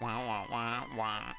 Wah, wah, wah, wah.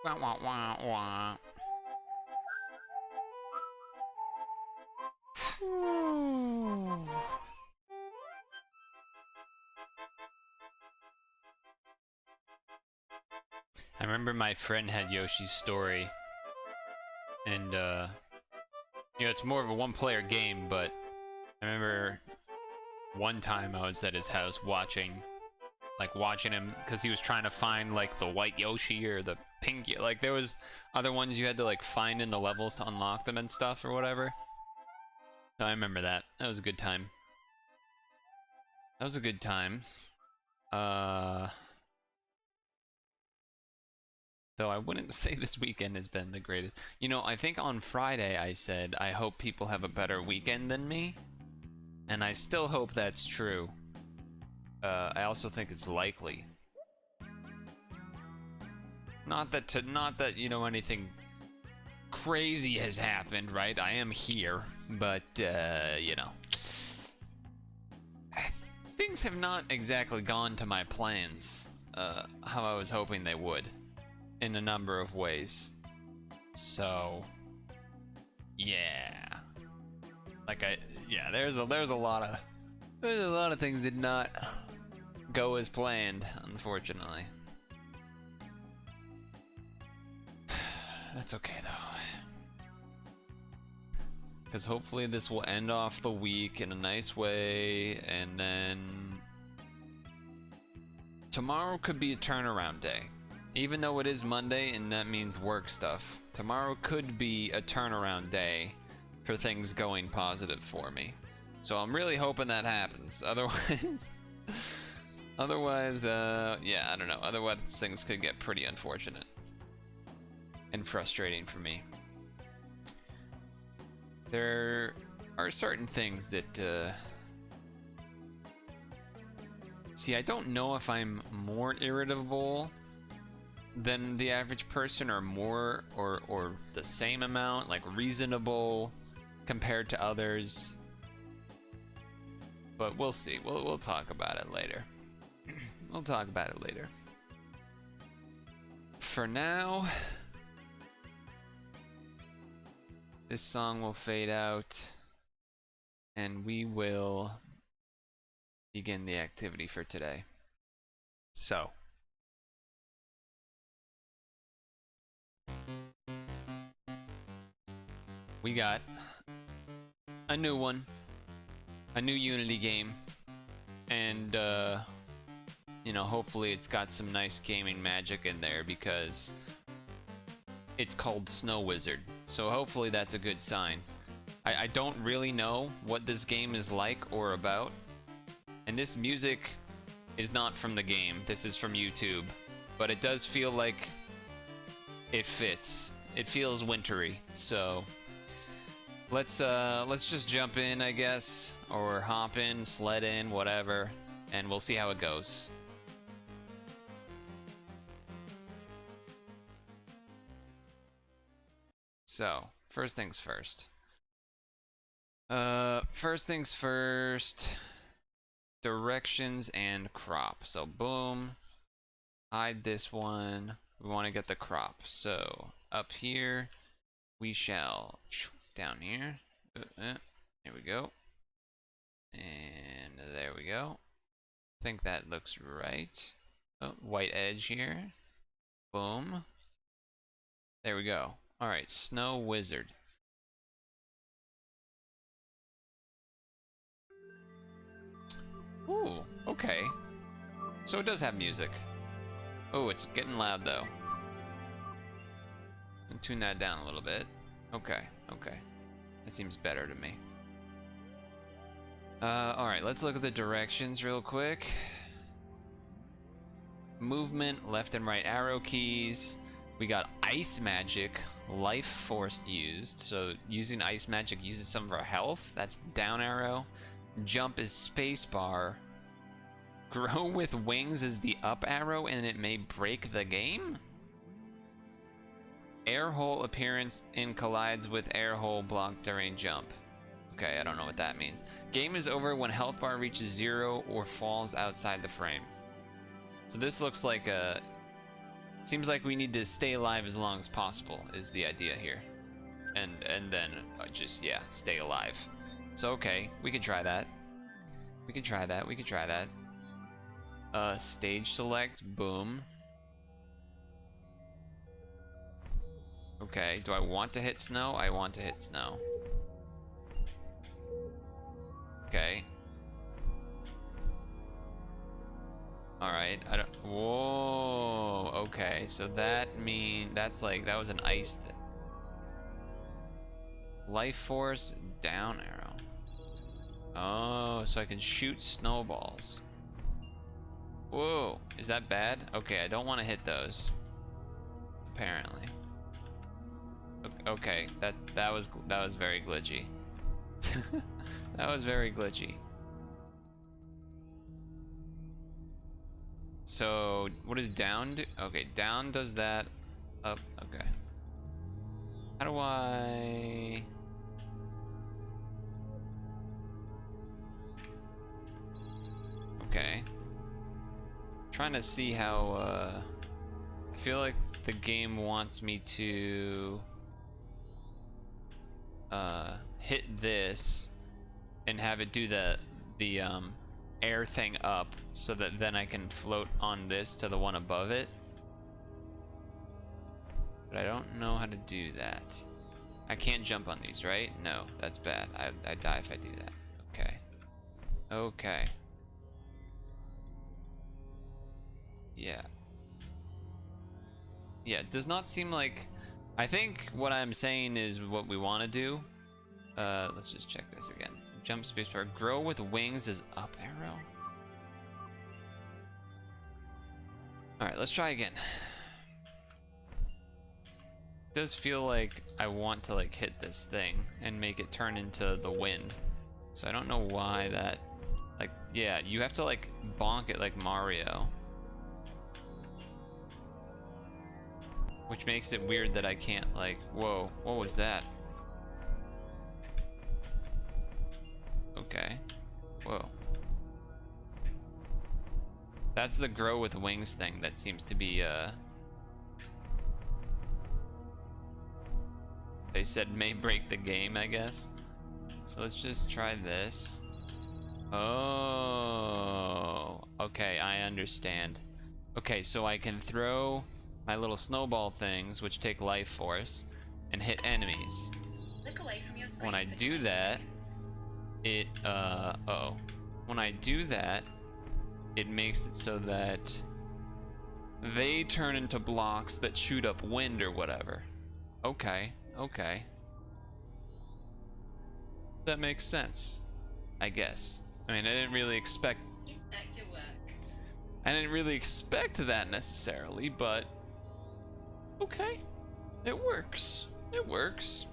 Wah, wah, wah, wah. I remember my friend had Yoshi's Story, and it's more of a one-player game, but I remember one time I was at his house watching him because he was trying to find like the white Yoshi or the pink, like there was other ones you had to like find in the levels to unlock them and stuff or whatever. So I remember that. That was a good time. That was a good time. Though I wouldn't say this weekend has been the greatest. You know, I think on Friday I said I hope people have a better weekend than me, and I still hope that's true. I also think it's likely. Not that you know anything crazy has happened, right? I am here, but you know, things have not exactly gone to my plans how I was hoping they would in a number of ways. So yeah, there's a lot of things did not go as planned, unfortunately. That's okay though, because hopefully this will end off the week in a nice way, and then tomorrow could be a turnaround day. Even though it is Monday and that means work stuff, tomorrow could be a turnaround day for things going positive for me. So I'm really hoping that happens. Otherwise, yeah, I don't know. Otherwise, things could get pretty unfortunate and frustrating for me. There are certain things that, see, I don't know if I'm more irritable than the average person, or more, or the same amount, like reasonable compared to others. But we'll see. We'll talk about it later. We'll talk about it later. For now, this song will fade out, and we will begin the activity for today. So, we got a new one, a new Unity game, and you know, hopefully it's got some nice gaming magic in there, because it's called Snow Wizard, so hopefully that's a good sign. I don't really know what this game is like or about, and this music is not from the game, this is from YouTube, but it does feel like it fits. It feels wintry, so let's just jump in, I guess, or hop in, sled in, whatever, and we'll see how it goes. So, first things first. First things first. Directions and crop. So, boom. Hide this one. We want to get the crop. So, up here, we shall down here. Here we go. And there we go. I think that looks right. Oh, white edge here. Boom. There we go. Alright, Snow Wizard. Ooh, okay. So it does have music. Oh, it's getting loud though. And tune that down a little bit. Okay, okay. That seems better to me. Alright, let's look at the directions real quick. Movement, left and right arrow keys. We got ice magic, life force used. So using ice magic uses some of our health. That's down arrow. Jump is spacebar. Grow with wings is the up arrow, and it may break the game. Air hole appearance in collides with air hole block during jump. Okay, I don't know what that means. Game is over when health bar reaches 0 or falls outside the frame. So this looks like a... Seems like we need to stay alive as long as possible is the idea here. And then just, yeah, stay alive. So, okay, we can try that. We can try that, we can try that. Stage select, boom. Okay, do I want to hit snow? I want to hit snow. Okay. Alright, I don't... Whoa, okay, so that that's like, that was an ice thing. Life force, down arrow. Oh, so I can shoot snowballs. Whoa, is that bad? Okay, I don't want to hit those. Apparently. Okay, that was very glitchy. That was very glitchy. So, what does down do? Okay, down does that. Up, okay. How do I... Okay. Trying to see how, I feel like the game wants me to... hit this and have it do the air thing up so that then I can float on this to the one above it. But I don't know how to do that. I can't jump on these, right? No, that's bad. I die if I do that. Okay. Okay. Yeah. Yeah, it does not seem like... I think what I'm saying is what we want to do. Let's just check this again. Jump spacebar. Grow with wings is up arrow. Alright, let's try again. It does feel like I want to like hit this thing and make it turn into the wind. So I don't know why that... Like, yeah, you have to like bonk it like Mario. Which makes it weird that I can't like... Whoa, what was that? Okay. Whoa. That's the grow with wings thing that seems to be, they said may break the game, I guess. So let's just try this. Oh, okay, I understand. Okay, so I can throw my little snowball things, which take life force, and hit enemies. Look away from your screen When I for do 20 that, seconds. it, uh-oh. When I do that, it makes it so that they turn into blocks that shoot up wind or whatever. Okay, okay. That makes sense, I guess. I mean, I didn't really expect... Get back to work. I didn't really expect that necessarily, but... Okay. It works. It works.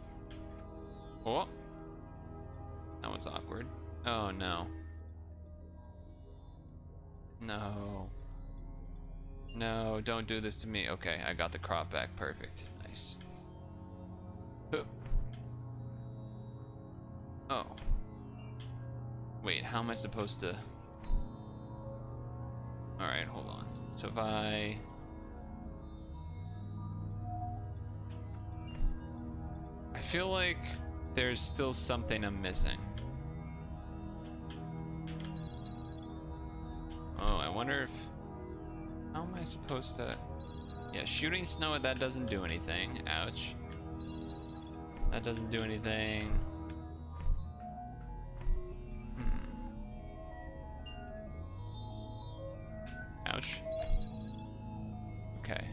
Oh. That was awkward. Oh, no. No. No, don't do this to me. Okay, I got the crop back. Perfect. Nice. Oh. Wait, how am I supposed to... Alright, hold on. So if I feel like there's still something I'm missing. Oh, I wonder if... How am I supposed to... Yeah, shooting snow, that doesn't do anything. Ouch. That doesn't do anything. Ouch. Okay.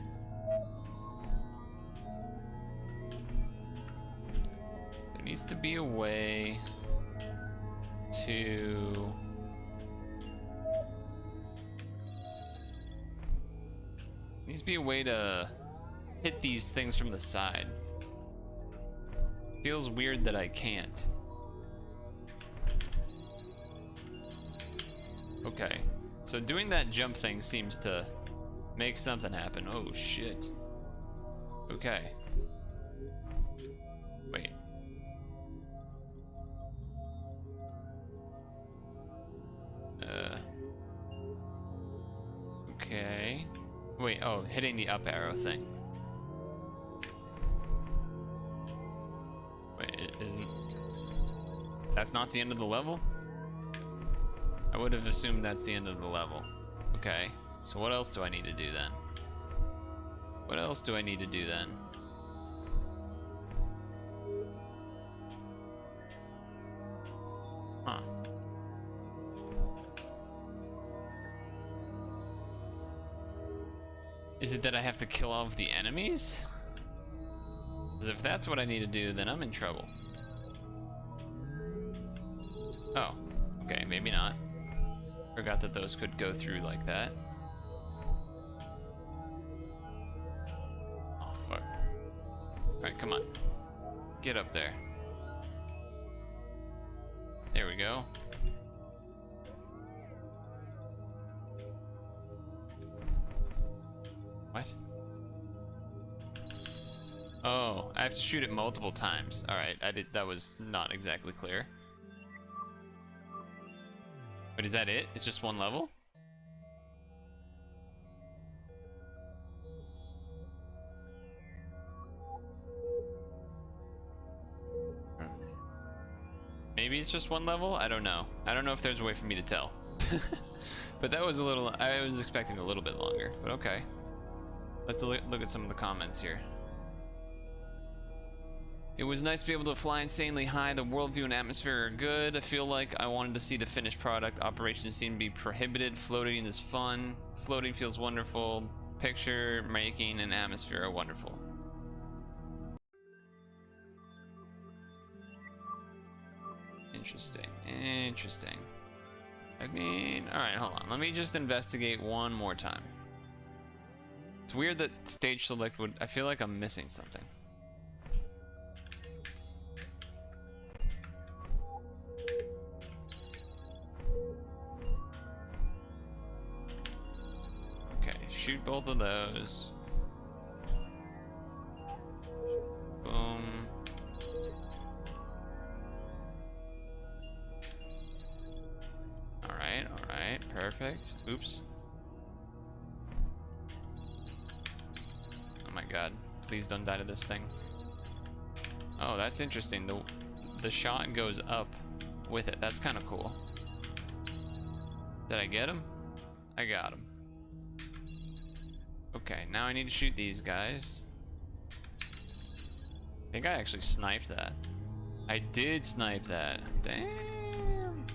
There needs to be a way to... Needs to be a way to hit these things from the side. Feels weird that I can't. Okay. So doing that jump thing seems to make something happen. Oh shit. Okay. Wait. Okay. Wait, oh, hitting the up arrow thing. Wait, isn't... That's not the end of the level? I would have assumed that's the end of the level. Okay, so what else do I need to do then? What else do I need to do then? Huh. Is it that I have to kill all of the enemies? 'Cause if that's what I need to do, then I'm in trouble. Oh, okay, maybe not. Forgot that those could go through like that. Oh, fuck. Alright, come on. Get up there. There we go. What? Oh, I have to shoot it multiple times. Alright, that was not exactly clear. But is that it? It's just one level? Maybe it's just one level? I don't know. I don't know if there's a way for me to tell. But that was a little... I was expecting a little bit longer, but okay. Let's look at some of the comments here. It was nice to be able to fly insanely high. The worldview and atmosphere are good. I feel like I wanted to see the finished product. Operations seem to be prohibited. Floating is fun. Floating feels wonderful. Picture making and atmosphere are wonderful. Interesting. Interesting. I mean, alright, hold on. Let me just investigate one more time. It's weird that stage select would... I feel like I'm missing something. Shoot both of those. Boom. Alright, perfect. Oops. Oh my god. Please don't die to this thing. Oh, that's interesting. The shot goes up with it. That's kind of cool. Did I get him? I got him. Okay, now I need to shoot these guys. I think I actually sniped that. I did snipe that. Damn.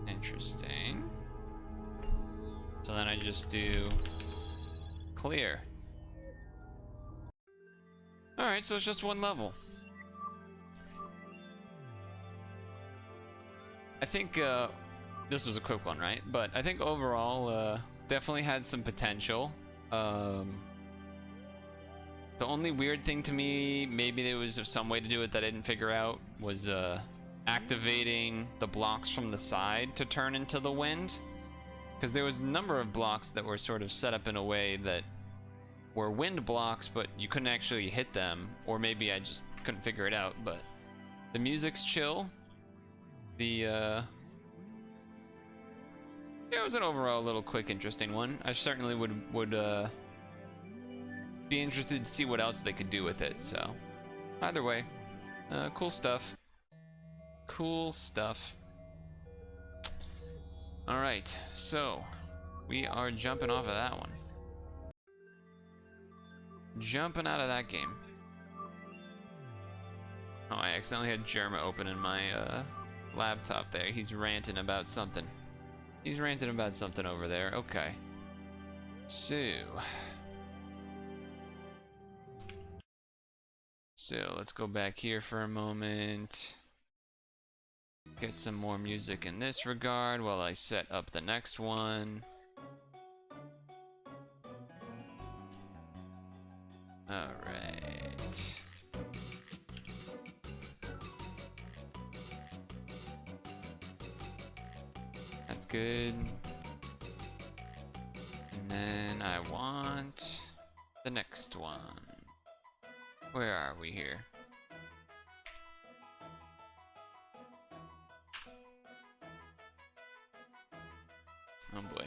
Interesting. So then I just do clear. Alright, so it's just one level. I think, this was a quick one, right? But I think overall, definitely had some potential. The only weird thing to me, maybe there was some way to do it that I didn't figure out, was activating the blocks from the side to turn into the wind. Because there was a number of blocks that were sort of set up in a way that were wind blocks, but you couldn't actually hit them, or maybe I just couldn't figure it out. But the music's chill. It was an overall little quick, interesting one. I certainly would be interested to see what else they could do with it. So, either way, cool stuff. Cool stuff. All right, so we are jumping off of that one. Jumping out of that game. Oh, I accidentally had Germa open in my laptop there. He's ranting about something. He's ranting about something over there. Okay. So let's go back here for a moment. Get some more music in this regard while I set up the next one. Alright. That's good. And then I want the next one. Where are we here? Oh boy.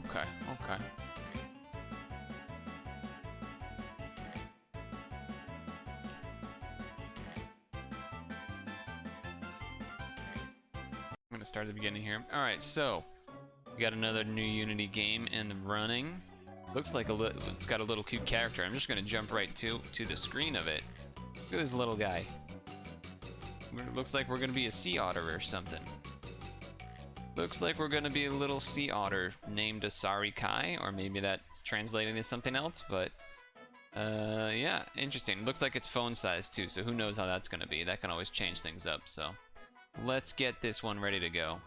Okay. I'm gonna start at the beginning here. All right, so we got another new Unity game in the running. Looks like it's got a little cute character. I'm just gonna jump right to the screen of it. Look at this little guy. Looks like we're gonna be a sea otter or something. Looks like we're gonna be a little sea otter named Asari Kai, or maybe that's translating to something else, but yeah, interesting. Looks like it's phone size too, so who knows how that's gonna be. That can always change things up, so let's get this one ready to go.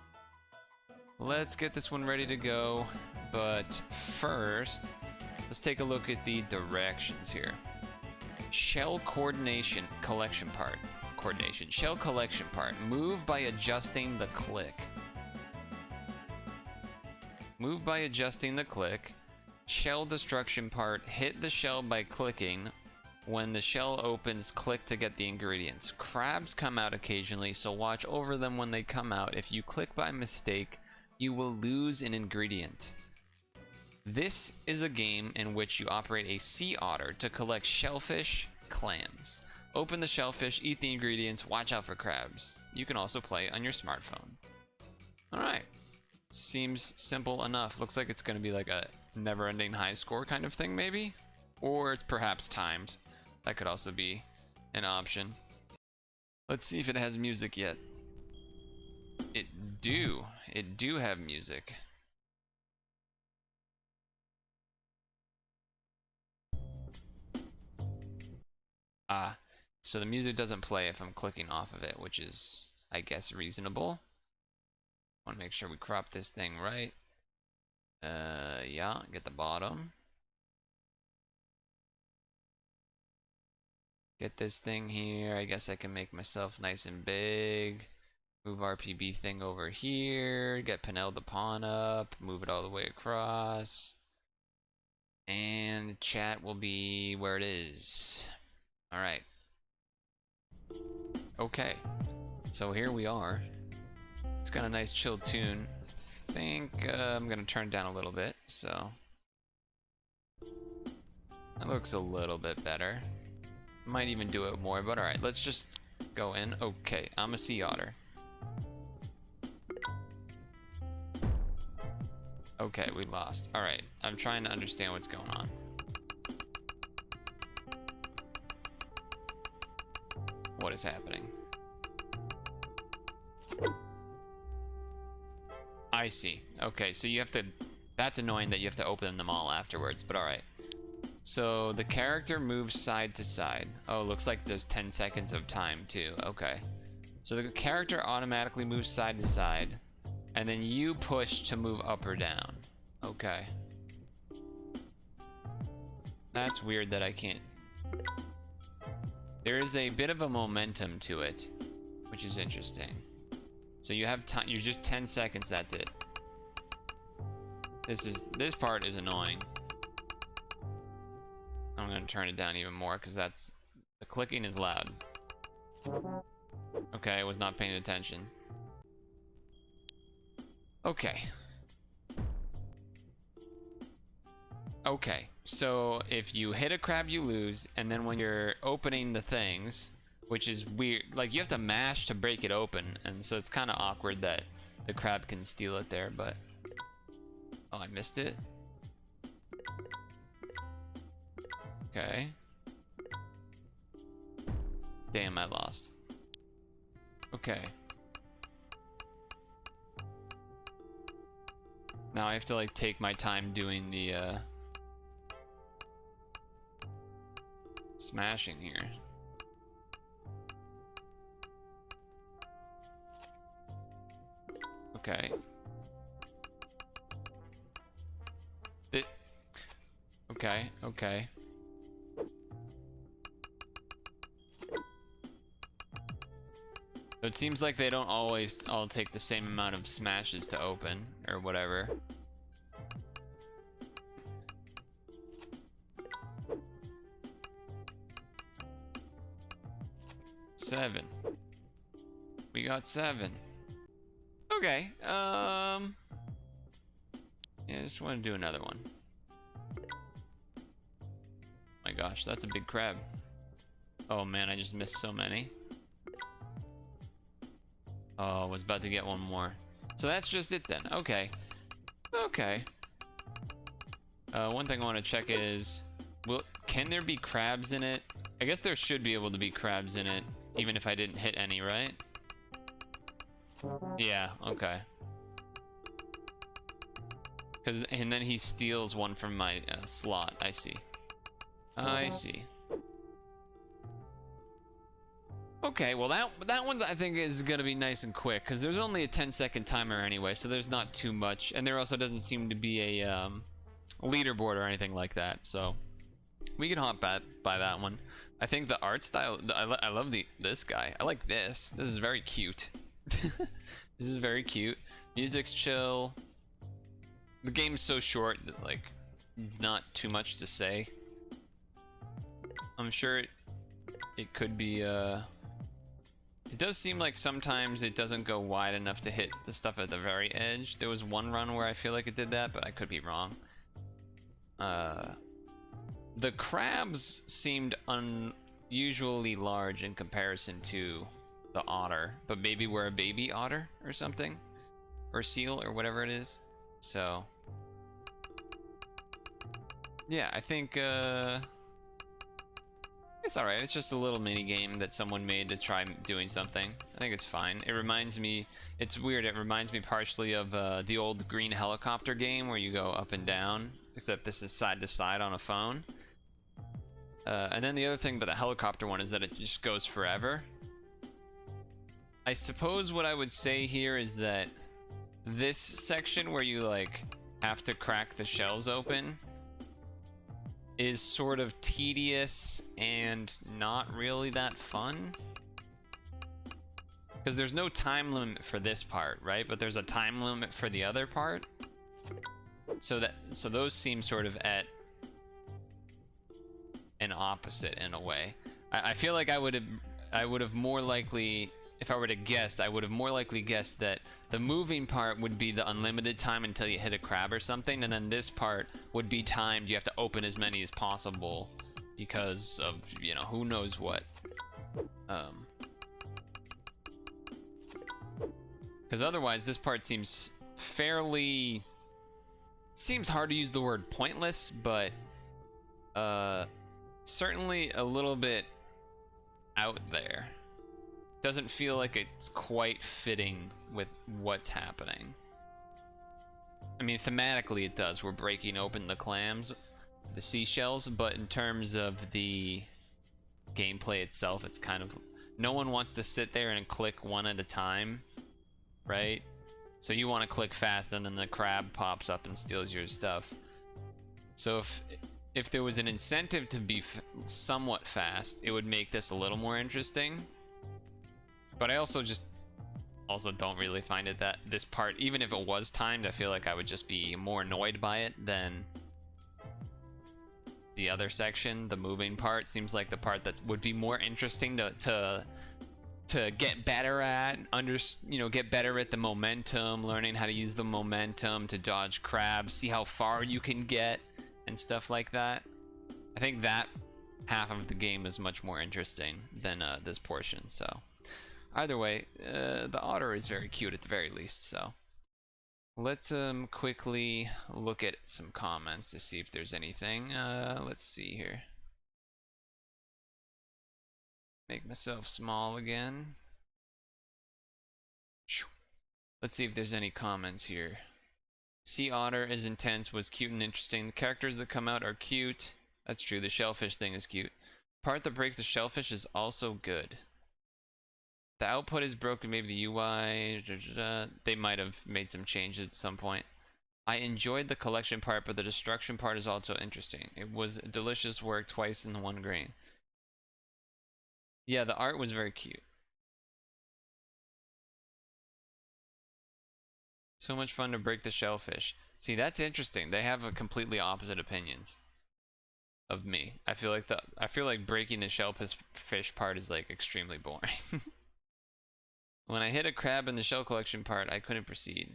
Let's get this one ready to go, but first, let's take a look at the directions here. Shell coordination collection part. Coordination. Shell collection part. Move by adjusting the click. Move by adjusting the click. Shell destruction part. Hit the shell by clicking. When the shell opens, click to get the ingredients. Crabs come out occasionally, so watch over them when they come out. If you click by mistake, you will lose an ingredient. This is a game in which you operate a sea otter to collect shellfish, clams. Open the shellfish, eat the ingredients, watch out for crabs. You can also play on your smartphone. Alright. Seems simple enough. Looks like it's going to be like a never-ending high score kind of thing, maybe? Or it's perhaps timed. That could also be an option. Let's see if it has music yet. It do have music. So the music doesn't play if I'm clicking off of it, which is, I guess, reasonable. Want to make sure we crop this thing right. Yeah, get the bottom. Get this thing here. I guess I can make myself nice and big. Move RPB thing over here. Get Pinel the pawn up. Move it all the way across. And the chat will be where it is. Alright. Okay. So here we are. It's got a nice chill tune. I think I'm gonna turn it down a little bit, so that looks a little bit better. Might even do it more, but alright, let's just go in. Okay, I'm a sea otter. Okay, we lost. Alright, I'm trying to understand what's going on. What is happening? I see. Okay, so you have to... That's annoying that you have to open them all afterwards, but alright. So the character moves side to side. Oh, looks like there's 10 seconds of time too. Okay. So the character automatically moves side to side, and then you push to move up or down. Okay. That's weird that I can't... There is a bit of a momentum to it, which is interesting. So you have time, you're just 10 seconds, that's it. This part is annoying. I'm gonna turn it down even more because the clicking is loud. Okay, I was not paying attention. Okay. Okay, so if you hit a crab, you lose, and then when you're opening the things, which is weird, like you have to mash to break it open, and so it's kind of awkward that the crab can steal it there, but... Oh, I missed it? Okay. Damn, I lost. Okay. Now I have to like take my time doing the smashing here. Okay. Okay, okay. So it seems like they don't always all take the same amount of smashes to open, or whatever. Seven. We got 7. Okay, yeah, I just want to do another one. My gosh, that's a big crab. Oh man, I just missed so many. Oh, I was about to get one more. So that's just it then. Okay. Okay. One thing I want to check is, can there be crabs in it? I guess there should be able to be crabs in it, even if I didn't hit any, right? Yeah, okay. And then he steals one from my slot. I see. I see. Okay, well that one I think is gonna be nice and quick because there's only a 10-second timer anyway, so there's not too much, and there also doesn't seem to be a leaderboard or anything like that, so we can hop by that one. I think the art style, I love this guy. I like this. This is very cute. This is very cute. Music's chill. The game's so short that like not too much to say. I'm sure it could be it does seem like sometimes it doesn't go wide enough to hit the stuff at the very edge. There was one run where I feel like it did that, but I could be wrong. The crabs seemed unusually large in comparison to the otter, but maybe we're a baby otter or something, or seal or whatever it is. So yeah, I think it's alright. It's just a little mini game that someone made to try doing something. I think it's fine. It reminds me, it's weird, it reminds me partially of the old green helicopter game where you go up and down, except this is side to side on a phone. And then the other thing about the helicopter one is that it just goes forever. I suppose what I would say here is that this section where you like have to crack the shells open is sort of tedious and not really that fun. Because there's no time limit for this part, right? But there's a time limit for the other part. So those seem sort of at an opposite in a way. I feel like I would have more likely, if I were to guess, I would have more likely guessed that the moving part would be the unlimited time until you hit a crab or something, and then this part would be timed. You have to open as many as possible because of, you know, who knows what. Because otherwise this part seems fairly... Seems hard to use the word pointless, but certainly a little bit out there. Doesn't feel like it's quite fitting with what's happening. I mean, thematically it does. We're breaking open the clams, the seashells, but in terms of the gameplay itself, it's kind of... No one wants to sit there and click one at a time, right? So you want to click fast and then the crab pops up and steals your stuff. So if there was an incentive to be somewhat fast, it would make this a little more interesting. But I also don't really find it that this part, even if it was timed, I feel like I would just be more annoyed by it than the other section. The moving part seems like the part that would be more interesting to get better at, get better at the momentum, learning how to use the momentum to dodge crabs, see how far you can get and stuff like that. I think that half of the game is much more interesting than this portion. So either way, the otter is very cute at the very least. So let's quickly look at some comments to see if there's anything. Let's see here. Make myself small again. Let's see if there's any comments here. Sea otter is intense, was cute and interesting. The characters that come out are cute. That's true, the shellfish thing is cute. Part that breaks the shellfish is also good. The output is broken, maybe the UI. They might have made some changes at some point. I enjoyed the collection part, but the destruction part is also interesting. It was delicious work twice in one grain. Yeah, the art was very cute. So much fun to break the shellfish. See, that's interesting. They have a completely opposite opinions of me. I feel like breaking the shellfish part is like extremely boring. When I hit a crab in the shell collection part, I couldn't proceed.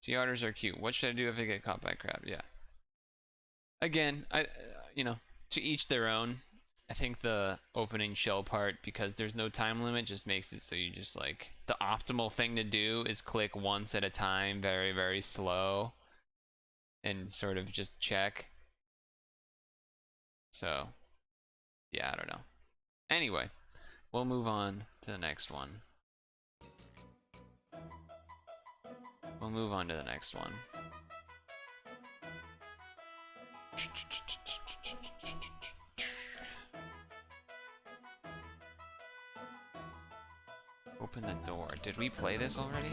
Sea otters are cute. What should I do if I get caught by a crab? Yeah. Again, to each their own. I think the opening shell part, because there's no time limit, just makes it so you just like, the optimal thing to do is click once at a time, very, very slow, and sort of just check. So, yeah, I don't know. Anyway, we'll move on to the next one. Open the door. Did we play this already?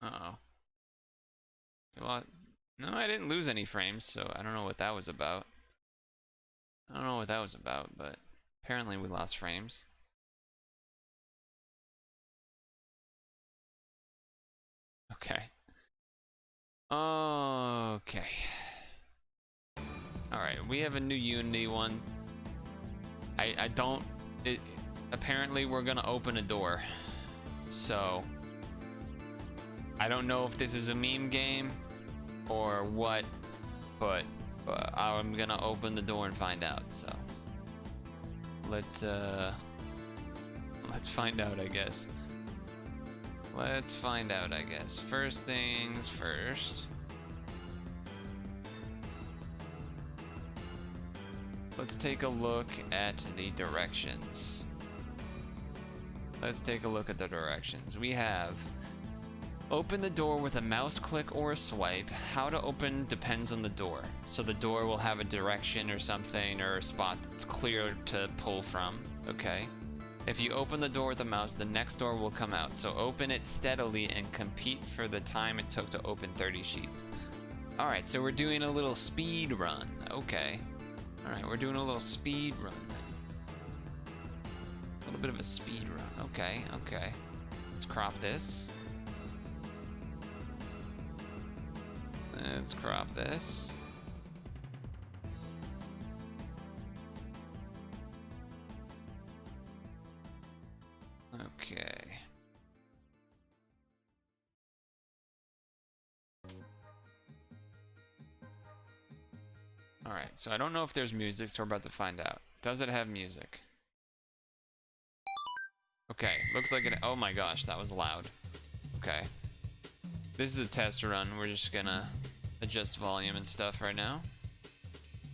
Uh-oh. Well, no, I didn't lose any frames, so I don't know what that was about. But apparently we lost frames. Okay. Okay. Alright, we have a new Unity one. Apparently we're gonna open a door. So, I don't know if this is a meme game or what, but I'm gonna open the door and find out, so. Let's find out, I guess. First things first. Let's take a look at the directions. We have open the door with a mouse click or a swipe. How to open depends on the door. So the door will have a direction or something, or a spot that's clear to pull from. Okay. If you open the door with the mouse, the next door will come out. So open it steadily and compete for the time it took to open 30 sheets. Alright, so we're doing a little speed run. Okay. Alright, we're doing a little speed run then. A little bit of a speed run. Okay. Let's crop this. Okay. Alright, so I don't know if there's music, so we're about to find out. Does it have music? Okay, looks like it. Oh my gosh, that was loud. Okay. This is a test run. We're just gonna adjust volume and stuff right now.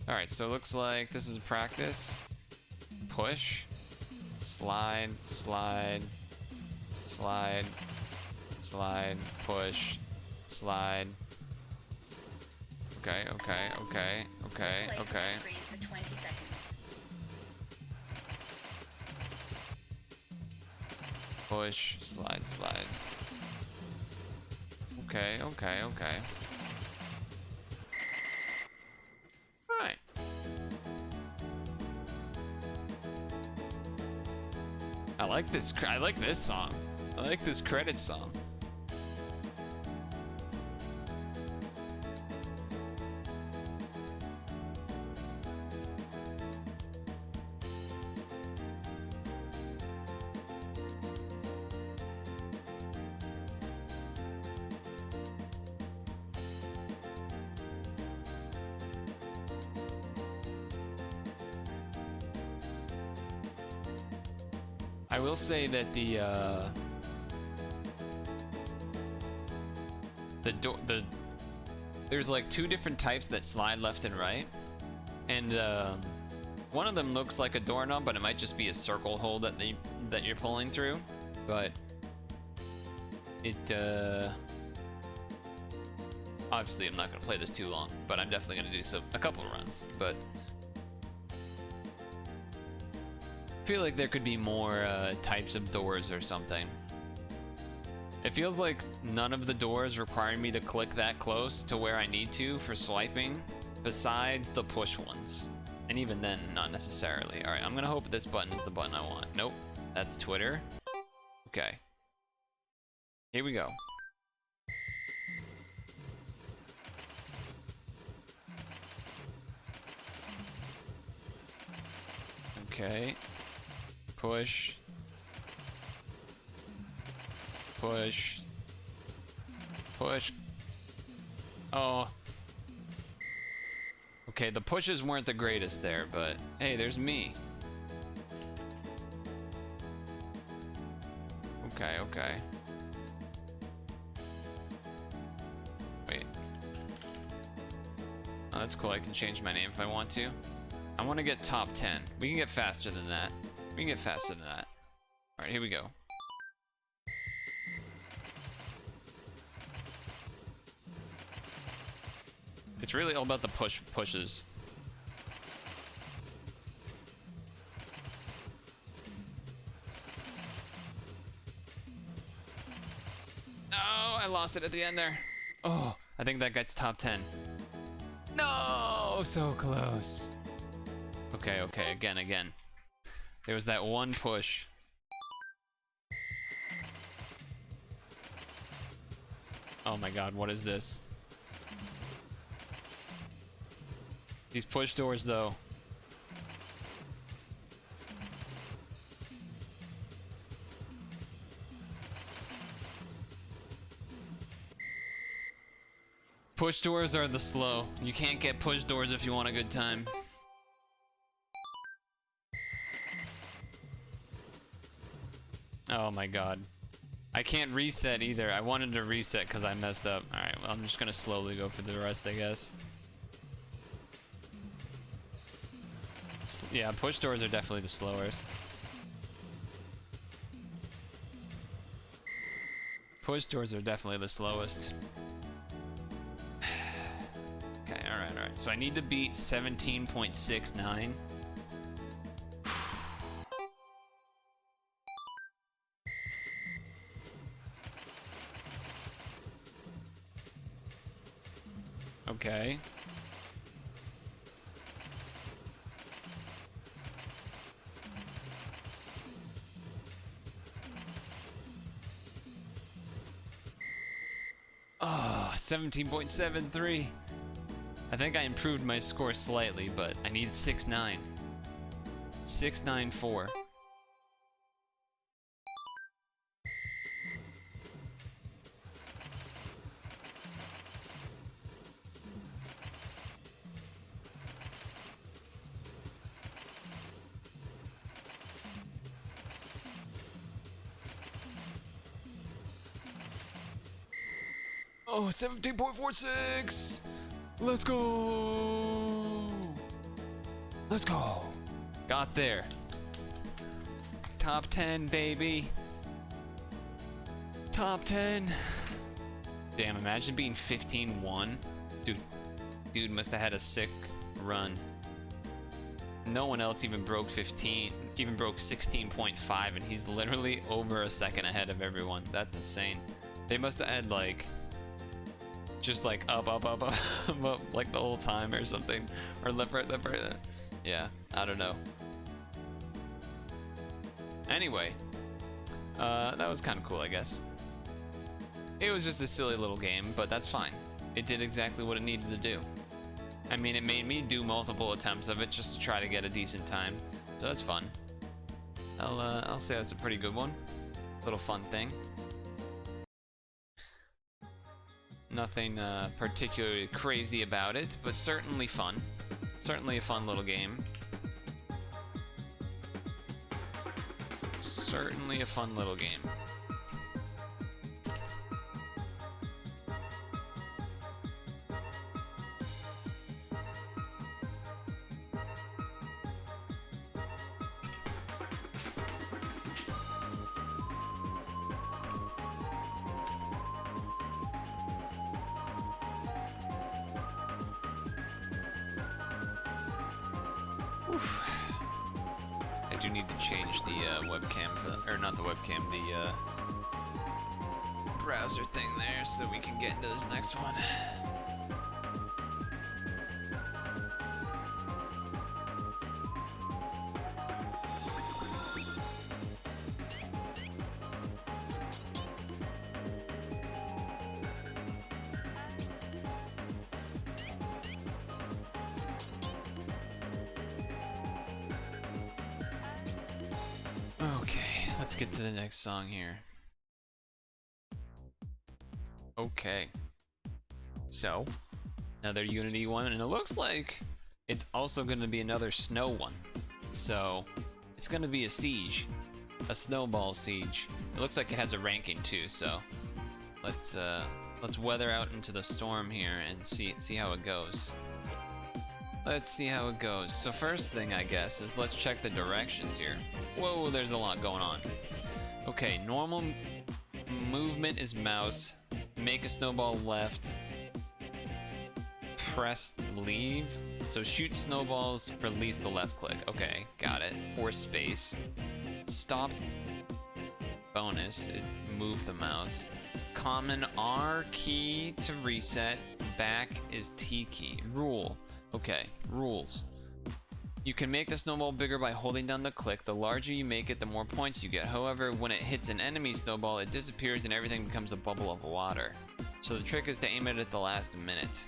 Alright, so it looks like this is a practice. Push. Slide, slide, slide, slide, push, slide. okay, okay, okay, okay, Look away from okay. your screen for 20 seconds. Push, slide, slide. Okay, okay, okay. Alright. I like this song. I like this credit song. I will say that there's like two different types that slide left and right, and one of them looks like a doorknob, but it might just be a circle hole that you're pulling through. But it obviously I'm not gonna play this too long, but I'm definitely gonna do a couple runs. But I feel like there could be more types of doors or something. It feels like none of the doors require me to click that close to where I need to for swiping, besides the push ones. And even then, not necessarily. Alright, I'm gonna hope this button is the button I want. Nope, that's Twitter. Okay. Here we go. Okay. Push. Push. Push. Oh. Okay, the pushes weren't the greatest there, but hey, there's me. Okay, okay. Wait. Oh, that's cool. I can change my name if I want to. I want to get top 10. We can get faster than that. We can get faster than that. Alright, here we go. It's really all about the pushes. No, I lost it at the end there. Oh, I think that gets top 10. No, so close. Okay, okay, again. There was that one push. Oh my god, what is this? These push doors, though. Push doors are the slow. You can't get push doors if you want a good time. Oh my god. I can't reset either. I wanted to reset because I messed up. Alright, well, I'm just gonna slowly go for the rest, I guess. Yeah, push doors are definitely the slowest. Push doors are definitely the slowest. Okay, alright. So I need to beat 17.69. Okay. Oh, 17.73. I think I improved my score slightly, but I need 6.9. 694. Oh, 17.46! Let's go! Let's go! Got there. Top 10, baby. Top 10. Damn, imagine being 15-1. Dude, Dude must have had a sick run. No one else even broke 15, even broke 16.5, and he's literally over a second ahead of everyone. That's insane. They must have had like, just like up, like the whole time or something. Or left, right, left, right. Yeah, I don't know. Anyway, that was kind of cool, I guess. It was just a silly little game, but that's fine. It did exactly what it needed to do. I mean, it made me do multiple attempts of it just to try to get a decent time, so that's fun. I'll say that's a pretty good one. Little fun thing. Nothing particularly crazy about it, but certainly fun. Certainly a fun little game. Certainly a fun little game. Oof. I do need to change the webcam, or not the webcam, the browser thing there so that we can get into this next one. Okay, let's get to the next song here. Okay. So, another Unity one, and it looks like it's also going to be another snow one. So, it's going to be a siege. A snowball siege. It looks like it has a ranking too, so let's weather out into the storm here and see how it goes. Let's see how it goes. So first thing, I guess, is let's check the directions here. Whoa, there's a lot going on. Okay, normal movement is mouse. Make a snowball left. Press leave. So shoot snowballs, release the left click. Okay, got it. Or space. Stop bonus is move the mouse. Common R key to reset. Back is T key. Rule. Okay, rules. You can make the snowball bigger by holding down the click. The larger you make it, the more points you get. However, when it hits an enemy snowball, it disappears and everything becomes a bubble of water. So the trick is to aim it at the last minute.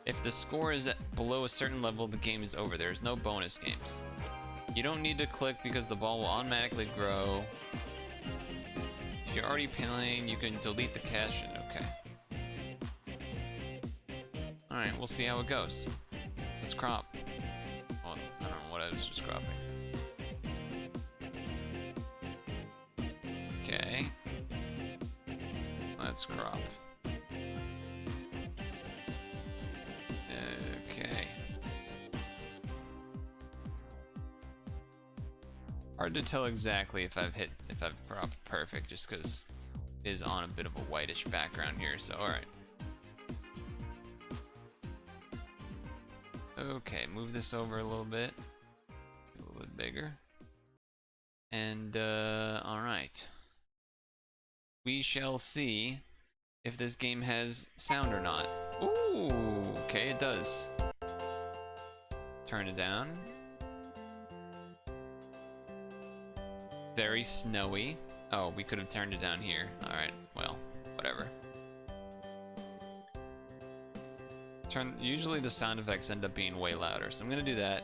If the score is below a certain level, the game is over. There is no bonus games. You don't need to click because the ball will automatically grow. If you're already playing, you can delete the cache. Okay. Alright, we'll see how it goes. Let's crop. Well, I don't know what I was just cropping. Okay. Let's crop. Okay. Hard to tell exactly if I've cropped perfect just because it is on a bit of a whitish background here, so alright. Okay, move this over a little bit bigger. And, alright. We shall see if this game has sound or not. Ooh, okay, it does. Turn it down. Very snowy. Oh, we could have turned it down here. Alright, well, whatever. Usually the sound effects end up being way louder, so I'm gonna do that.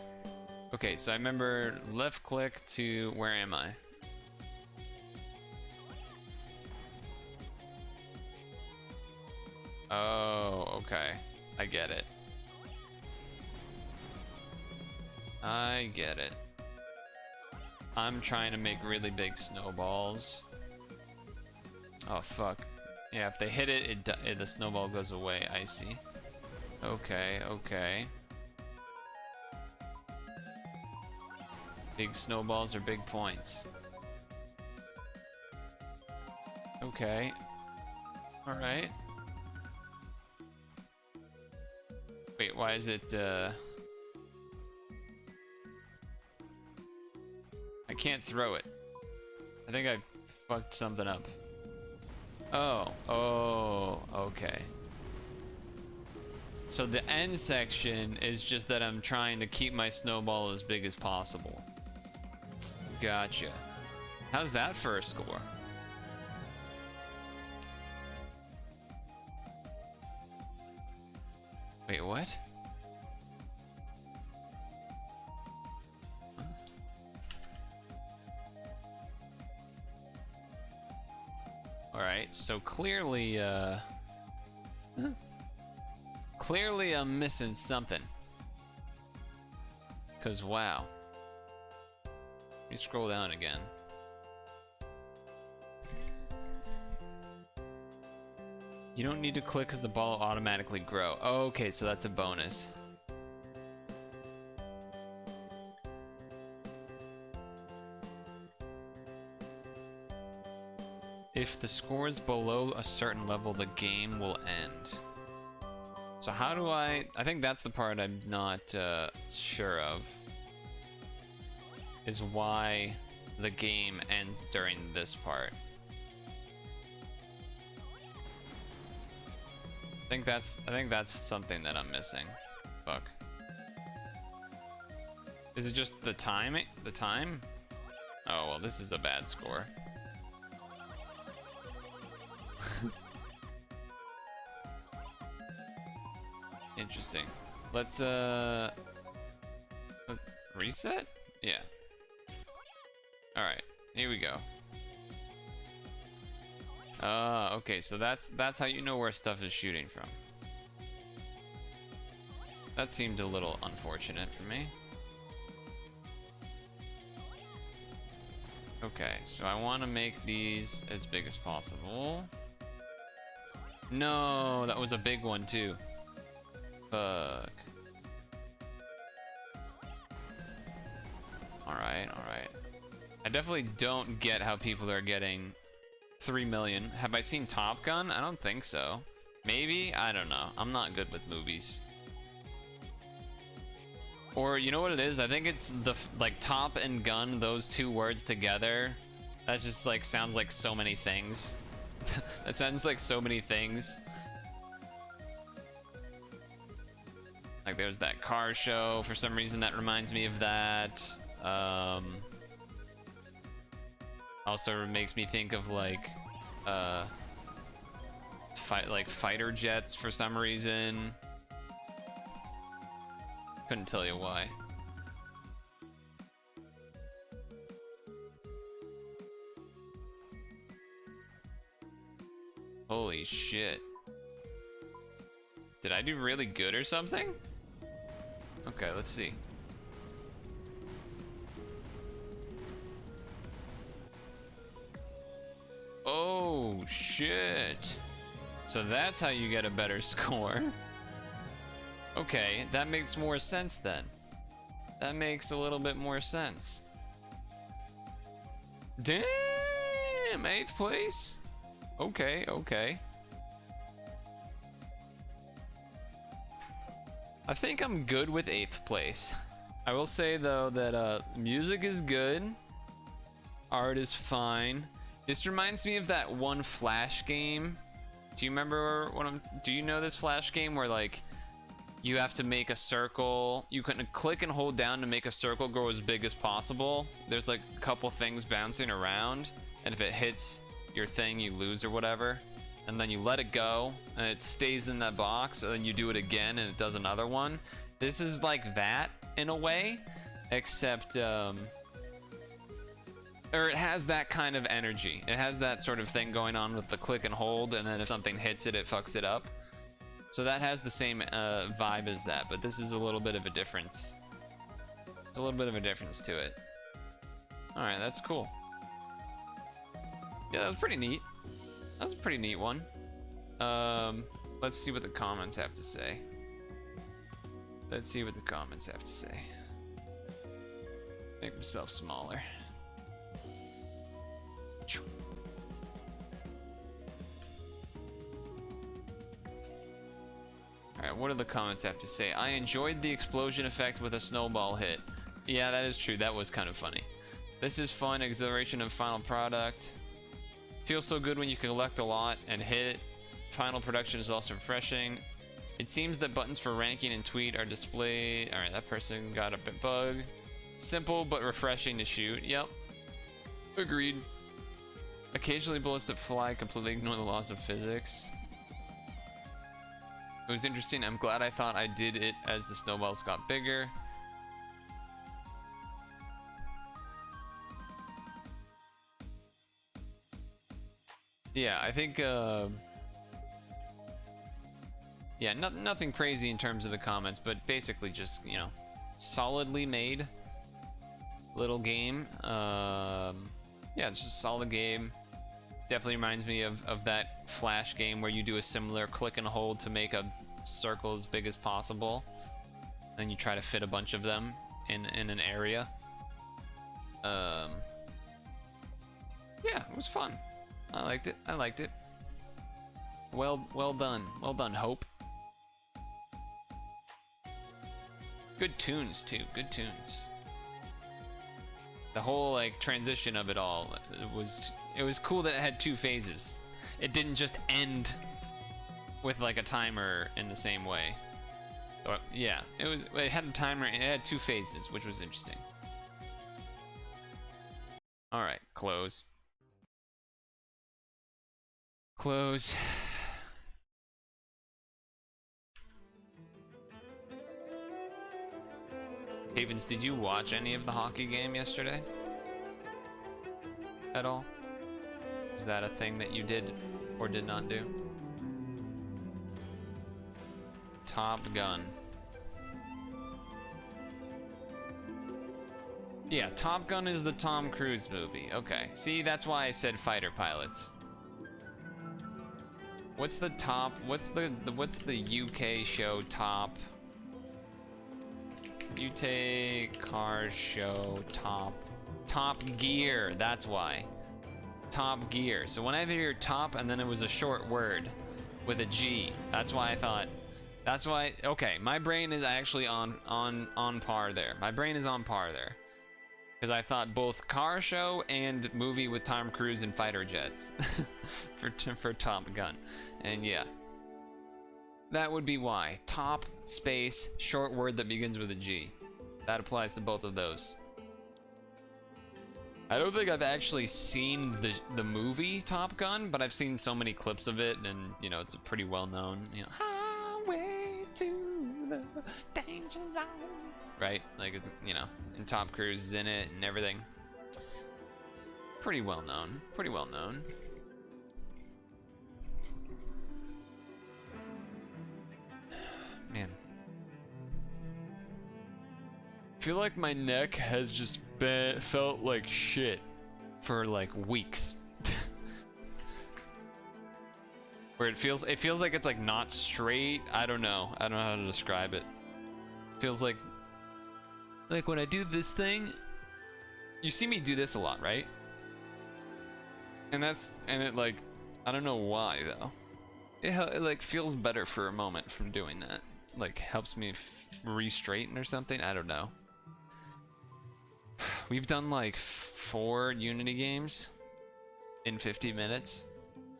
Okay, so I remember left click to, where am I? Oh, okay. I get it. I get it. I'm trying to make really big snowballs. Oh, fuck. Yeah, if they hit it, the snowball goes away. I see. Okay, okay. Big snowballs are big points. Okay. Alright. Why is it, I can't throw it. I think I fucked something up. Oh, okay. So the end section is just that I'm trying to keep my snowball as big as possible. Gotcha. How's that for a score? Wait, what? Alright, so clearly, clearly I'm missing something. 'Cause wow. Let me scroll down again. You don't need to click because the ball will automatically grow. Oh, okay, so that's a bonus. If the score is below a certain level, the game will end. So how do I think that's the part I'm not sure of. Is why the game ends during this part. I think that's something that I'm missing. Fuck. Is it just the time? The time? Oh, well, this is a bad score. Interesting. Let's reset? Yeah. All right. Here we go. Okay, so that's how you know where stuff is shooting from. That seemed a little unfortunate for me. Okay, so I want to make these as big as possible. No, that was a big one too. Fuck. Alright. I definitely don't get how people are getting 3 million. Have I seen Top Gun? I don't think so. Maybe? I don't know. I'm not good with movies. Or you know what it is? I think it's the like top and gun, those two words together. That just like sounds like so many things. That sounds like so many things. Like there's that car show, for some reason that reminds me of that. Also makes me think of like fighter jets for some reason. Couldn't tell you why. Holy shit. Did I do really good or something? Okay, let's see. Oh shit. So that's how you get a better score. Okay, that makes more sense then. That makes a little bit more sense. Damn, 8th place? Okay. I think I'm good with 8th place. I will say though that music is good. Art is fine. This reminds me of that one Flash game. Do you remember do you know this Flash game where like you have to make a circle, you can click and hold down to make a circle grow as big as possible. There's like a couple things bouncing around, and if it hits your thing, you lose or whatever. And then you let it go, and it stays in that box, and then you do it again, and it does another one. This is like that, in a way, except, or it has that kind of energy. It has that sort of thing going on with the click and hold, and then if something hits it, it fucks it up. So that has the same vibe as that, but this is a little bit of a difference. There's a little bit of a difference to it. Alright, that's cool. Yeah, that was pretty neat. That was a pretty neat one. Let's see what the comments have to say. Make myself smaller. Alright, What do the comments have to say? I enjoyed the explosion effect with a snowball hit. Yeah, that is true. That was kind of funny. This is fun. Exhilaration of final product. Feels so good when you collect a lot and hit it. Final production is also refreshing. It seems that buttons for ranking and tweet are displayed. Alright, that person got a bit bug. Simple but refreshing to shoot. Yep. Agreed. Occasionally bullets that fly completely ignore the laws of physics. It was interesting. I'm glad I thought I did it as the snowballs got bigger. Yeah, I think yeah, nothing crazy in terms of the comments, but basically just, you know, solidly made little game. Yeah, it's just a solid game. Definitely reminds me of that Flash game where you do a similar click and hold to make a circle as big as possible. Then you try to fit a bunch of them in an area. Yeah, it was fun. I liked it. I liked it. Well done. Well done, Hope. Good tunes too. Good tunes. The whole like transition of it all, it was cool that it had two phases. It didn't just end with like a timer in the same way. Or, yeah, it had a timer and it had two phases, which was interesting. All right, close. Close. Havens, did you watch any of the hockey game yesterday? At all? Is that a thing that you did or did not do? Top Gun. Yeah, Top Gun is the Tom Cruise movie. Okay. See, that's why I said fighter pilots. What's the UK show top? UK car show Top Gear, that's why. Top Gear. So when I hear top and then it was a short word with a G, that's why I thought, that's why, okay, my brain is actually on par there. My brain is on par there. Because I thought both car show and movie with Tom Cruise and fighter jets for Top Gun. And yeah, that would be why. Top, space, short word that begins with a G. That applies to both of those. I don't think I've actually seen the movie Top Gun, but I've seen so many clips of it, and you know, it's pretty well known. You know, highway to the danger zone. Right? Like it's, you know, and Tom Cruise is in it and everything. Pretty well known. Pretty well known. Man. I feel like my neck has just felt like shit for like weeks. Where it feels like it's like not straight. I don't know how to describe it. Feels like when I do this thing, you see me do this a lot, right? And it like, I don't know why though. It like feels better for a moment from doing that. Like helps me re-straighten or something. I don't know. We've done like 4 Unity games in 50 minutes.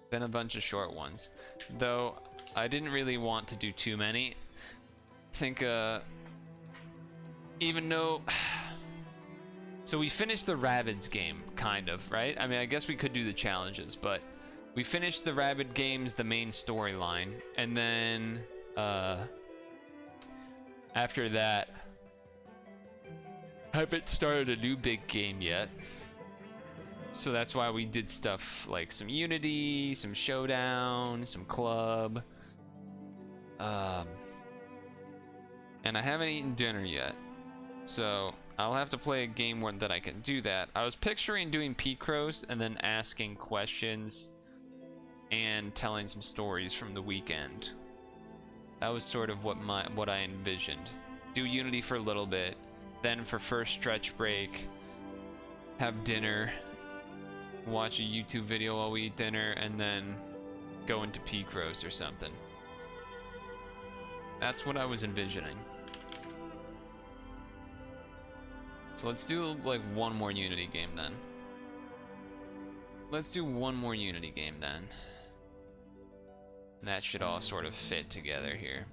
Been a bunch of short ones. Though I didn't really want to do too many. I think even though, so we finished the Rabbids game, kind of, right? I mean, I guess we could do the challenges, but we finished the Rabbid games, the main storyline, and then after that, haven't started a new big game yet. So that's why we did stuff like some Unity, some Showdown, some Club, and I haven't eaten dinner yet. So I'll have to play a game where that I can do that. I was picturing doing Picross and then asking questions and telling some stories from the weekend. That was sort of what I envisioned. Do Unity for a little bit, then for first stretch break, have dinner, watch a YouTube video while we eat dinner, and then go into Picross or something. That's what I was envisioning. So let's do like one more Unity game then. Let's do one more Unity game then. And that should all sort of fit together here.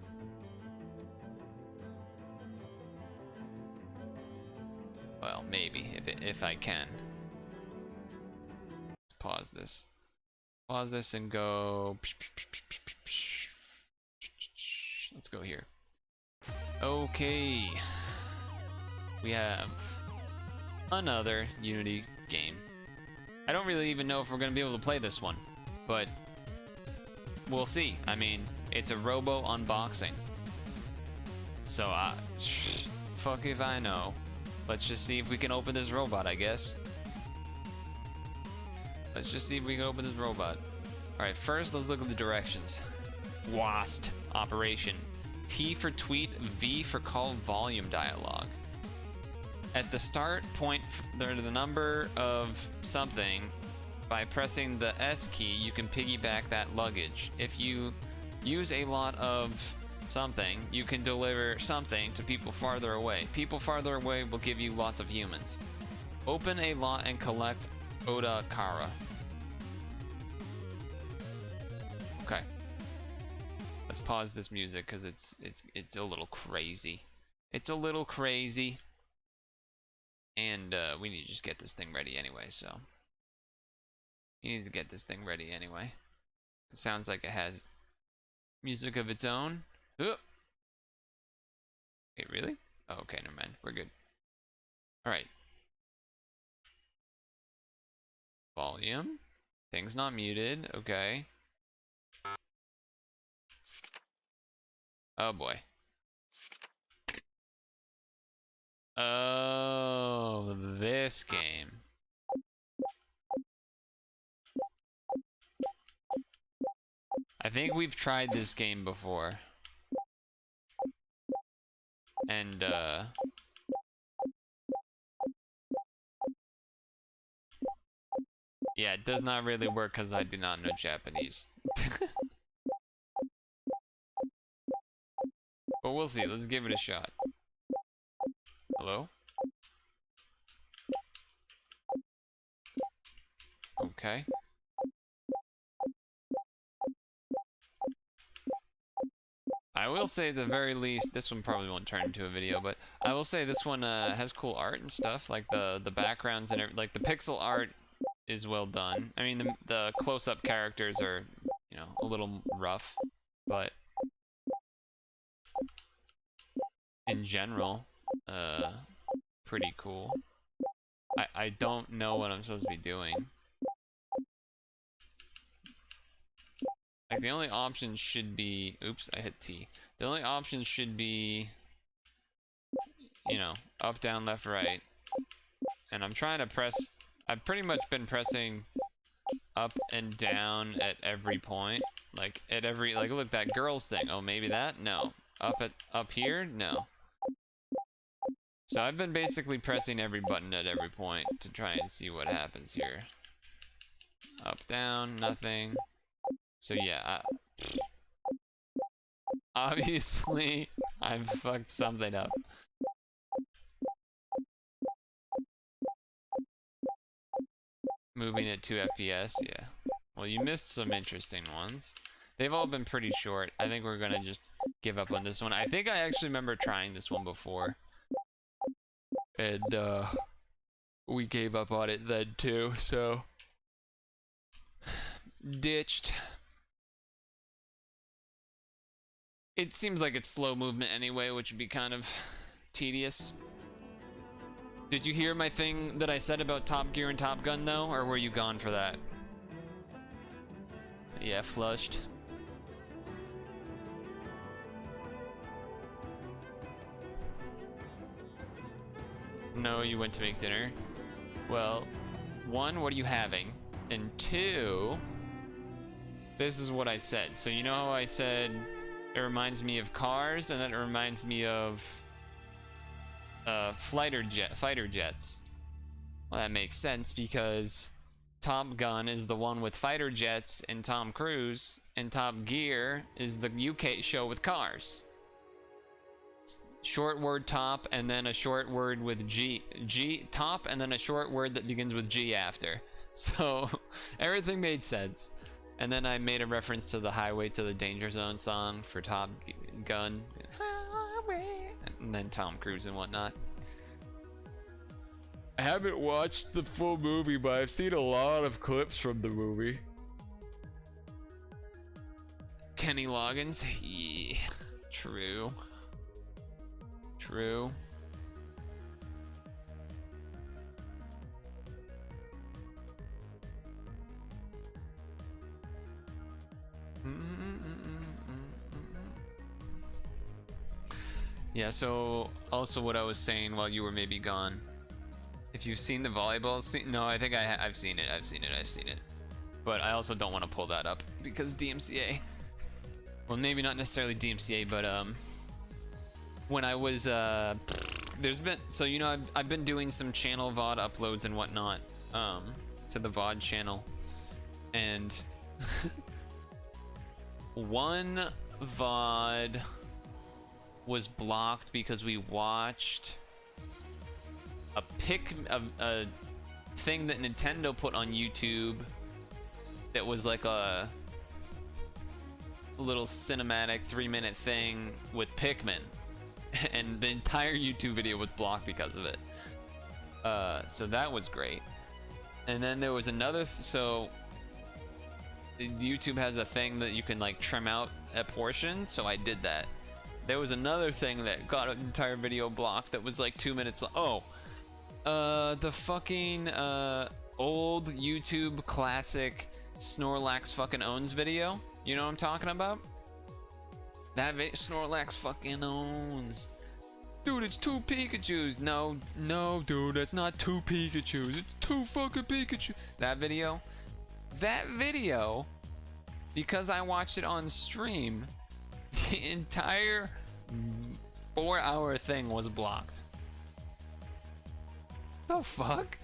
Well, maybe, if I can. Let's pause this. Pause this and go... Let's go here. Okay. We have another Unity game. I don't really even know if we're going to be able to play this one, but we'll see. I mean, it's a robo unboxing. So, fuck if I know. Let's just see if we can open this robot, I guess. Let's just see if we can open this robot. Alright, first let's look at the directions. WASD operation. T for tweet, V for call volume dialog. At the start point, the number of something, by pressing the S key, you can piggyback that luggage. If you use a lot of something, you can deliver something to people farther away. People farther away will give you lots of humans. Open a lot and collect Oda Kara. Okay. Let's pause this music because it's a little crazy. It's a little crazy. And we need to just get this thing ready anyway, so. You need to get this thing ready anyway. It sounds like it has music of its own. Wait, really? Oh, okay, never mind. We're good. Alright. Volume. Thing's not muted. Okay. Oh, boy. Oh, this game. I think we've tried this game before. And, yeah, it does not really work because I do not know Japanese. But we'll see. Let's give it a shot. Hello? Okay. I will say at the very least, this one probably won't turn into a video, but I will say this one has cool art and stuff, like the backgrounds and like the pixel art is well done. I mean, the close-up characters are, you know, a little rough, but in general, pretty cool. I don't know what I'm supposed to be doing. Like, the only options should be... Oops, I hit T. The only options should be, you know, up, down, left, right. And I'm trying to press... I've pretty much been pressing up and down at every point. Like, at every... Like, look, that girls thing. Oh, maybe that? No. Up here? No. So I've been basically pressing every button at every point to try and see what happens here. Up, down, nothing. So yeah, obviously I've fucked something up. Moving at 2 FPS, yeah. Well, you missed some interesting ones. They've all been pretty short. I think we're gonna just give up on this one. I think I actually remember trying this one before. And, we gave up on it then too, so... Ditched. It seems like it's slow movement anyway, which would be kind of tedious. Did you hear my thing that I said about Top Gear and Top Gun, though? Or were you gone for that? Yeah, flushed. No, you went to make dinner. Well, one, what are you having? And two, this is what I said. So you know how I said it reminds me of cars, and then it reminds me of fighter jets. Well, that makes sense because Top Gun is the one with fighter jets and Tom Cruise, and Top Gear is the UK show with cars. short word top, and then a short word with G top, and then a short word that begins with G after. So everything made sense. And then I made a reference to the Highway to the Danger Zone song for Top Gun. And then Tom Cruise and whatnot. I haven't watched the full movie, but I've seen a lot of clips from the movie. Kenny Loggins? Yeah, true. True. Yeah, so also what I was saying while you were maybe gone. If you've seen the volleyball scene, no, I think I've seen it. I've seen it. But I also don't want to pull that up because DMCA. Well, maybe not necessarily DMCA, but when I was there's been, so you know, I've been doing some channel VOD uploads and whatnot to the VOD channel, and one VOD was blocked because we watched a thing that Nintendo put on YouTube that was like a little cinematic 3-minute thing with Pikmin, and the entire YouTube video was blocked because of it. So that was great. And then there was another, so YouTube has a thing that you can like trim out a portion, so I did that. There was another thing that got an entire video blocked that was like 2 minutes long. The fucking old YouTube classic Snorlax fucking owns video. You know what I'm talking about? That Snorlax fucking owns. Dude, it's 2 Pikachus. No, dude, that's not 2 Pikachus. It's 2 fucking Pikachu. That video, because I watched it on stream, the entire 4-hour thing was blocked. The fuck?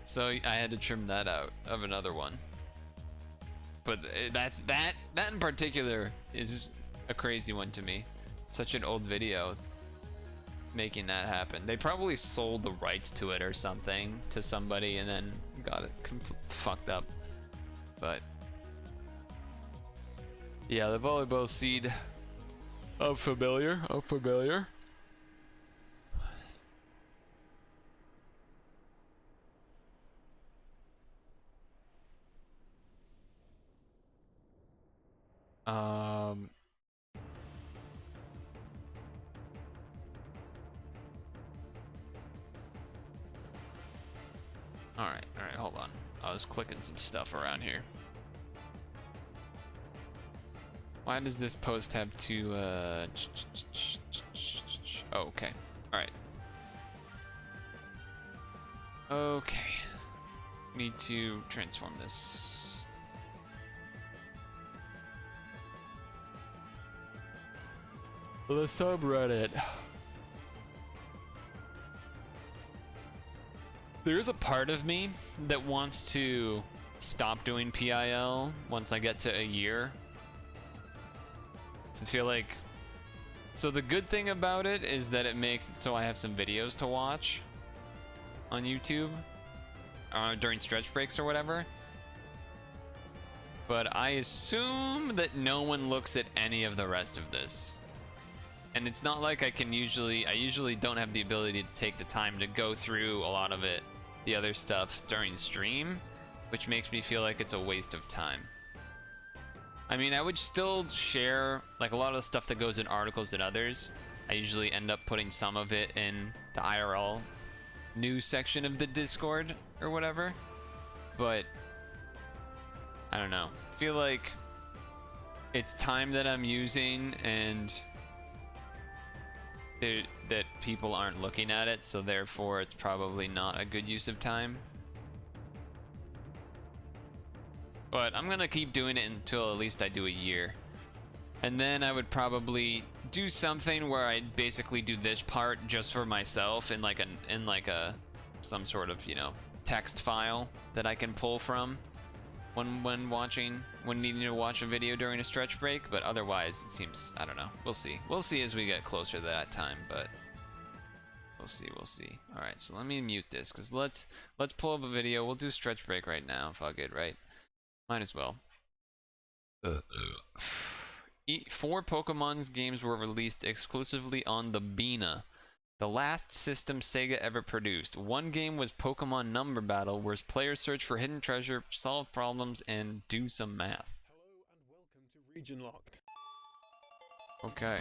So I had to trim that out of another one. But that in particular is just a crazy one to me. Such an old video making that happen. They probably sold the rights to it or something to somebody and then got it fucked up. But yeah, the volleyball seed. I'm familiar. Alright, hold on. I was clicking some stuff around here. Why does this post have to, oh, okay. Alright. Okay. Need to transform this. The subreddit. There's a part of me that wants to stop doing PIL once I get to a year. I feel like, so the good thing about it is that it makes it so I have some videos to watch on YouTube during stretch breaks or whatever. But I assume that no one looks at any of the rest of this. And it's not like I usually don't have the ability to take the time to go through a lot of it, the other stuff during stream, which makes me feel like it's a waste of time. I mean, I would still share like a lot of the stuff that goes in articles and others. I usually end up putting some of it in the IRL news section of the Discord or whatever. But I don't know. I feel like it's time that I'm using and that people aren't looking at it, so therefore it's probably not a good use of time. But I'm gonna keep doing it until at least I do a year. And then I would probably do something where I basically do this part just for myself in like some sort of, you know, text file that I can pull from. when needing to watch a video during a stretch break, but otherwise it seems, I don't know. We'll see as we get closer to that time, but we'll see. All right, so let me mute this because let's pull up a video. We'll do stretch break right now. Fuck it, right? Might as well. 4 Pokemon games were released exclusively on the Bina, the last system Sega ever produced. One game was Pokemon Number Battle, where players search for hidden treasure, solve problems, and do some math. Hello and welcome to Region Locked. Okay.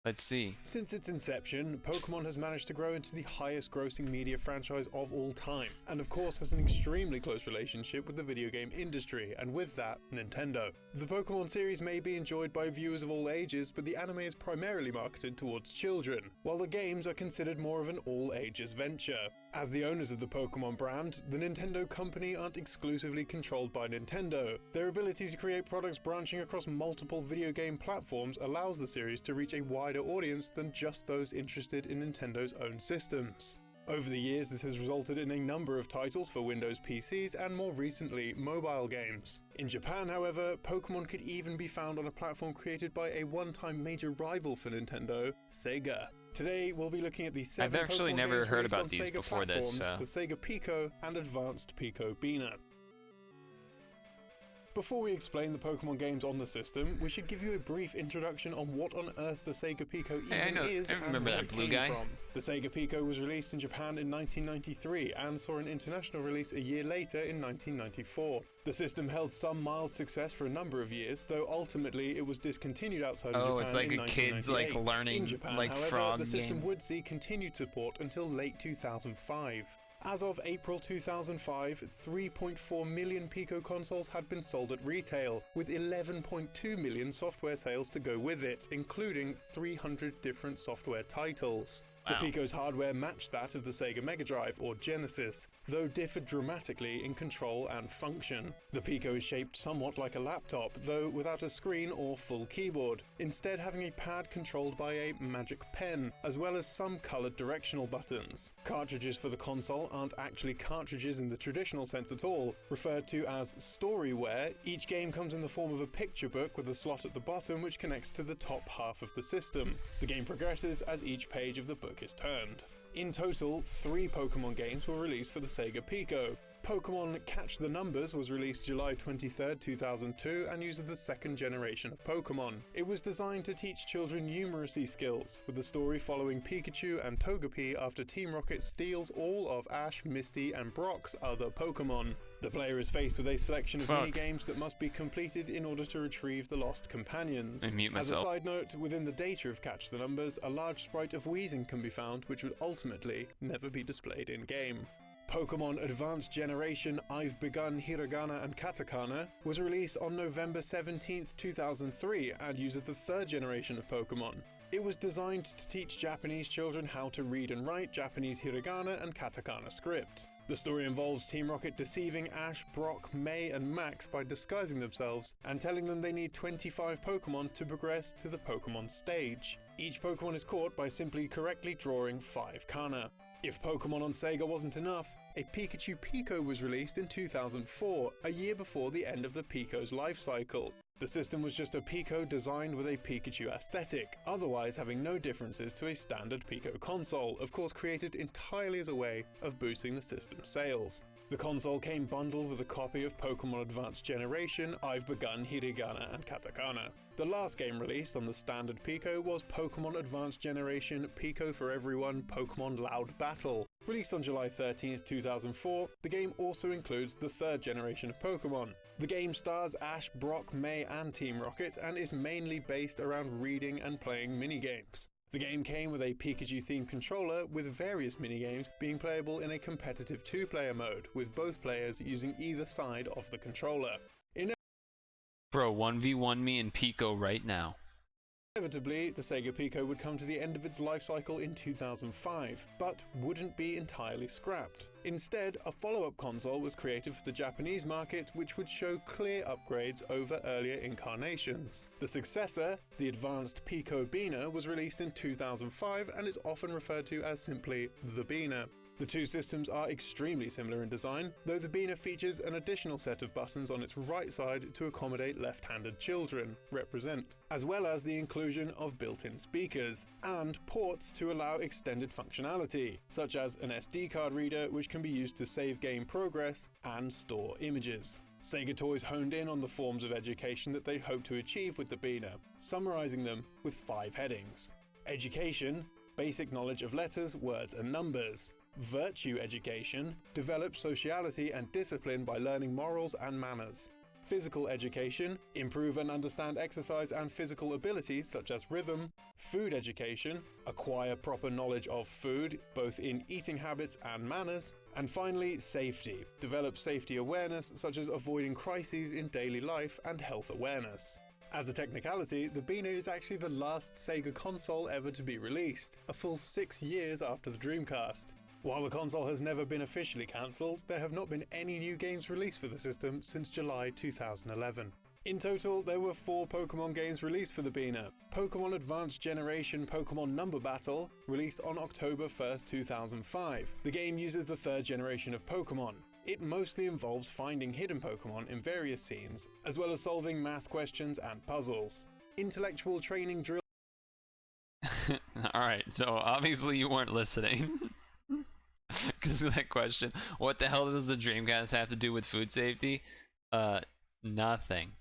Let's see. Since its inception, Pokemon has managed to grow into the highest grossing media franchise of all time, and of course has an extremely close relationship with the video game industry, and with that, Nintendo. The Pokemon series may be enjoyed by viewers of all ages, but the anime is primarily marketed towards children, while the games are considered more of an all-ages venture. As the owners of the Pokemon brand, the Nintendo company aren't exclusively controlled by Nintendo. Their ability to create products branching across multiple video game platforms allows the series to reach a wider audience than just those interested in Nintendo's own systems. Over the years, this has resulted in a number of titles for Windows PCs and more recently, mobile games. In Japan, however, Pokemon could even be found on a platform created by a one-time major rival for Nintendo, Sega. Today, we'll be looking at the 7 I've actually Pokemon never games heard released about on these Sega before this, platforms, the Sega Pico and Advanced Pico Bina. Before we explain the Pokemon games on the system, we should give you a brief introduction on what on earth the Sega Pico even is and remember where that it blue came guy. from. The Sega Pico was released in Japan in 1993 and saw an international release a year later in 1994. The system held some mild success for a number of years, though ultimately it was discontinued outside of Japan it's like in a kid's like 1998. learning In Japan, like however, frog the system game. would see continued support until late 2005. As of April 2005, 3.4 million Pico consoles had been sold at retail, with 11.2 million software sales to go with it, including 300 different software titles. Wow. The Pico's hardware matched that of the Sega Mega Drive or Genesis, though differed dramatically in control and function. The Pico is shaped somewhat like a laptop, though without a screen or full keyboard, instead having a pad controlled by a magic pen, as well as some coloured directional buttons. Cartridges for the console aren't actually cartridges in the traditional sense at all. Referred to as storyware, each game comes in the form of a picture book with a slot at the bottom which connects to the top half of the system. The game progresses as each page of the book is turned. In total, 3 Pokemon games were released for the Sega Pico. Pokemon Catch the Numbers was released July 23, 2002 and uses the second generation of Pokemon. It was designed to teach children numeracy skills, with the story following Pikachu and Togepi after Team Rocket steals all of Ash, Misty and Brock's other Pokemon. The player is faced with a selection of mini-games that must be completed in order to retrieve the lost companions. As a side note, within the data of Catch the Numbers, a large sprite of Weezing can be found which would ultimately never be displayed in-game. Pokemon Advanced Generation I've Begun Hiragana and Katakana was released on November 17, 2003 and uses the 3rd generation of Pokemon. It was designed to teach Japanese children how to read and write Japanese hiragana and katakana script. The story involves Team Rocket deceiving Ash, Brock, May and Max by disguising themselves and telling them they need 25 Pokemon to progress to the Pokemon stage. Each Pokemon is caught by simply correctly drawing 5 kana. If Pokemon on Sega wasn't enough, a Pikachu Pico was released in 2004, a year before the end of the Pico's life cycle. The system was just a Pico designed with a Pikachu aesthetic, otherwise having no differences to a standard Pico console, of course created entirely as a way of boosting the system's sales. The console came bundled with a copy of Pokemon Advanced Generation, I've Begun Hiragana and Katakana. The last game released on the standard Pico was Pokemon Advanced Generation Pico for Everyone Pokemon Loud Battle. Released on July 13, 2004, the game also includes the 3rd generation of Pokemon. The game stars Ash, Brock, May and Team Rocket and is mainly based around reading and playing minigames. The game came with a Pikachu-themed controller, with various minigames being playable in a competitive 2-player mode, with both players using either side of the controller. Bro, 1v1 me in Pico right now. Inevitably, the Sega Pico would come to the end of its life cycle in 2005, but wouldn't be entirely scrapped. Instead, a follow-up console was created for the Japanese market which would show clear upgrades over earlier incarnations. The successor, the Advanced Pico Bina, was released in 2005 and is often referred to as simply the Bina. The two systems are extremely similar in design, though the Beaner features an additional set of buttons on its right side to accommodate left-handed children, represent, as well as the inclusion of built-in speakers, and ports to allow extended functionality, such as an SD card reader which can be used to save game progress and store images. Sega Toys honed in on the forms of education that they'd hoped to achieve with the Beaner, summarizing them with 5 headings. Education, basic knowledge of letters, words and numbers. Virtue education, develop sociality and discipline by learning morals and manners. Physical education, improve and understand exercise and physical abilities such as rhythm. Food education, acquire proper knowledge of food, both in eating habits and manners. And finally, safety, develop safety awareness such as avoiding crises in daily life and health awareness. As a technicality, the Beaner is actually the last Sega console ever to be released, a full 6 years after the Dreamcast. While the console has never been officially cancelled, there have not been any new games released for the system since July 2011. In total, there were 4 Pokemon games released for the Beaner. Pokemon Advanced Generation Pokemon Number Battle, released on October 1st, 2005. The game uses the 3rd generation of Pokemon. It mostly involves finding hidden Pokemon in various scenes, as well as solving math questions and puzzles. Intellectual training drill. Alright, so obviously you weren't listening. Because of that question, what the hell does the Dreamcast have to do with food safety? Nothing.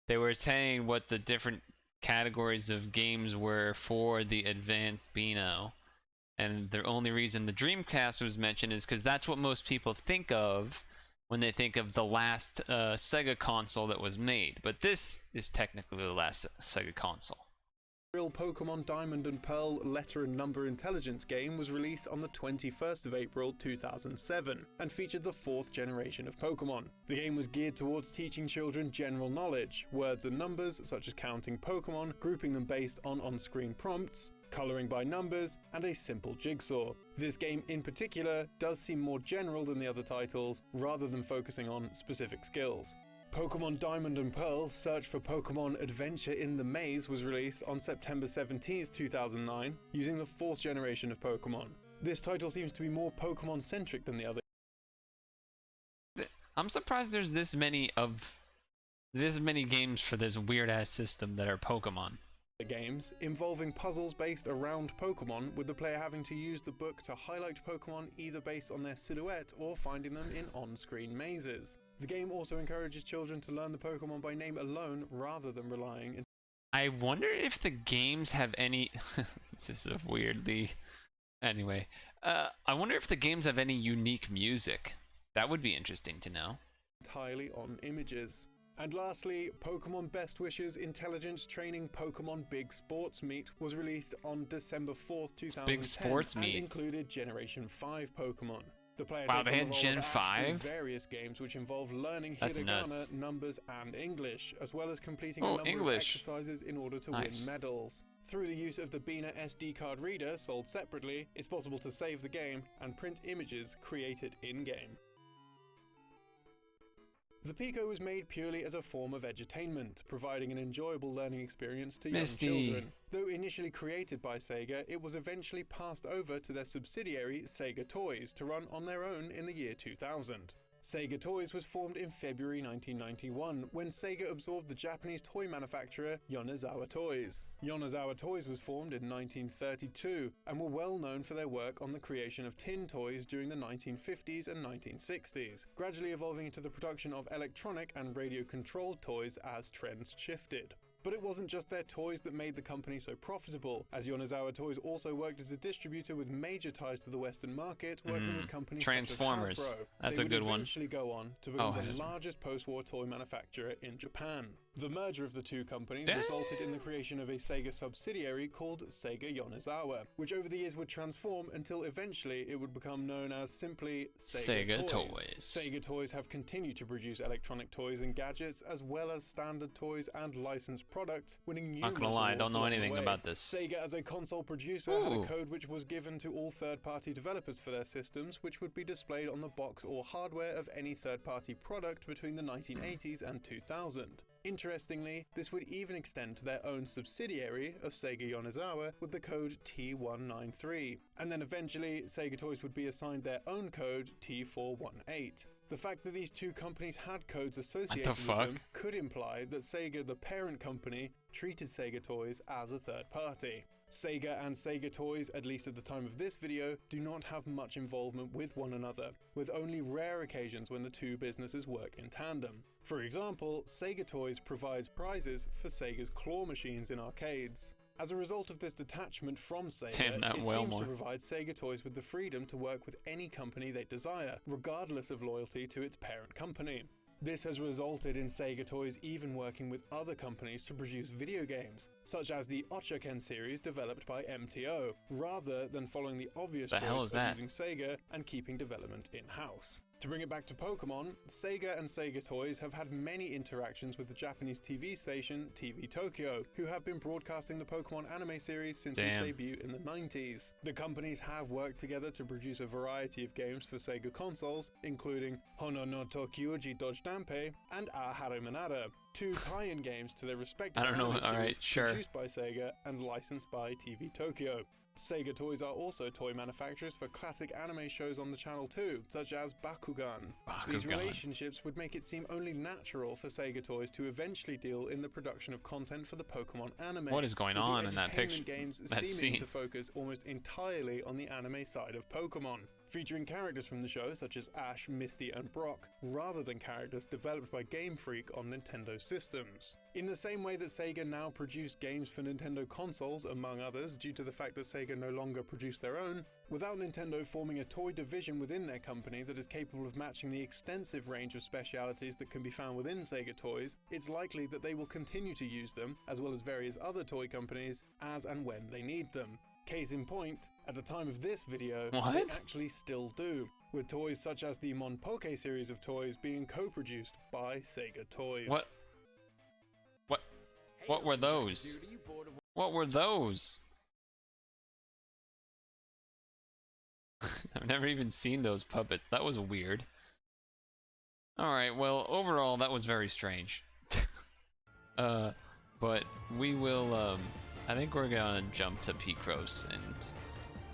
They were saying what the different categories of games were for the advanced Beano, and the only reason the Dreamcast was mentioned is because that's what most people think of when they think of the last Sega console that was made. But this is technically the last Sega console. Real Pokemon Diamond and Pearl Letter and Number Intelligence game was released on the 21st of April 2007 and featured the 4th generation of Pokemon. The game was geared towards teaching children general knowledge, words and numbers such as counting Pokemon, grouping them based on on-screen prompts, colouring by numbers, and a simple jigsaw. This game in particular does seem more general than the other titles, rather than focusing on specific skills. Pokemon Diamond and Pearl Search for Pokemon Adventure in the Maze was released on September 17th, 2009, using the 4th generation of Pokemon. This title seems to be more Pokemon-centric than the other. I'm surprised there's this many games for this weird-ass system that are Pokemon. Games involving puzzles based around Pokemon, with the player having to use the book to highlight Pokemon either based on their silhouette or finding them in on-screen mazes. The game also encourages children to learn the Pokemon by name alone rather than relying on... I wonder if the games have any... This is a weirdly... Anyway, I wonder if the games have any unique music. That would be interesting to know. Entirely on images. And lastly, Pokemon Best Wishes Intelligence Training Pokemon Big Sports Meet was released on December 4th, 2010 Big Sports and Meet included Generation 5 Pokemon. The player wow, takes they on had the role Gen of Ash 5? through various games which involve learning That's hiragana, nuts. numbers, and English, as well as completing a Oh, number English. of exercises in order to Nice. win medals. Through the use of the Beaner SD card reader, sold separately, it's possible to save the game and print images created in-game. The Pico was made purely as a form of edutainment, providing an enjoyable learning experience to young Misty. children. Though initially created by Sega, it was eventually passed over to their subsidiary Sega Toys to run on their own in the year 2000. Sega Toys was formed in February 1991 when Sega absorbed the Japanese toy manufacturer Yonezawa Toys. Yonezawa Toys was formed in 1932 and were well known for their work on the creation of tin toys during the 1950s and 1960s, gradually evolving into the production of electronic and radio-controlled toys as trends shifted. But it wasn't just their toys that made the company so profitable, as Yonezawa Toys also worked as a distributor with major ties to the Western market, working with companies Transformers. such as Hasbro. That's They a good would one. eventually go on to become the Hasbro. largest post-war toy manufacturer in Japan. The merger of the two companies resulted in the creation of a Sega subsidiary called Sega Yonezawa, which over the years would transform until eventually it would become known as simply Sega Toys. Sega Toys have continued to produce electronic toys and gadgets, as well as standard toys and licensed products, winning numerous Not gonna lie, I don't awards know along the anything way. about this. Sega, as a console producer, had a code which was given to all third-party developers for their systems, which would be displayed on the box or hardware of any third-party product between the 1980s and 2000. Interestingly, this would even extend to their own subsidiary of Sega Yonezawa with the code T193, and then eventually Sega Toys would be assigned their own code T418. The fact that these two companies had codes associated with them could imply that Sega, the parent company, treated Sega Toys as a third party. Sega and Sega Toys, at least at the time of this video, do not have much involvement with one another, with only rare occasions when the two businesses work in tandem. For example, Sega Toys provides prizes for Sega's claw machines in arcades. As a result of this detachment from Sega, it seems to provide Sega Toys with the freedom to work with any company they desire, regardless of loyalty to its parent company. This has resulted in Sega Toys even working with other companies to produce video games, such as the Ochaken series developed by MTO, rather than following the obvious choice of using Sega and keeping development in-house. To bring it back to Pokemon, Sega and Sega Toys have had many interactions with the Japanese TV station TV Tokyo, who have been broadcasting the Pokemon anime series since its debut in the 90s. The companies have worked together to produce a variety of games for Sega consoles, including Hono no Tokyuji Dojidampe and A Harumanara, two tie-in games to their respective anime series produced by Sega and licensed by TV Tokyo. Sega Toys are also toy manufacturers for classic anime shows on the channel too, such as Bakugan. These relationships would make it seem only natural for Sega Toys to eventually deal in the production of content for the Pokemon anime. What is going on in that picture? Games seeming to focus almost entirely on the anime side of Pokemon, featuring characters from the show such as Ash, Misty, and Brock, rather than characters developed by Game Freak on Nintendo systems. In the same way that Sega now produce games for Nintendo consoles, among others, due to the fact that Sega no longer produce their own, without Nintendo forming a toy division within their company that is capable of matching the extensive range of specialities that can be found within Sega Toys, it's likely that they will continue to use them, as well as various other toy companies, as and when they need them. Case in point, at the time of this video, they actually still do, with toys such as the Monpoke series of toys being co-produced by Sega Toys. What were those? What were those? I've never even seen those puppets. That was weird. Alright, well, overall, that was very strange. But we will, I think we're gonna jump to Picross, and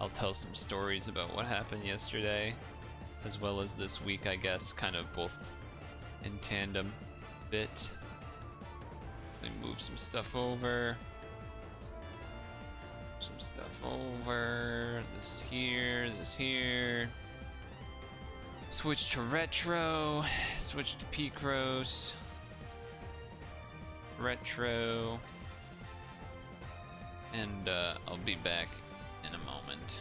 I'll tell some stories about what happened yesterday, as well as this week, I guess, kind of both in tandem a bit. Let me move some stuff over. Some stuff over. This here, this here. Switch to retro. Switch to Picross. Retro. And I'll be back in a moment.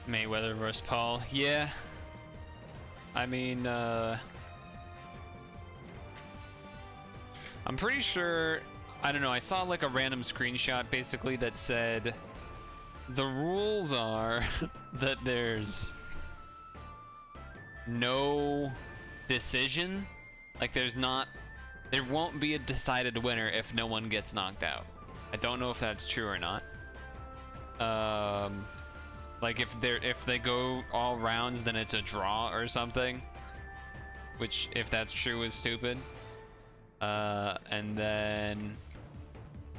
Mayweather vs. Paul. Yeah. I mean, I'm pretty sure, I don't know, I saw like a random screenshot basically that said the rules are that there's no decision. Like there won't be a decided winner if no one gets knocked out. I don't know if that's true or not. Like if they go all rounds, then it's a draw or something. Which, if that's true, is stupid. And then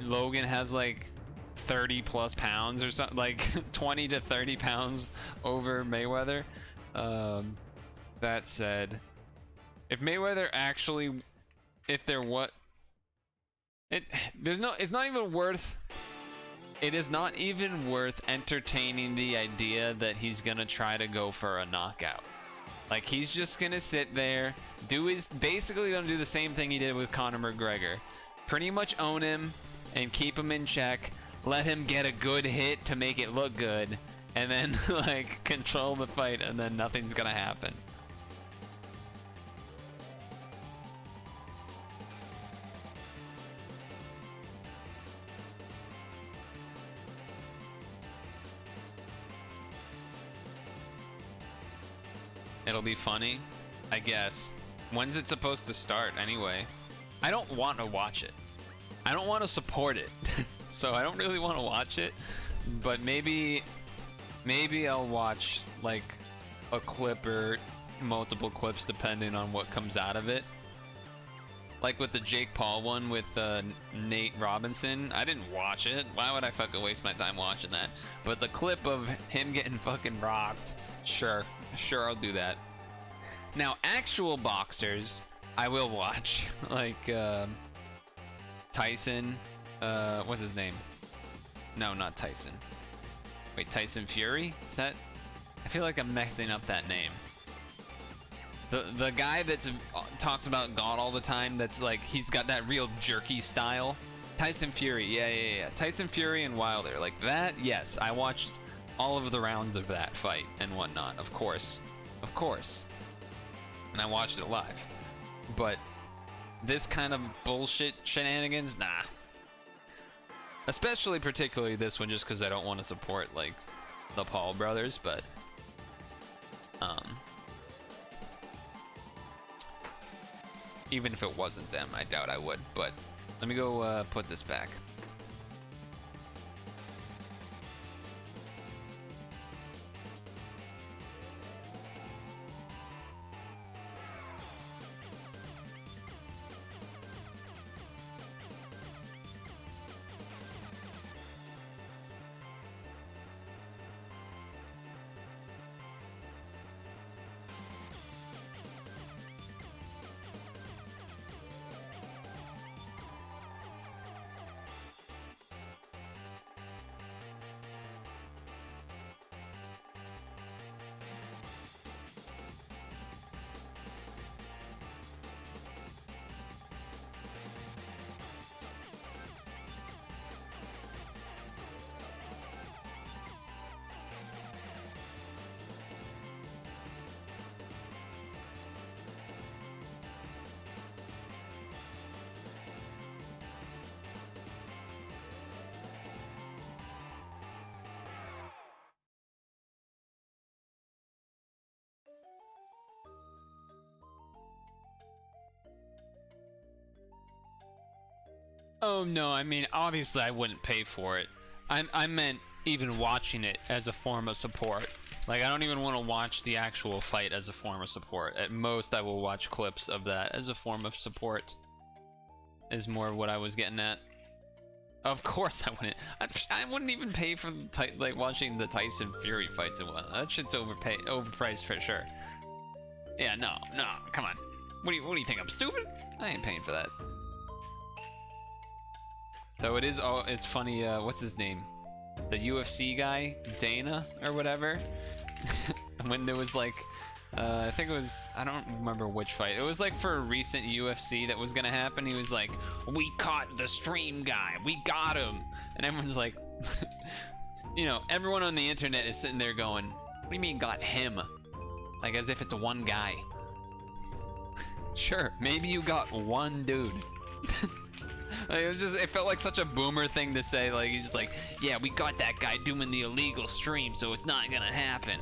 Logan has like 30 plus pounds or something, like 20 to 30 pounds over Mayweather. That said, if Mayweather actually, if there what, it's not even worth. It is not even worth entertaining the idea that he's gonna try to go for a knockout. Like, he's just gonna sit there, basically gonna do the same thing he did with Conor McGregor. Pretty much own him and keep him in check, let him get a good hit to make it look good, and then like control the fight, and then nothing's gonna happen. It'll be funny, I guess. When's it supposed to start anyway? I don't want to watch it. I don't want to support it. So I don't really want to watch it. But maybe I'll watch like a clip or multiple clips depending on what comes out of it. Like with the Jake Paul one with Nate Robinson. I didn't watch it. Why would I fucking waste my time watching that? But the clip of him getting fucking rocked, sure, I'll do that. Now, actual boxers, I will watch. Like, Tyson, what's his name? No, not Tyson. Wait, Tyson Fury? Is that? I feel like I'm messing up that name. The guy that's talks about God all the time, that's like, he's got that real jerky style. Tyson Fury, yeah. Tyson Fury and Wilder, like that, yes. I watched all of the rounds of that fight and whatnot, of course. And I watched it live. But this kind of bullshit shenanigans, nah. Especially, particularly this one, just because I don't want to support, like, the Paul brothers, but... even if it wasn't them, I doubt I would, but let me go put this back. Oh no, I mean, obviously I wouldn't pay for it. I meant even watching it as a form of support. Like, I don't even want to watch the actual fight as a form of support. At most, I will watch clips of that as a form of support. Is more what I was getting at. Of course I wouldn't. I wouldn't even pay for like watching the Tyson Fury fights and whatnot. That shit's overpriced for sure. Yeah, no, come on. What do you think? I'm stupid? I ain't paying for that. Though it is, it's funny, what's his name? The UFC guy, Dana, or whatever? When there was like, I think it was, I don't remember which fight. It was like for a recent UFC that was gonna happen. He was like, we caught the stream guy, we got him. And everyone's like, you know, everyone on the internet is sitting there going, what do you mean got him? Like as if it's one guy. Sure, maybe you got one dude. Like, it felt like such a boomer thing to say. Like, he's just like, yeah, we got that guy doing the illegal stream, so it's not gonna happen.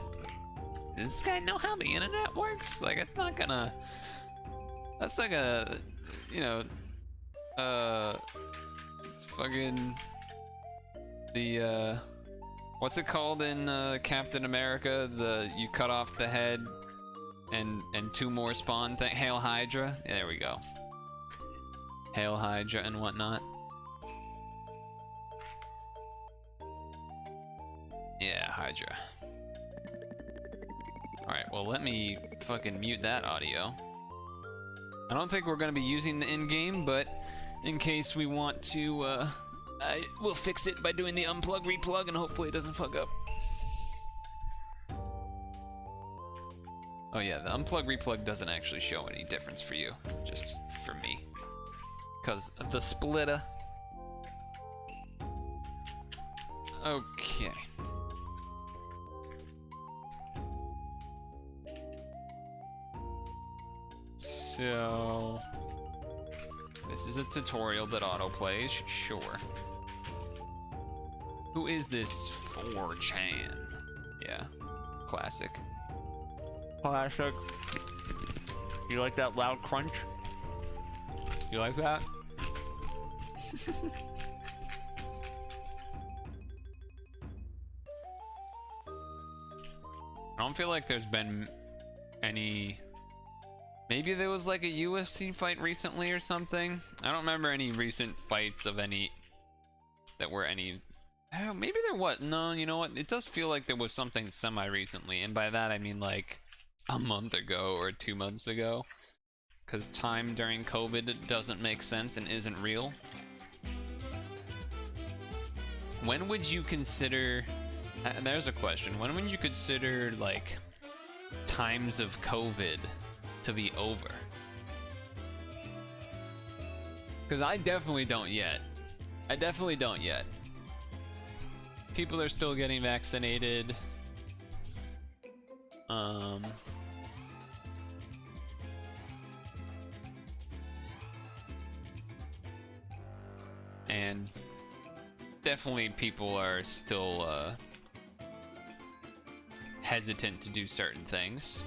Does this guy know how the internet works? Like, that's not gonna, you know, it's fucking, The what's it called in Captain America? You cut off the head and two more spawn thing. Hail Hydra. Yeah, there we go. Hail Hydra and whatnot. Yeah, Hydra. Alright, well let me fucking mute that audio. I don't think we're gonna be using the in-game, but in case we want to, we'll fix it by doing the unplug, replug, and hopefully it doesn't fuck up. Oh yeah, the unplug, replug doesn't actually show any difference for you, just for me. Because of the splitter. Okay. So, this is a tutorial that autoplays, sure. Who is this 4chan? Yeah, classic. Classic. You like that loud crunch? You like that? I don't feel like there's been any... Maybe there was like a UFC fight recently or something. I don't remember any recent fights of any that were any. Oh, maybe there was. No, you know what? It does feel like there was something semi-recently, and by that I mean like a month ago or 2 months ago. Because time during COVID doesn't make sense and isn't real. When would you consider? There's a question. When would you consider like times of COVID to be over? Because I definitely don't yet. I definitely don't yet. People are still getting vaccinated. And definitely people are still hesitant to do certain things.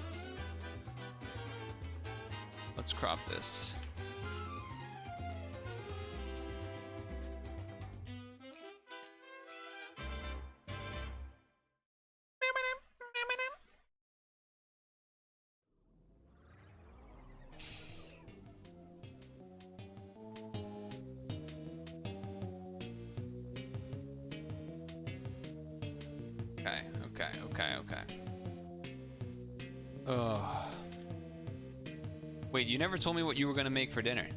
Let's crop this. Okay. Oh. Wait, you never told me what you were gonna make for dinner.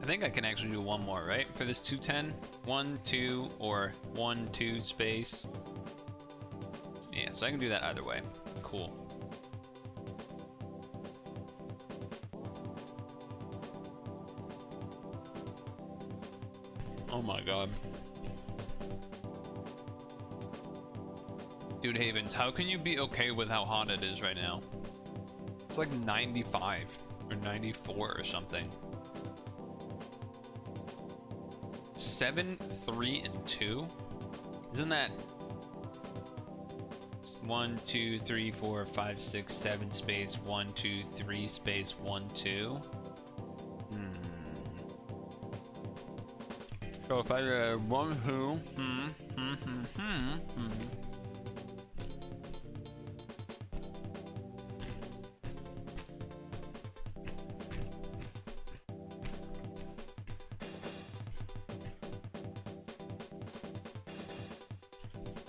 I think I can actually do one more, right? For this 210? 1, 2, or 1, 2 space. Yeah, so I can do that either way. Cool. Oh my god. Dude, Havens, how can you be okay with how hot it is right now? It's like 95 or 94 or something. 7, 3, and 2? Isn't that 1, 2, 3, 4, 5, 6, 7 space 1, 2, 3 space 1, 2? So if I 1, 2,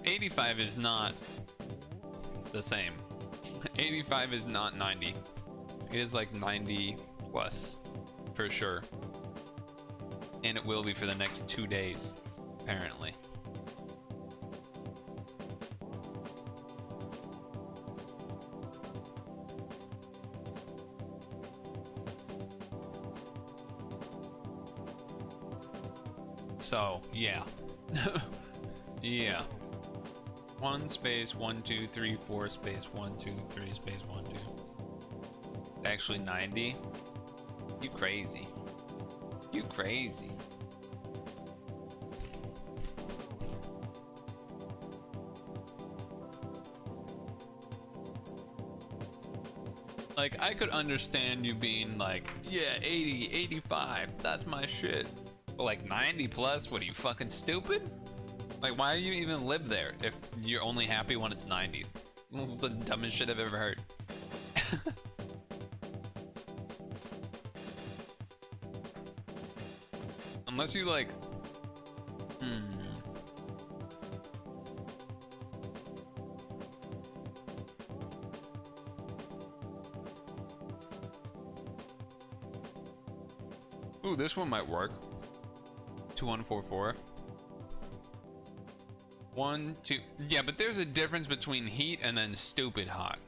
85 is not the same. 85 is not 90. It is like 90 plus for sure. And it will be for the next 2 days, apparently. So, yeah. Yeah. 1 space 1 2 3 4 space 1 2 3 space 1 2. Actually 90. You crazy. You crazy. Like, I could understand you being like, yeah, 80, 85, that's my shit. But like 90 plus, what are you, fucking stupid? Like, why do you even live there if you're only happy when it's 90? This is the dumbest shit I've ever heard. Unless you like, Ooh, this one might work. 2144. 1 2. Yeah, but there's a difference between heat and then stupid hot.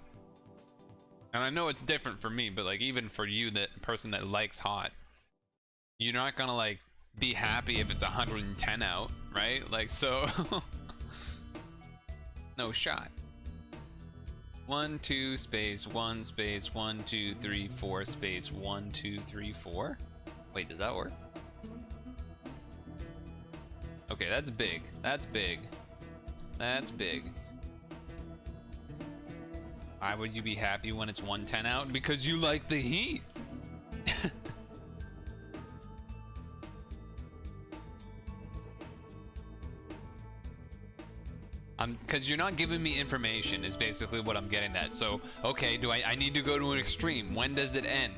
And I know it's different for me, but like even for you, that person that likes hot, you're not gonna like be happy if it's 110 out, right? Like, so no shot. 1 2 space 1 space 1 2 3 4 space 1 2 3 4. Wait, does that work? Okay, that's big. That's big. That's big. Why would you be happy when it's 110 out? Because you like the heat. Because you're not giving me information is basically what I'm getting at. So, okay, I need to go to an extreme. When does it end?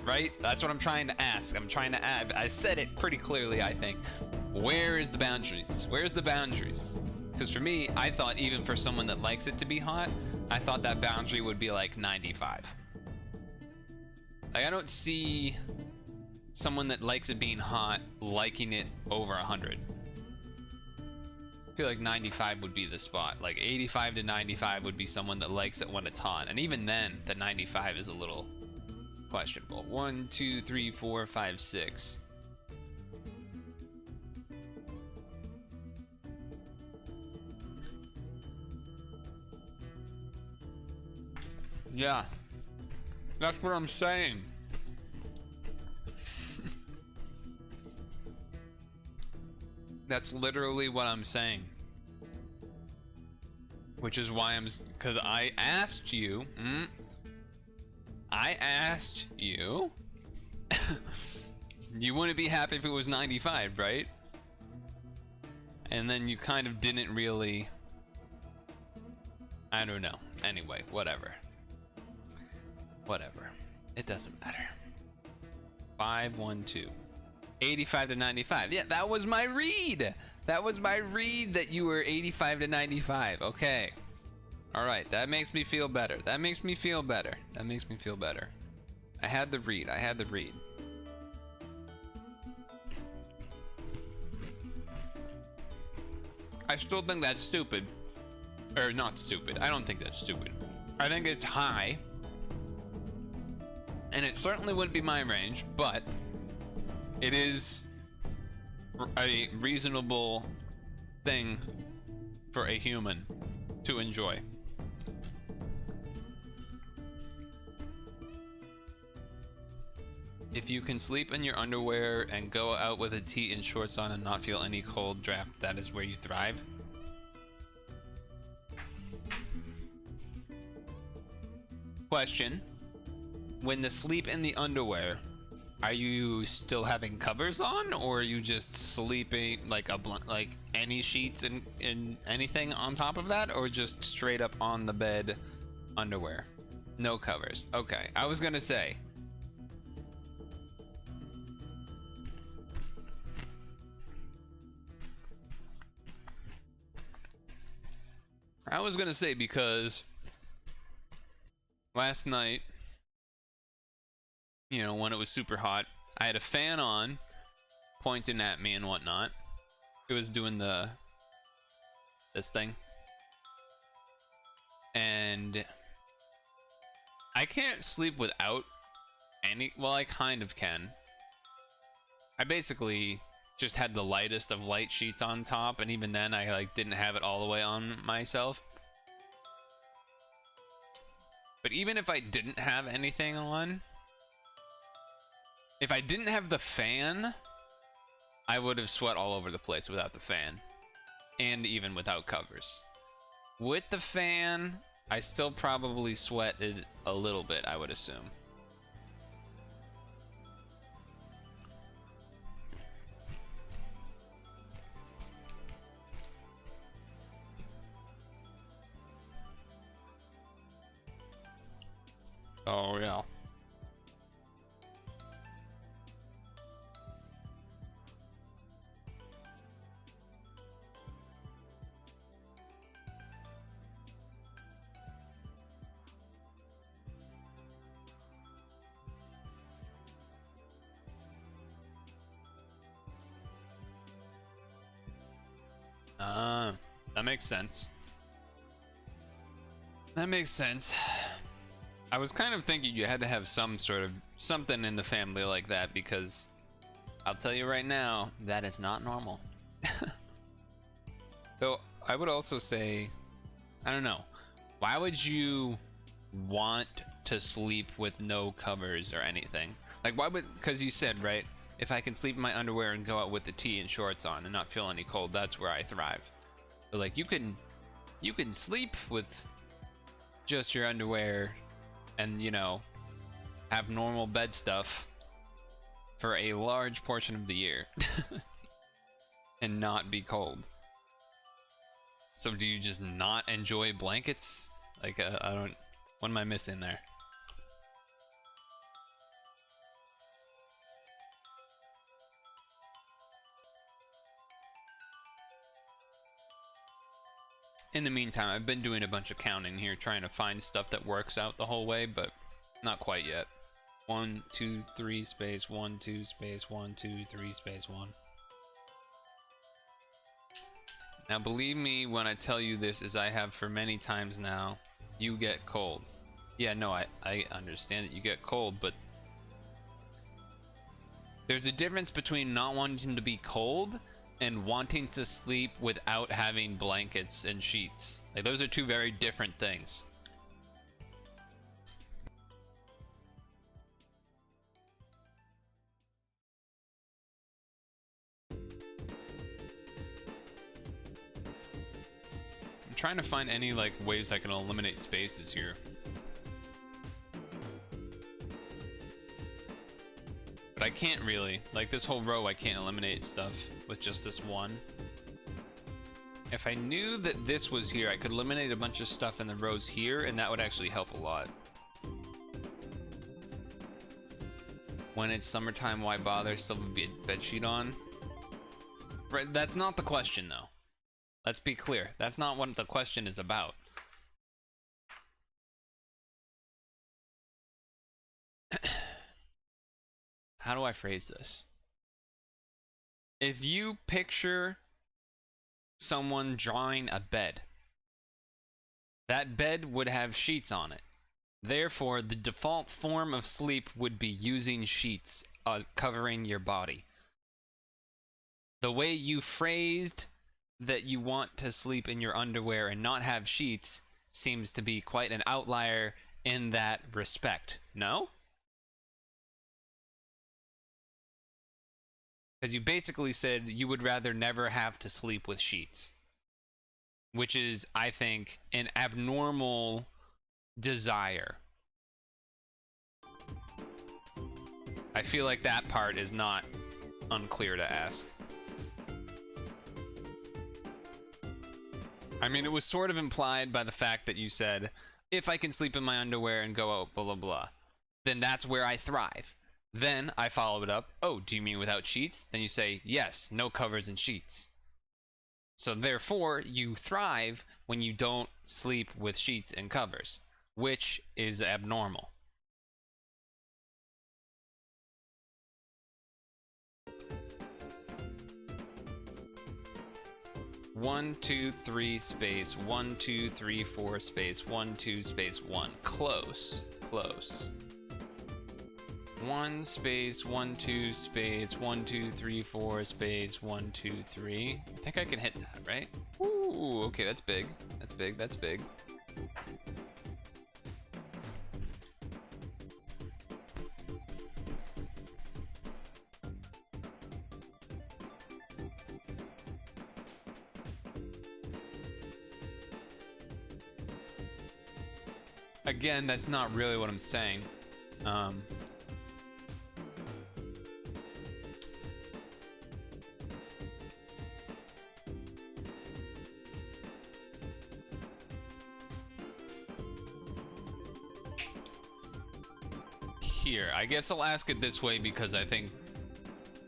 Right? That's what I'm trying to ask. I'm trying to add. I said it pretty clearly, I think. Where is the boundaries? Where's the boundaries? Because for me, I thought even for someone that likes it to be hot, I thought that boundary would be like 95. Like, I don't see someone that likes it being hot liking it over 100. I feel like 95 would be the spot. Like 85 to 95 would be someone that likes it when it's hot. And even then, the 95 is a little questionable. 1 2 3 4 5 6. Yeah, that's what I'm saying. That's literally what I'm saying. Which is why because I asked you. I asked you. You wouldn't be happy if it was 95, right? And then you kind of didn't really. I don't know. Anyway, whatever. Whatever. It doesn't matter. 512. 85 to 95. Yeah, that was my read. That was my read that you were 85 to 95. Okay. All right. That makes me feel better. That makes me feel better. That makes me feel better. I had the read. I had the read. I still think that's stupid. Or not stupid. I don't think that's stupid. I think it's high. And it certainly wouldn't be my range, but it is a reasonable thing for a human to enjoy. If you can sleep in your underwear and go out with a tee and shorts on and not feel any cold draft, that is where you thrive. Question. When the sleep in the underwear, are you still having covers on, or are you just sleeping like like any sheets and anything on top of that, or just straight up on the bed underwear? No covers. Okay, I was gonna say. Because last night, you know, when it was super hot, I had a fan on, pointing at me and whatnot. It was doing this thing. And I can't sleep without well, I kind of can. I basically just had the lightest of light sheets on top, and even then I like didn't have it all the way on myself. But even if I didn't have anything on, if I didn't have the fan, I would have sweat all over the place without the fan, and even without covers. With the fan, I still probably sweated a little bit, I would assume. Oh, yeah. That makes sense. That makes sense. I was kind of thinking you had to have some sort of something in the family like that, because I'll tell you right now, that is not normal. Though I would also say, I don't know, why would you want to sleep with no covers or anything? Like, why would, because you said, right, if I can sleep in my underwear and go out with the tee and shorts on and not feel any cold, that's where I thrive. But like, you can sleep with just your underwear and, you know, have normal bed stuff for a large portion of the year and not be cold. So do you just not enjoy blankets? Like, I don't, what am I missing there? In the meantime, I've been doing a bunch of counting here, trying to find stuff that works out the whole way, but not quite yet. 1, 2, 3, space, 1, 2, space, 1, 2, 3, space, 1. Now, believe me when I tell you this, as I have for many times now, you get cold. Yeah, no, I understand that you get cold, but there's a difference between not wanting to be cold and wanting to sleep without having blankets and sheets. Like, those are two very different things. I'm trying to find any like ways I can eliminate spaces here. But I can't really. Like, this whole row, I can't eliminate stuff with just this one. If I knew that this was here, I could eliminate a bunch of stuff in the rows here, and that would actually help a lot. When it's summertime, why bother? Still have a bed sheet on? Right, that's not the question, though. Let's be clear. That's not what the question is about. How do I phrase this? If you picture someone drawing a bed, that bed would have sheets on it. Therefore, the default form of sleep would be using sheets covering your body. The way you phrased that you want to sleep in your underwear and not have sheets seems to be quite an outlier in that respect. No? Because you basically said you would rather never have to sleep with sheets, which is, I think, an abnormal desire. I feel like that part is not unclear to ask. I mean, it was sort of implied by the fact that you said, if I can sleep in my underwear and go out, blah, blah, blah, then that's where I thrive. Then I follow it up. Oh, do you mean without sheets? Then you say, yes, no covers and sheets. So therefore, you thrive when you don't sleep with sheets and covers, which is abnormal. One, 2, 3, space, 1, 2, 3, 4, space, 1, 2, space, 1. Close, close. 1 space 1 2 space 1 2 3 4 space 1 2 3. I think I can hit that, right? Ooh, okay, that's big. That's big. That's big. Again, that's not really what I'm saying. Here, I guess I'll ask it this way because I think,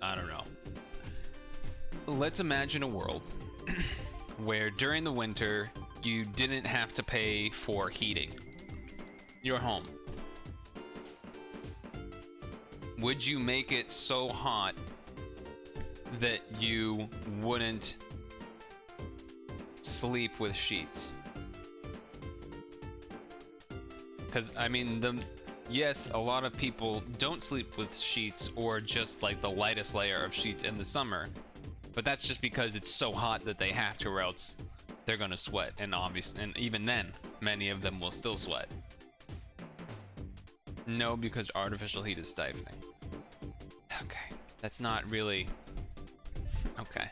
I don't know. Let's imagine a world where during the winter you didn't have to pay for heating your home. Would you make it so hot that you wouldn't sleep with sheets? Because, I mean, yes, a lot of people don't sleep with sheets or just like the lightest layer of sheets in the summer, but that's just because it's so hot that they have to, or else they're gonna sweat, and even then, many of them will still sweat. No, because artificial heat is stifling. Okay, that's not really... Okay.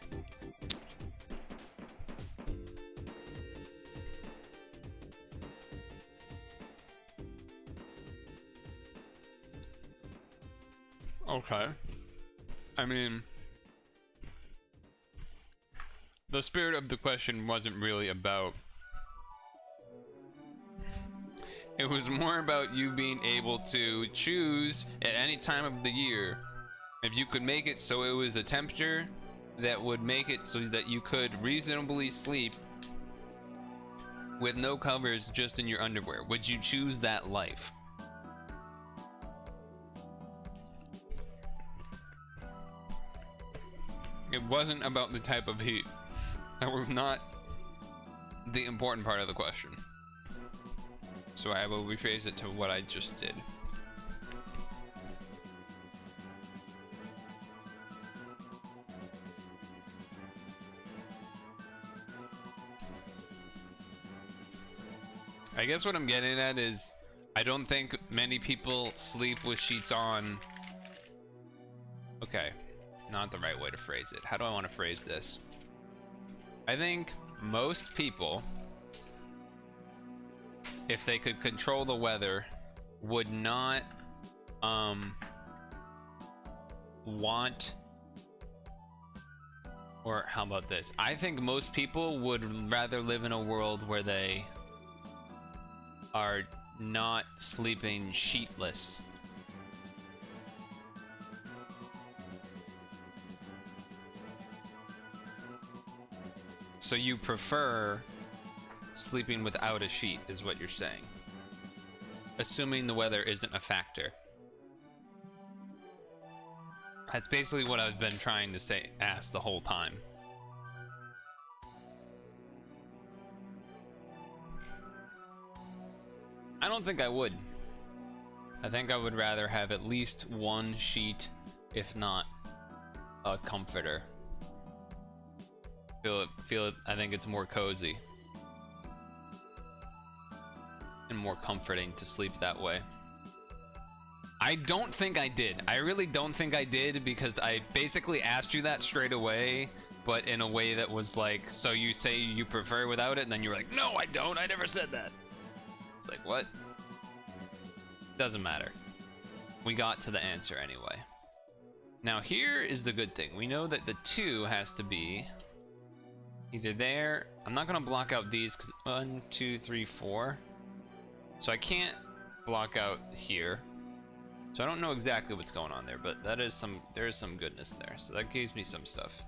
Okay. I mean, the spirit of the question wasn't really about... It was more about you being able to choose at any time of the year if you could make it so it was a temperature that would make it so that you could reasonably sleep with no covers, just in your underwear. Would you choose that life? It wasn't about the type of heat. That was not the important part of the question. So I will rephrase it to what I just did. I guess what I'm getting at is, I don't think many people sleep with sheets on. Okay, not the right way to phrase it. How do I want to phrase this? I think most people, if they could control the weather, would not want, or how about this? I think most people would rather live in a world where they are not sleeping sheetless. So you prefer sleeping without a sheet, is what you're saying. Assuming the weather isn't a factor. That's basically what I've been trying to ask the whole time. I don't think I would. I think I would rather have at least one sheet, if not a comforter. Feel it. I think it's more cozy and more comforting to sleep that way. I don't think I did. I really don't think I did, because I basically asked you that straight away, but in a way that was like, so you say you prefer without it, and then you were like, no, I don't. I never said that. It's like, what? Doesn't matter. We got to the answer anyway. Now here is the good thing. We know that the 2 has to be either there. I'm not gonna block out these because 1, 2, 3, 4. So I can't block out here. So I don't know exactly what's going on there, but there is some goodness there. So that gives me some stuff.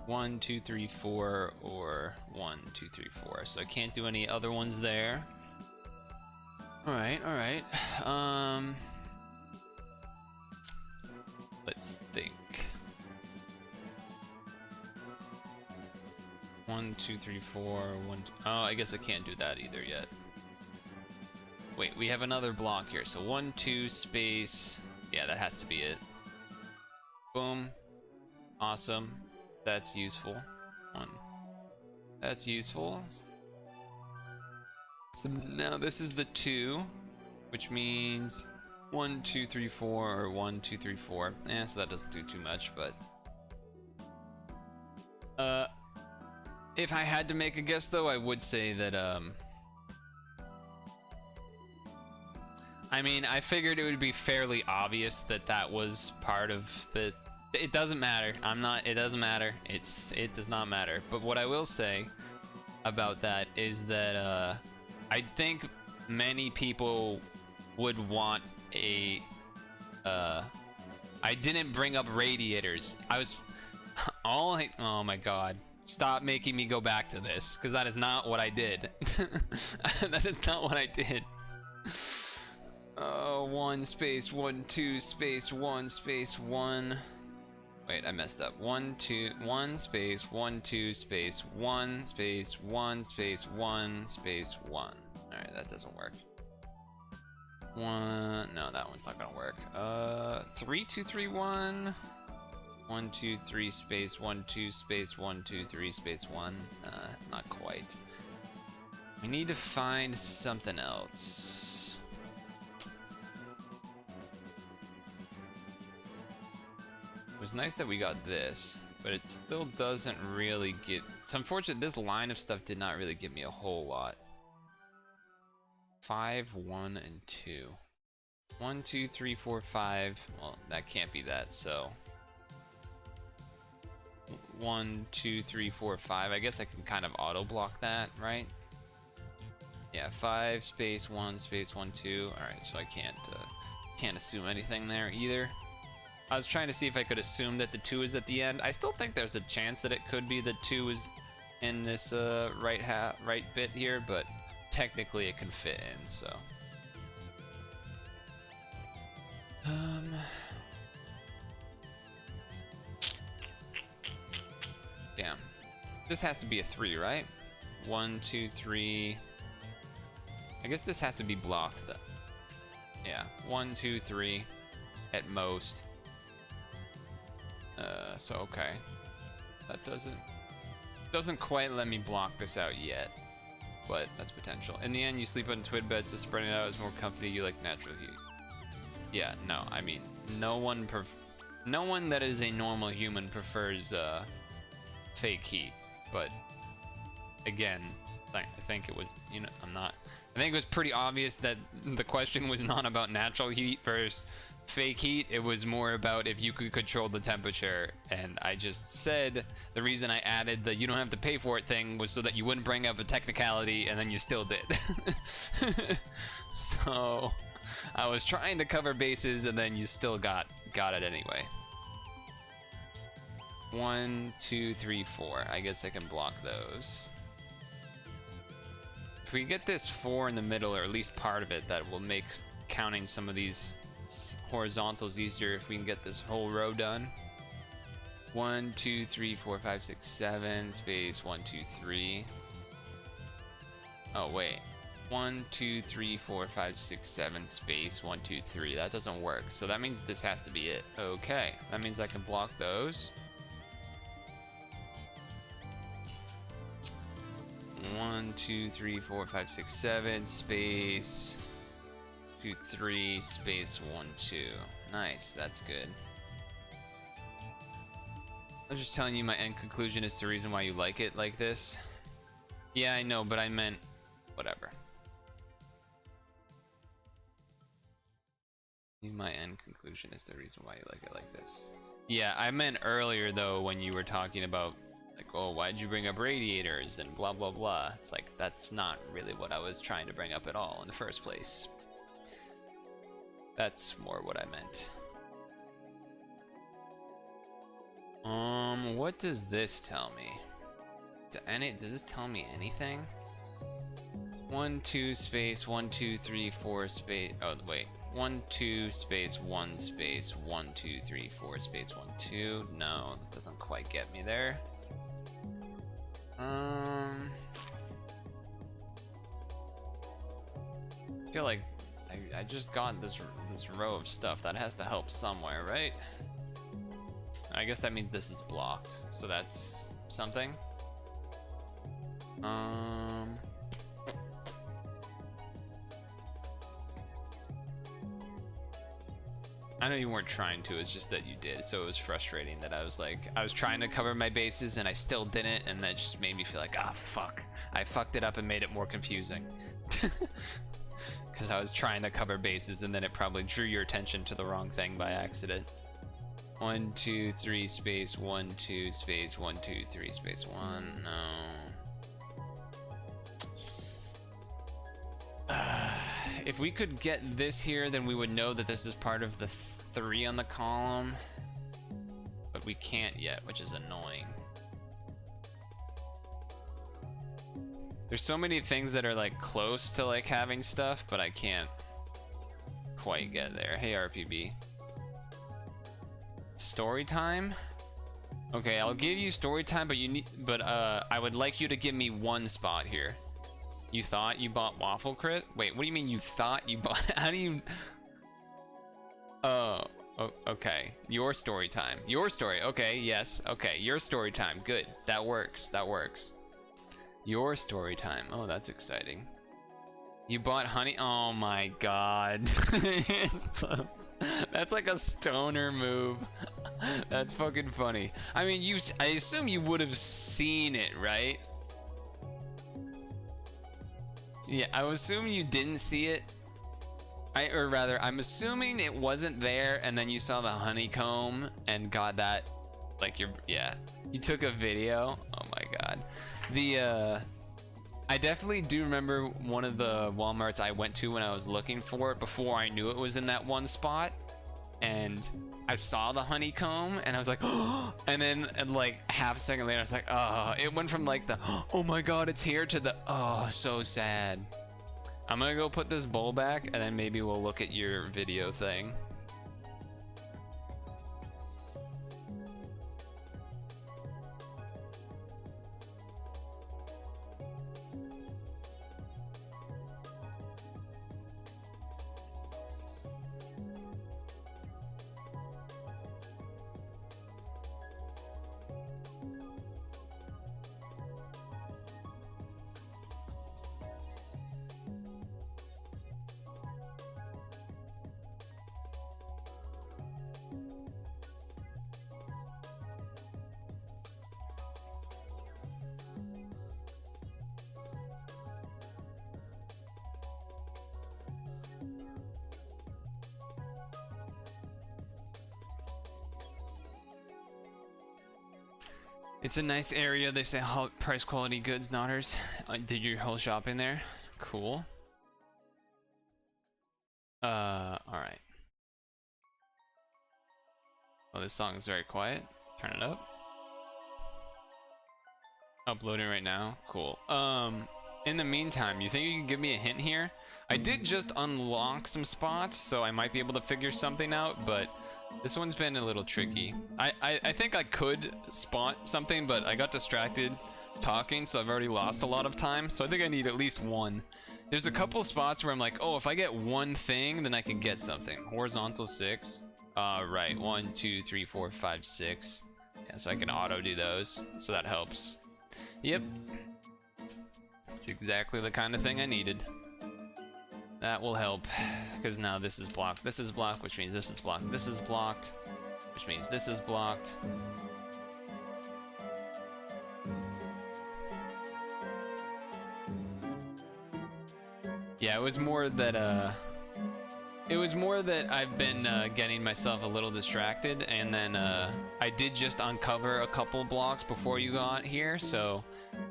1, 2, 3, 4, or 1, 2, 3, 4. So I can't do any other ones there. All right. Let's think. 1, 2, 3, 4, 1. Oh, I guess I can't do that either yet. wait, we have another block here. So 1, 2, space. Yeah, that has to be it. Boom. Awesome. That's useful. 1. That's useful. So now this is the 2, which means 1, 2, 3, 4, or 1, 2, 3, 4. Yeah, so that doesn't do too much, but if I had to make a guess though, I would say that I mean, I figured it would be fairly obvious that that was part of the. It doesn't matter. It doesn't matter. It does not matter. But what I will say about that is that I think many people would want a. I didn't bring up radiators. I was oh my god. Stop making me go back to this, because that is not what I did. That is not what I did. 1 space 1 2 space 1 space 1. Wait, I messed up. 1 2 1 space 1 2 space 1 space 1 space 1 space 1. All right, that doesn't work. 1. No, that one's not gonna work. 3 2 3 1. 1 2 3 space 1 2 space 1 2 3 space 1. Not quite. We need to find something else. It was nice that we got this, but it still doesn't really get. It's unfortunate this line of stuff did not really give me a whole lot. 5 1 and 2. 1 2 3 4 5. Well, that can't be that, so 1 2 3 4 5. I guess I can kind of auto block that, right? Yeah, 5 space 1 space 1 2. All right, so I can't assume anything there either. I was trying to see if I could assume that the 2 is at the end. I still think there's a chance that it could be the 2 is in this right bit here, but technically it can fit in, so. Damn. This has to be a 3, right? 1 2 3. I guess this has to be blocked though. Yeah, 1 2 3 at most. So okay, that doesn't quite let me block this out yet, but that's potential. In the end, you sleep on twin beds, so spreading it out is more comfy. You like natural heat. Yeah, no, I mean, no one that is a normal human prefers fake heat, but again, I think it was, you know, I think it was pretty obvious that the question was not about natural heat versus fake heat. It was more about if you could control the temperature, and I just said the reason I added the you don't have to pay for it thing was so that you wouldn't bring up a technicality, and then you still did. So I was trying to cover bases, and then you still got it anyway. 1 2 3 4. I guess I can block those. If we get this 4 in the middle, or at least part of it, that will make counting some of these horizontals easier if we can get this whole row done. 1 2 3 4 5 6 7 space 1 2 3. Oh wait, 1 2 3 4 5 6 7 space 1 2 3. That doesn't work, so that means this has to be it. Okay, that means I can block those. 1 2 3 4 5 6 7 space 2 3 space 1 2. Nice, that's good. I'm just telling you my end conclusion is the reason why you like it like this. Yeah, I know, but I meant whatever. My end conclusion is the reason why you like it like this. Yeah, I meant earlier though when you were talking about like, oh, why'd you bring up radiators and blah blah blah. It's like that's not really what I was trying to bring up at all in the first place. That's more what I meant. What does this tell me? Does this tell me anything? 1 2 space 1 2 3 4 space. Oh wait, 1 2 space 1 space 1 2 3 4 space 1 2. No, that doesn't quite get me there. I feel like I just got this row of stuff. That has to help somewhere, right? I guess that means this is blocked, so that's something. I know you weren't trying to, it's just that you did, so it was frustrating that I was like, I was trying to cover my bases and I still didn't, and that just made me feel like, ah, fuck. I fucked it up and made it more confusing. Because I was trying to cover bases and then it probably drew your attention to the wrong thing by accident. 1, 2, 3, space, 1, 2, space, 1, 2, 3, space, 1, no. If we could get this here, then we would know that this is part of the 3 on the column. But we can't yet, which is annoying. There's so many things that are like close to like having stuff, but I can't quite get there. Hey, RPB. Story time? Okay, I'll give you story time, but I would like you to give me one spot here. You thought you bought Waffle Crit? Wait, what do you mean you thought you bought it? How do you... Oh, okay. Your story time. Your story. Okay, yes. Okay, your story time. Good. That works. That works. Your story time. Oh, that's exciting. You bought honey? Oh my god. That's like a stoner move. That's fucking funny. I mean, I assume you would have seen it, right? Yeah, I would assume you didn't see it. Or rather, I'm assuming it wasn't there, and then you saw the honeycomb and got that, like yeah. You took a video. Oh my god. I definitely do remember one of the Walmarts I went to when I was looking for it before I knew it was in that one spot, and I saw the honeycomb and I was like, oh, and then like half a second later I was like, oh, it went from like the oh my god it's here to the oh so sad. I'm gonna go put this bowl back and then maybe we'll look at your video thing. It's a nice area. They say price quality goods, Notters. Did your whole shopping there? Cool. Alright. Oh, this song is very quiet. Turn it up. Uploading right now. Cool. In the meantime, you think you can give me a hint here? I did just unlock some spots, so I might be able to figure something out, but this one's been a little tricky. I think I could spot something, but I got distracted talking, so I've already lost a lot of time. So I think I need at least one. There's a couple spots where I'm like, oh, if I get one thing, then I can get something. Horizontal 6. Right. 1, 2, 3, 4, 5, 6. Yeah, so I can auto do those. So that helps. Yep. It's exactly the kind of thing I needed. That will help, because now this is blocked. This is blocked, which means this is blocked. This is blocked, which means this is blocked. Yeah, it was more that I've been getting myself a little distracted, and then I did just uncover a couple blocks before you got here, so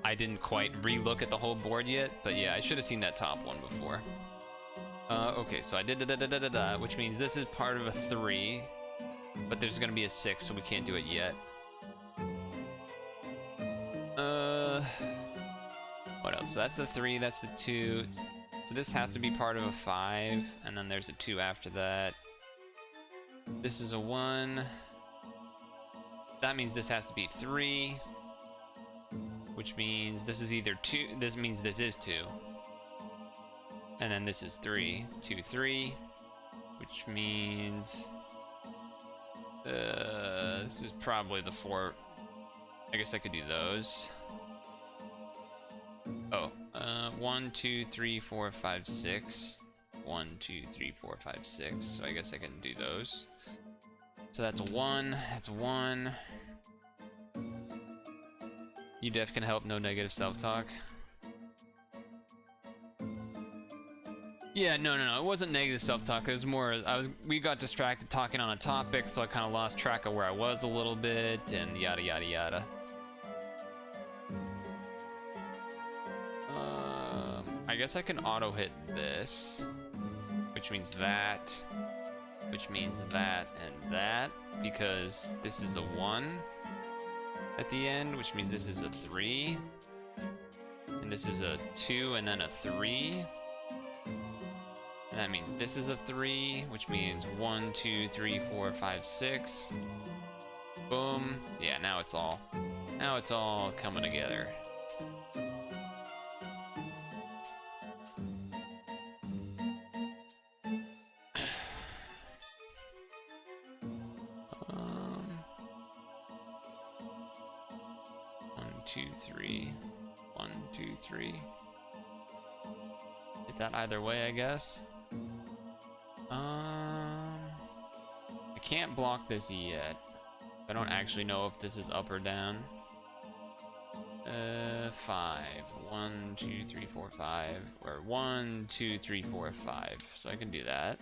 I didn't quite re-look at the whole board yet. But yeah, I should have seen that top one before. Okay, so I did which means this is part of a 3, but there's gonna be a 6, so we can't do it yet. What else? So that's the 3, that's the 2. So this has to be part of a 5, and then there's a 2 after that. This is a 1. That means this has to be 3, which means this is either 2. This means this is 2. And then this is 3, 2, 3, which means this is probably the 4. I guess I could do those. Oh, 1, 2, 3, 4, 5, 6. 1, 2, 3, 4, 5, 6. So I guess I can do those. So that's a 1. That's 1. You def can help. No negative self-talk. Yeah, no. It wasn't negative self-talk. It was more. We got distracted talking on a topic, so I kind of lost track of where I was a little bit, and yada yada yada. I guess I can auto hit this, which means that, which means that and that, because this is a 1 at the end, which means this is a 3, and this is a 2 and then a 3. And that means this is a 3, which means 1, 2, 3, 4, 5, 6. Boom. Yeah, now it's all coming together. One, two, three. 1, 2, 3. Hit that either way, I guess. I can't block this yet. I don't actually know if this is up or down. 5. 1, 2, 3, 4, 5. Or 1, 2, 3, 4, 5. So I can do that.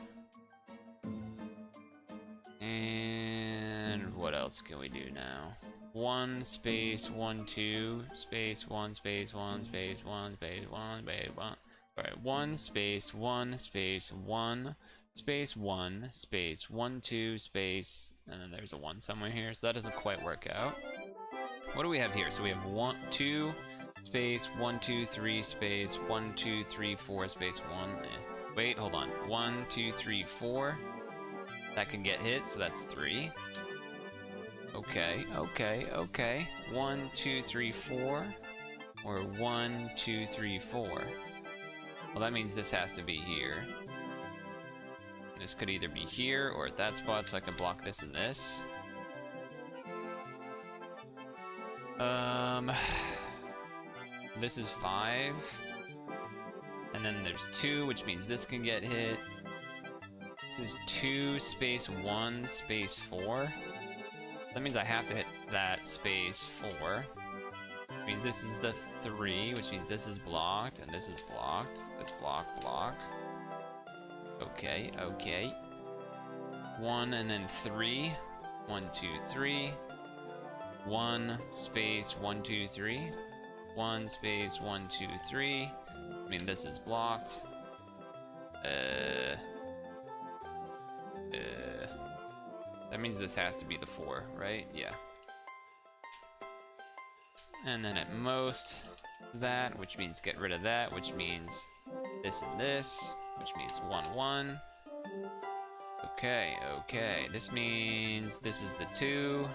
And what else can we do now? 1 space 1 2 space 1 space 1 space 1 space 1 space 1. Alright, 1 space 1 space 1 space 1 space 1 2 space, and then there's a 1 somewhere here, so that doesn't quite work out. What do we have here? So we have 1 2 space 1 2 3 space 1 2 3 4 space 1. Wait, hold on. 1 2 3 4. That can get hit, so that's 3. Okay. 1 2 3 4, or 1 2 3 4. Well, that means this has to be here. This could either be here or at that spot, so I can block this and this. This is 5. And then there's 2, which means this can get hit. This is 2 space 1 space 4. That means I have to hit that space 4. Which means this is the 3, which means this is blocked, and this is blocked. This block. Okay. 1 and then 3. 1 2 3. 1 space 1 2 3. 1 space 1 2 3. I mean, this is blocked. That means this has to be the 4, right? Yeah. And then at most that, which means get rid of that, which means this and this, which means 1 1. Okay. This means this is the 2,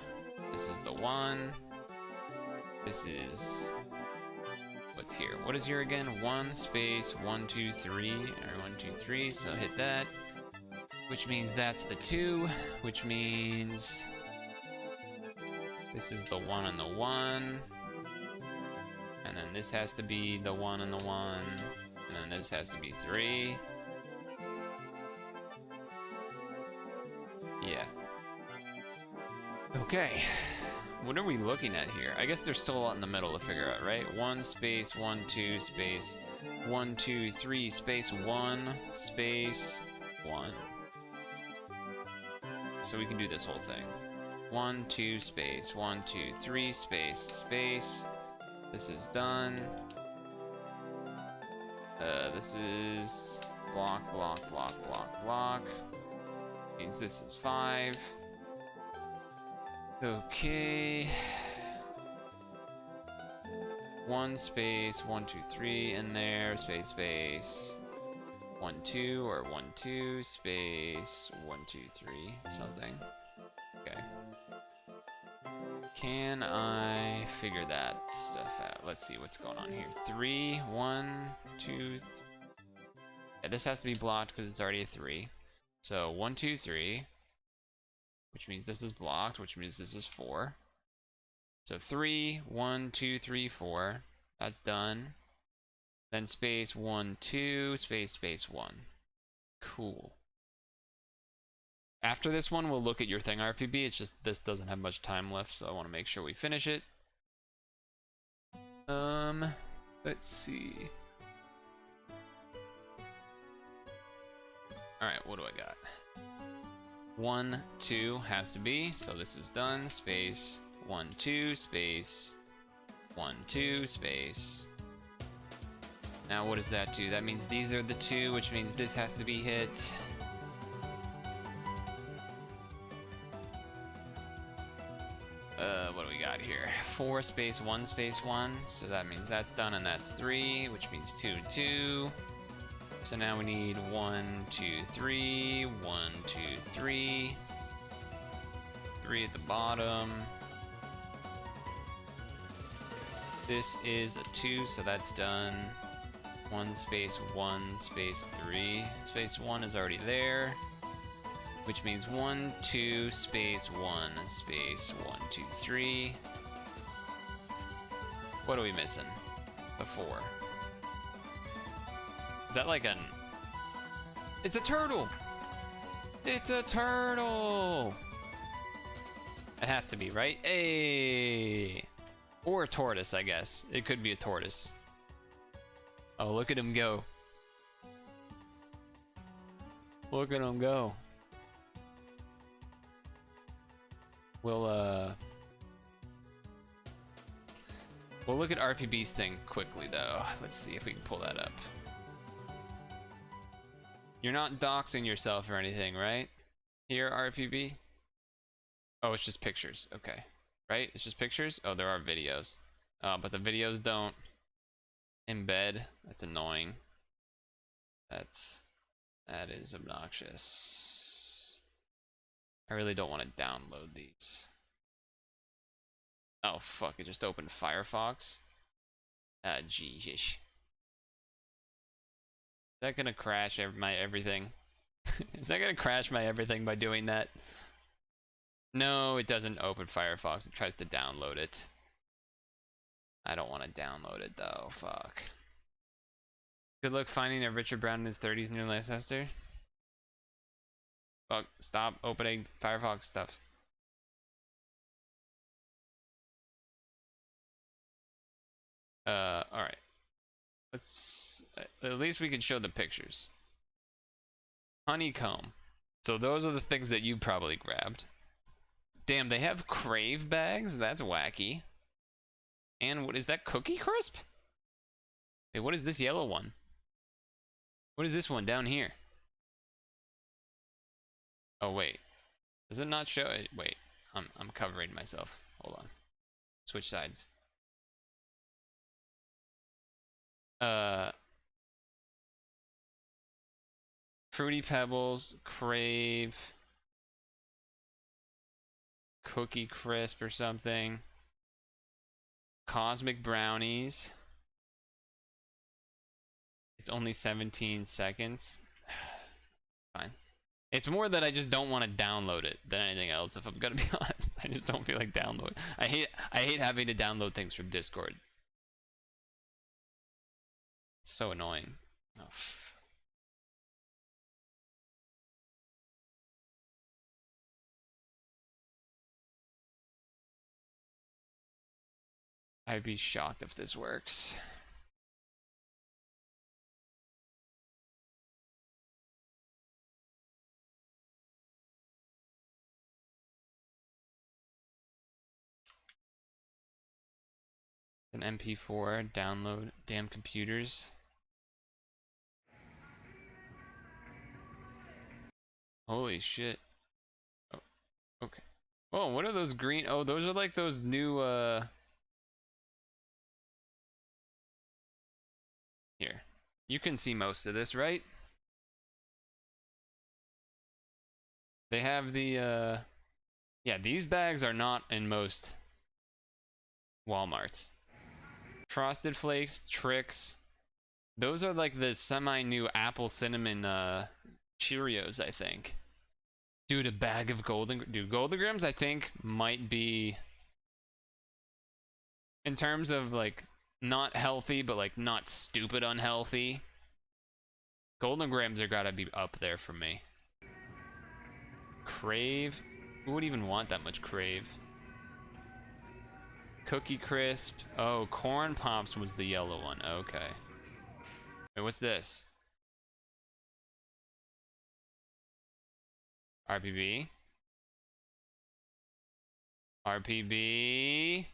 this is the 1, this is what's here. What is here again? 1 space 1 2 3, or 1 2 3. So hit that, which means that's the 2, which means this is the 1 and the 1, and then this has to be the 1 and the 1, and then this has to be 3. Yeah. Okay. What are we looking at here? I guess there's still a lot in the middle to figure out, right? 1 space 1 2 space 1 2 3 space 1 space 1. So we can do this whole thing. 1 2 space 1 2 3 space. This is done. This is block. Means this is 5. Okay. 1 space 1 2 3 in there, space 1 2, or 1 2 space 1 2 3 something. Okay. Can I figure that stuff out? Let's see what's going on here. 3 1 2. Yeah, this has to be blocked because it's already a 3. So 1, 2, 3, which means this is blocked, which means this is 4. So 3, 1, 2, 3, 4. That's done. Then space 1, 2, space 1. Cool. After this one, we'll look at your thing, RPB. It's just this doesn't have much time left, so I want to make sure we finish it. Let's see. Alright, what do I got? 1, 2 has to be, so this is done. Space 1, 2, space 1, 2, space. Now what does that do? That means these are the 2, which means this has to be hit. What do we got here? 4 space 1 space 1, so that means that's done, and that's 3, which means 2, 2. So now we need 1, 2, 3, 1, 2, 3. 3 at the bottom. This is a 2, so that's done. 1 space 3. Space 1 is already there, which means 1, 2, space 1, space 1, 2, 3. What are we missing? The 4. Is that like an... It's a turtle! It's a turtle! It has to be, right? Hey! Or a tortoise, I guess. It could be a tortoise. Oh, look at him go. Look at him go. We'll look at RPB's thing quickly, though. Let's see if we can pull that up. You're not doxing yourself or anything, right? Here, RPB? Oh, it's just pictures. Okay. Right? It's just pictures? Oh, there are videos. But the videos don't embed. That's annoying. That is obnoxious. I really don't want to download these. Oh, fuck. It just opened Firefox. Ah, Jesus. Is that gonna crash my everything? Is that gonna crash my everything by doing that? No, it doesn't open Firefox. It tries to download it. I don't want to download it, though. Fuck. Good luck finding a Richard Brown in his 30s near Leicester. Fuck. Stop opening Firefox stuff. Alright. Let's... At least we can show the pictures. Honeycomb. So those are the things that you probably grabbed. Damn, they have Crave bags? That's wacky. And what is that? Cookie Crisp? Wait, what is this yellow one? What is this one down here? Oh, wait. Does it not show it? Wait, I'm covering myself. Hold on. Switch sides. Fruity Pebbles, Crave, Cookie Crisp or something. Cosmic Brownies. It's only 17 seconds. Fine. It's more that I just don't want to download it than anything else, if I'm gonna be honest. I just don't feel like downloading. I hate having to download things from Discord. It's so annoying. Oh, I'd be shocked if this works. An MP4, download, damn computers. Holy shit. Oh, okay. Oh, what are those green? Oh, those are like those new, Here. You can see most of this, right? They have the, yeah, these bags are not in most Walmarts. Frosted Flakes, Trix, Those are like the semi-new apple cinnamon Cheerios, I think. Dude, a bag of Golden Grams I think might be, in terms of like not healthy but like not stupid unhealthy, Golden Grams are gotta be up there for me. Crave? Who would even want that much Crave? Cookie Crisp. Oh, Corn Pops was the yellow one. Okay. Wait, what's this? RPB? RPB?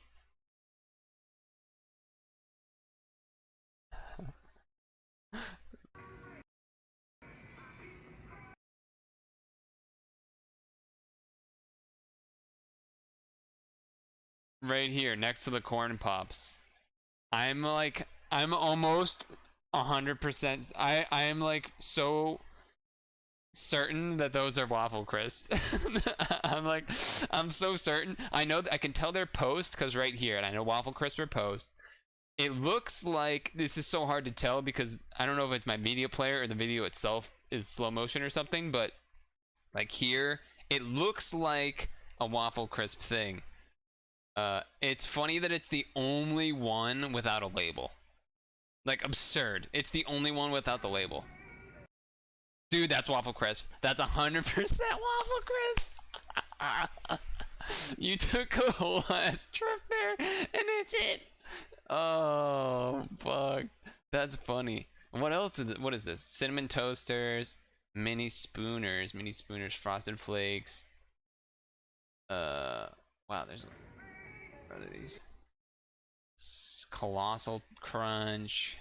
Right here, next to the Corn Pops. I'm almost 100%. I am like so certain that those are Waffle Crisps. I'm so certain. I know I can tell they're post because right here, and I know Waffle Crisp are post. It looks like, this is so hard to tell because I don't know if it's my media player or the video itself is slow motion or something, but like here, it looks like a Waffle Crisp thing. It's funny that it's the only one without a label. Like, absurd. It's the only one without the label. Dude, that's Waffle Crisp. That's 100% Waffle Crisp. You took a whole ass trip there, and it's it. Oh, fuck. That's funny. What else is it? What is this? Cinnamon Toasters, Mini Spooners, Frosted Flakes. Wow, there's... What are these? Colossal Crunch.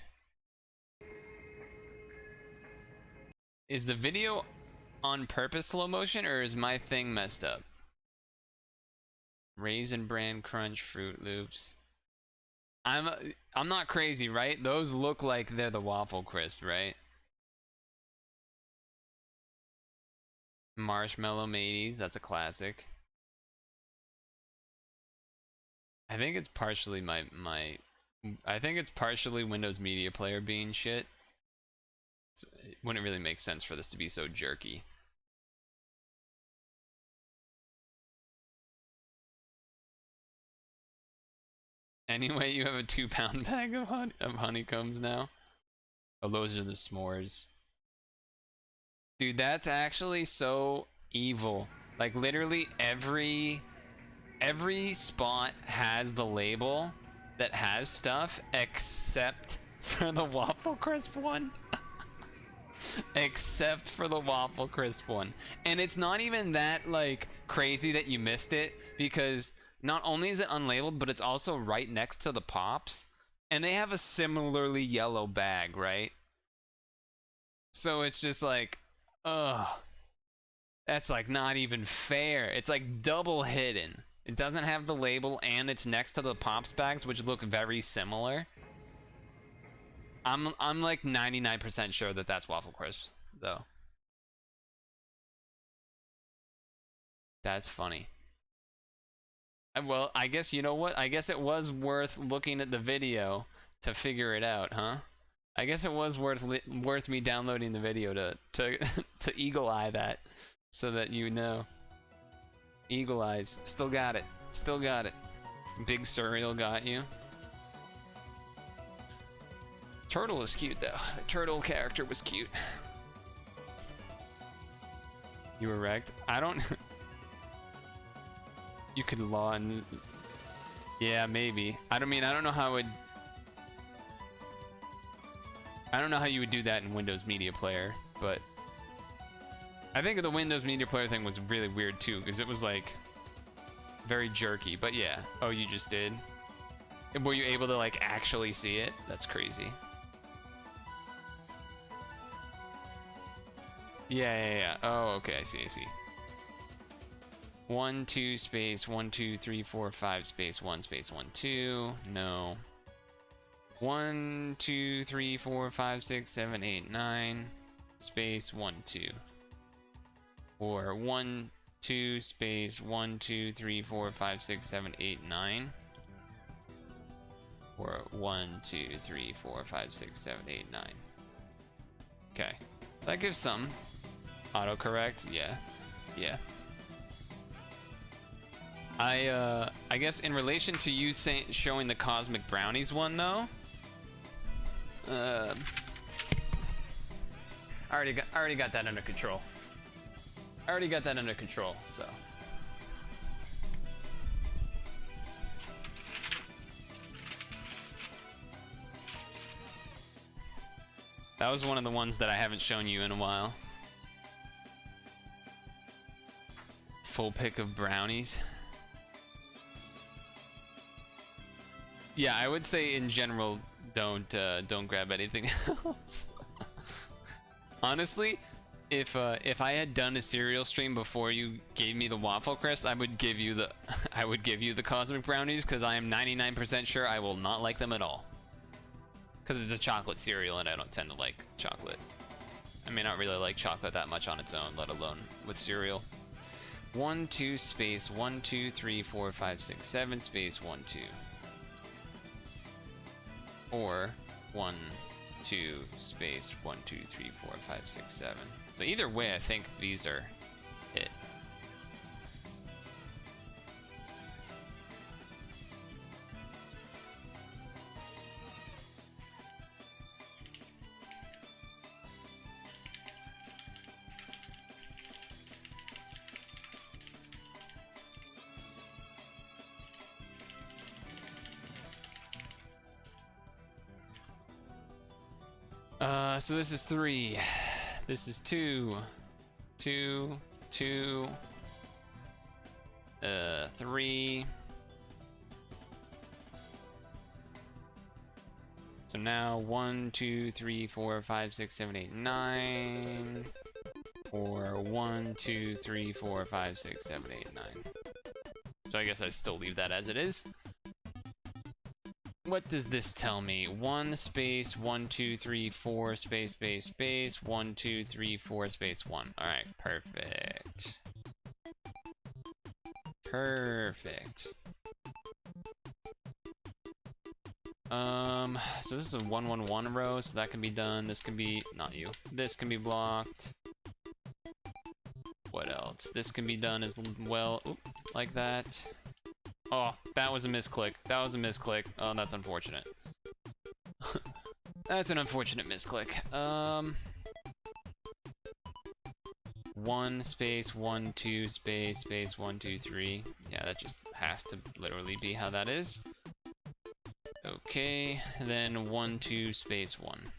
Is the video on purpose slow motion, or is my thing messed up? Raisin Bran Crunch Fruit Loops. I'm not crazy, right? Those look like they're the Waffle Crisp, right? Marshmallow Mateys, that's a classic. I think it's partially I think it's partially Windows Media Player being shit. It wouldn't really make sense for this to be so jerky. Anyway, you have a 2-pound bag of honeycombs now. Oh, those are the s'mores. Dude, that's actually so evil. Like, literally every spot has the label that has stuff except for the Waffle Crisp one. Except for the Waffle Crisp one. And it's not even that like crazy that you missed it, because not only is it unlabeled, but it's also right next to the Pops, and they have a similarly yellow bag, right? So it's just like, ugh, that's like not even fair. It's like double hidden. It doesn't have the label, and it's next to the Pops bags, which look very similar. I'm like 99% sure that that's Waffle Crisp, though. That's funny. Well, I guess, you know what? I guess it was worth looking at the video to figure it out, huh? I guess it was worth me downloading the video to to eagle eye that, so that you know. Eagle eyes, still got it, still got it. Big Cereal got you. Turtle is cute though. The turtle character was cute. You were wrecked. I don't. You could lawn. Yeah, maybe. I don't know how it. I don't know how you would do that in Windows Media Player, but I think the Windows Media Player thing was really weird too, because it was like very jerky. But yeah. Oh, you just did. Were you able to like actually see it? That's crazy. Yeah. Oh, okay. I see. 1 2 space 1 2 3 4 5 space 1 space 1 2. No. 1 2 3 4 5 6 7 8 9 space 1 2. Or 1 2 space 1 2 3 4 5 6 7 8 9. Or 1, 2, 3, 4, 5, 6, 7, 8, 9. Okay, that gives some. Autocorrect, yeah, yeah. I guess in relation to you showing the Cosmic Brownies one though, I already got that under control. So. That was one of the ones that I haven't shown you in a while. Full pick of brownies. Yeah, I would say in general, don't grab anything else. Honestly, if I had done a cereal stream before you gave me the waffle crisp, I would give you the Cosmic Brownies, because I am 99% sure I will not like them at all. Because it's a chocolate cereal and I don't tend to like chocolate. I may not really like chocolate that much on its own, let alone with cereal. 1, 2, space, 1, 2, 3, 4, 5, 6, 7, space, 1, 2. Or 1, 2, space, 1, 2, 3, 4, 5, 6, 7. So either way, I think these are it. So this is 3. This is 2. 2, 2. 3. So now 1, 2, 3, 4, 5, 6, 7, 8, 9. Or 1, 2, 3, 4, 5, 6, 7, 8, 9. So I guess I still leave that as it is. What does this tell me? 1 space 1 2 3 4 space space space 1 2 3 4 space 1. All right, perfect. Perfect. So this is a 1 1 1 row, so that can be done. This can be not you. This can be blocked. What else? This can be done as well. Oop, like that. Oh, that was a misclick. That was a misclick. Oh, that's unfortunate. That's an unfortunate misclick. 1 space 1 2 space space 1 2 3. Yeah, that just has to literally be how that is. Okay, then 1 2 space 1.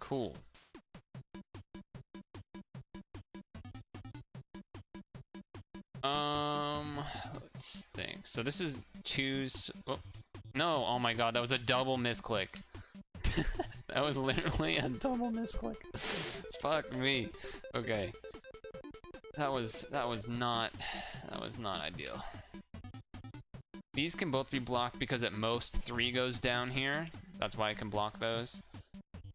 Cool. Let's think. So this is 2's. Oh, no, oh my god, that was a double misclick. That was literally a double misclick. Fuck me. Okay. That was not ideal. These can both be blocked because at most 3 goes down here. That's why I can block those.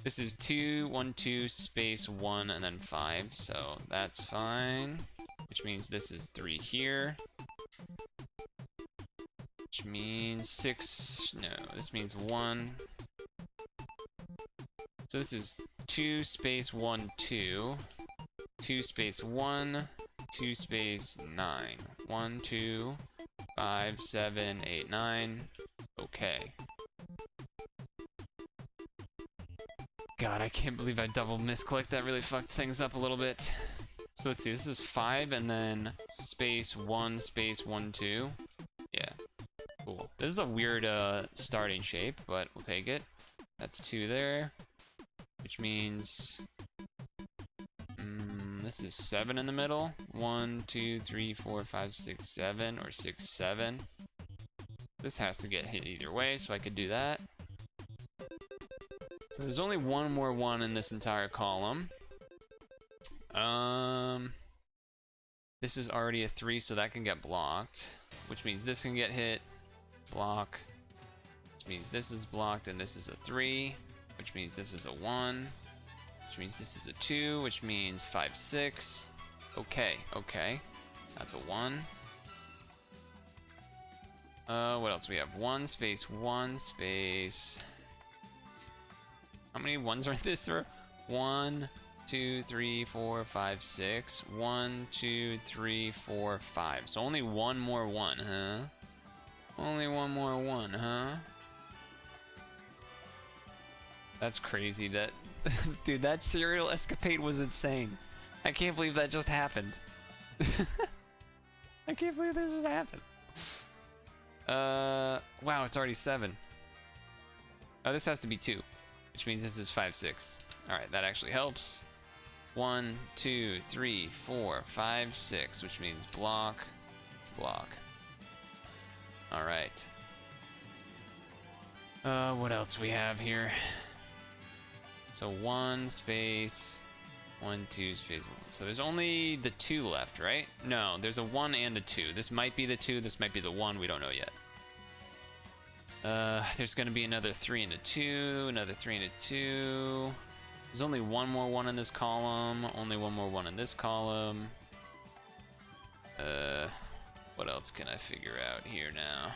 This is 2 1 2 space 1 and then 5, so that's fine. Which means this is 3 here. Which means 6, no, this means 1. So this is 2 space 1 2. 2 space 1, 2 space 9. 1 2 5 7 8 9. Okay. God, I can't believe I double misclicked. That really fucked things up a little bit. So let's see, this is 5 and then space 1 space 1 2. Yeah, cool. This is a weird starting shape, but we'll take it. That's 2 there, which means this is 7 in the middle. 1 2 3 4 5 6 7 or 6 7. This has to get hit either way, so I could do that. So there's only one more 1 in this entire column. This is already a 3, so that can get blocked, which means this can get hit, block, which means this is blocked, and this is a 3, which means this is a 1, which means this is a 2, which means 5 6. Okay, okay, that's a 1. What else we have? One space, one space. How many ones are this? 1, 2, 3, 4, 5, 6. 1, 2, 3, 4, 5. So only one more one, huh? Only one more one, huh? That's crazy. That, dude, that serial escapade was insane. I can't believe that just happened. I can't believe this just happened. Wow, it's already 7. Oh, this has to be 2, which means this is 5, 6. All right, that actually helps. 1, 2, 3, 4, 5, 6, which means block, block. All right. What else we have here? So 1 space, 1, 2 space. So there's only the 2 left, right? No, there's a 1 and a 2. This might be the 2. This might be the 1. We don't know yet. There's gonna be another 3 and a 2, another 3 and a 2. There's only one more 1 in this column. Only one more 1 in this column. What else can I figure out here now?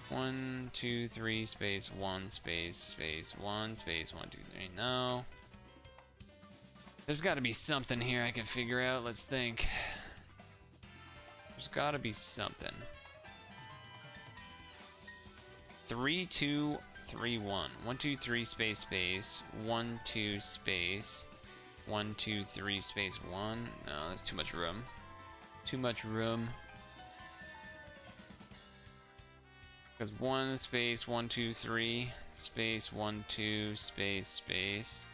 1, 2, 3 space 1 space space 1 space 1, 2, 3. No. There's got to be something here I can figure out. Let's think. There's got to be something. 3, 2, 3, 1. 1, 2, 3 space space 1, 2 space 1, 2, 3 space 1. No, that's too much room. Too much room. Because 1 space 1, 2, 3 space 1, 2 space space.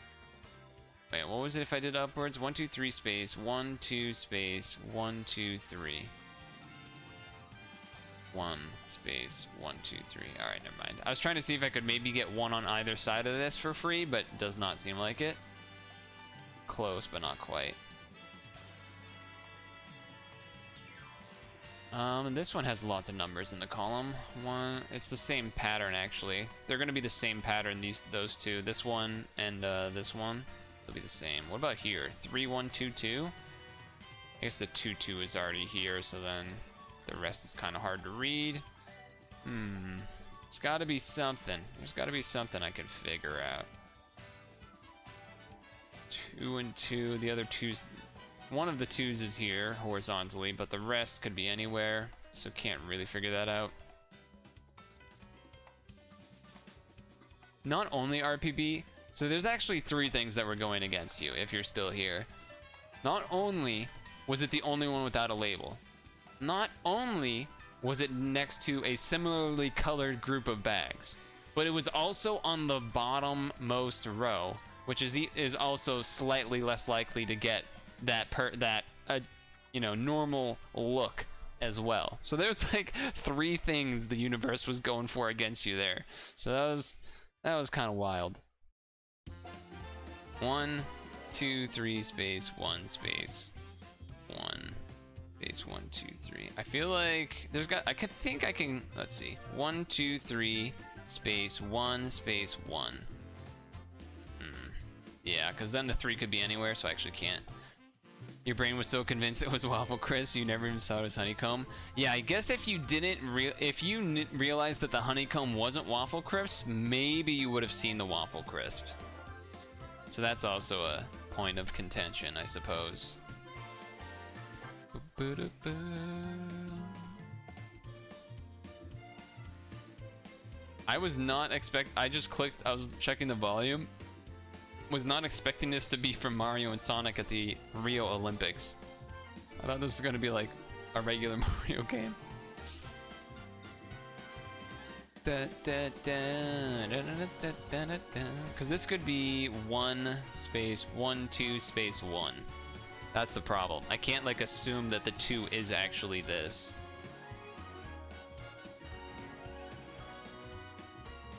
Wait, what was it if I did upwards? 1, 2, 3 space 1, 2 space 1, 2, 3. 1 space 1, 2, 3. All right, never mind. I was trying to see if I could maybe get 1 on either side of this for free, but does not seem like it. Close, but not quite. And this one has lots of numbers in the column. It's the same pattern actually. They're gonna be the same pattern. Those two. This one and this one. They'll be the same. What about here? 3, 1, 2, 2. I guess the 2, 2 is already here, so then the rest is kind of hard to read. There's got to be something. There's got to be something I can figure out. 2 and 2. The other 2's. One of the 2's is here horizontally, but the rest could be anywhere, so can't really figure that out. Not only RPB, so there's actually 3 things that were going against you if you're still here. Not only was it the only one without a label, not only was it next to a similarly colored group of bags, but it was also on the bottom-most row, which is also slightly less likely to get that you know, normal look as well. So there's like 3 things the universe was going for against you there. So that was kind of wild. 1, 2, 3 space 1 space 1 space 1, 2, 3. I feel like I can let's see. 1, 2, 3 space 1 space 1. Yeah, because then the 3 could be anywhere, so I actually can't. Your brain was so convinced it was waffle crisp, you never even saw it as honeycomb. Yeah, I guess if you realized that the honeycomb wasn't waffle crisp, maybe you would have seen the waffle crisp. So that's also a point of contention, I suppose. I was not I just clicked, I was checking the volume. Was not expecting this to be from Mario and Sonic at the Rio Olympics. I thought this was going to be like a regular Mario game. Because this could be 1 space 1, 2 space 1. That's the problem. I can't like assume that the 2 is actually this.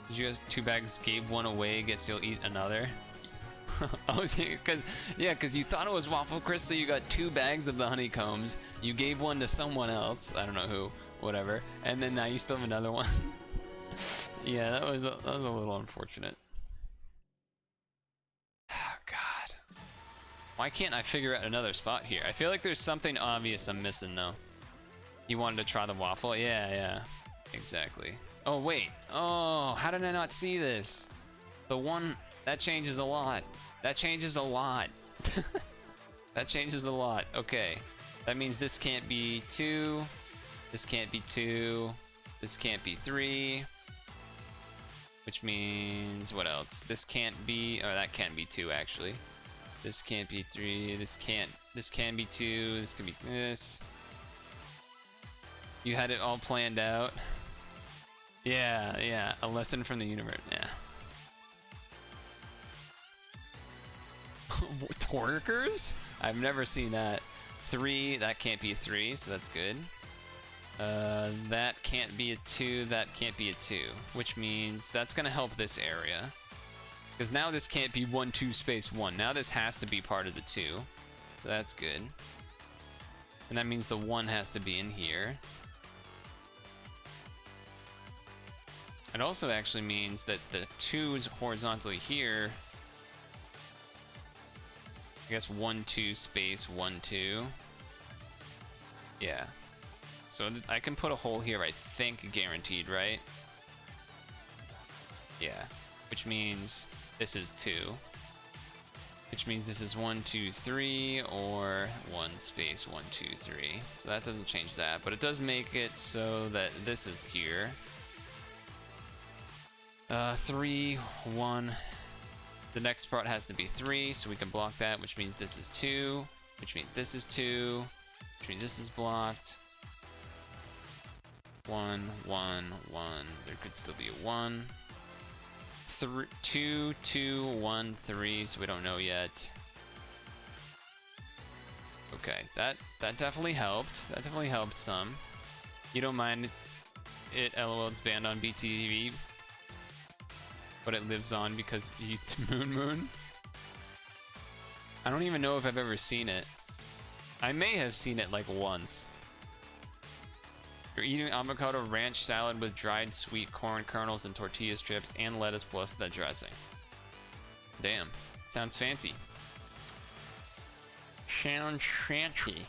Did you guys 2 bags gave 1 away? Guess you'll eat another. Oh, because you thought it was waffle crisp, so you got 2 bags of the honeycombs. You gave 1 to someone else. I don't know who, whatever. And then now you still have another one. Yeah, that was a little unfortunate. Oh, God. Why can't I figure out another spot here? I feel like there's something obvious I'm missing though. You wanted to try the waffle? Yeah, exactly. Oh wait, oh, how did I not see this? The one, that changes a lot. That changes a lot. That changes a lot, okay. That means this can't be 2, this can't be 2, this can't be 3. Which means, what else? This can't be, or that can be 2 actually. This can't be 3, this can be 2, this can be this. You had it all planned out. Yeah, a lesson from the universe, yeah. Torkers? I've never seen that. 3, that can't be a 3, so that's good. That can't be a 2, that can't be a 2, which means that's gonna help this area. Because now this can't be 1, 2, space 1. Now this has to be part of the 2. So that's good. And that means the 1 has to be in here. It also actually means that the 2 is horizontally here. I guess 1, 2, space 1, 2. Yeah. So I can put a hole here, I think, guaranteed, right? Yeah. Which means this is 2. Which means this is 1, 2, 3, or 1 space 1, 2, 3. So that doesn't change that, but it does make it so that this is here. 3, 1. The next part has to be 3, so we can block that, which means this is 2, which means this is 2, which means this is blocked. 1, 1, 1. There could still be a 1. 2, 2, 1, 3, so we don't know yet. Okay, that definitely helped. That definitely helped some. You don't mind it, LOL, it's banned on BTV, but it lives on because you Moon. I don't even know if I've ever seen it. I may have seen it like once. You're eating avocado ranch salad with dried sweet corn kernels and tortilla strips and lettuce plus the dressing. Damn, sounds fancy. Sounds fancy.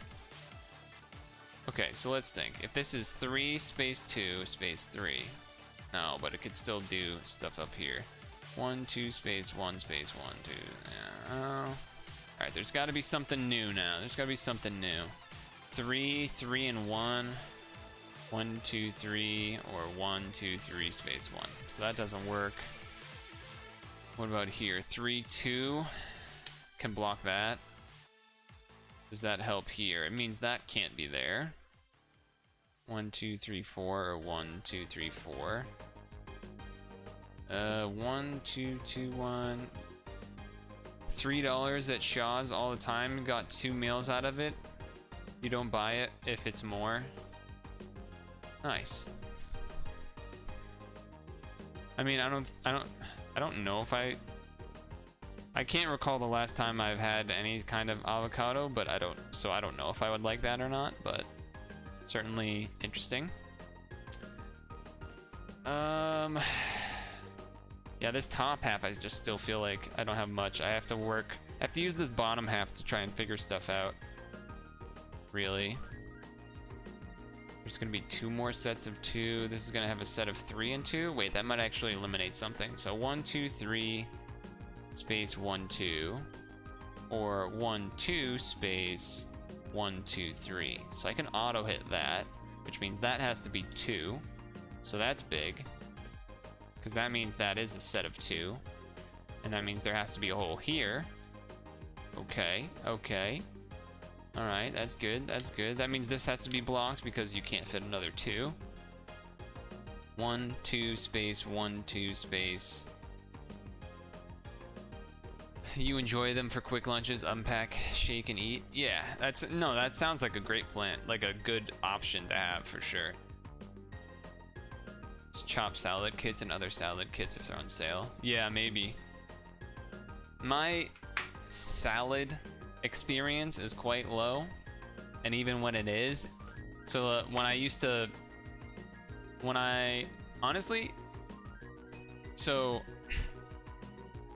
Okay, so let's think. If this is 3 space 2 space 3. No, but it could still do stuff up here. 1, 2 space 1 space 1, 2. Yeah. Alright, there's got to be something new now. There's got to be something new. 3, 3, and 1. 1, 2, 3, or 1, 2, 3 space 1. So that doesn't work. What about here? 3, 2. Can block that. Does that help here? It means that can't be there. 1, 2, 3, 4, or 1, 2, 3, 4. 1, 2, 2, 1. $3 at Shaw's all the time. Got 2 meals out of it. You don't buy it if it's more. Nice. I mean, I don't know if I can't recall the last time I've had any kind of avocado, but I don't know if I would like that or not, but certainly interesting. Yeah, this top half, I just still feel like I don't have much. I have to use this bottom half to try and figure stuff out. Really. There's gonna be 2 more sets of 2. This is gonna have a set of 3 and 2. Wait, that might actually eliminate something. So 1, 2, 3, space 1, 2, or 1, 2, space 1, 2, 3. So I can auto hit that, which means that has to be 2. So that's big, because that means that is a set of 2, and that means there has to be a hole here. Okay, okay. Alright, that's good, that's good. That means this has to be blocked because you can't fit another 2. 1, 2, space, 1, 2, space. You enjoy them for quick lunches, unpack, shake, and eat? Yeah, that sounds like a great plan, like a good option to have for sure. It's chopped salad kits and other salad kits if they're on sale. Yeah, maybe. My salad experience is quite low, and even when it is, so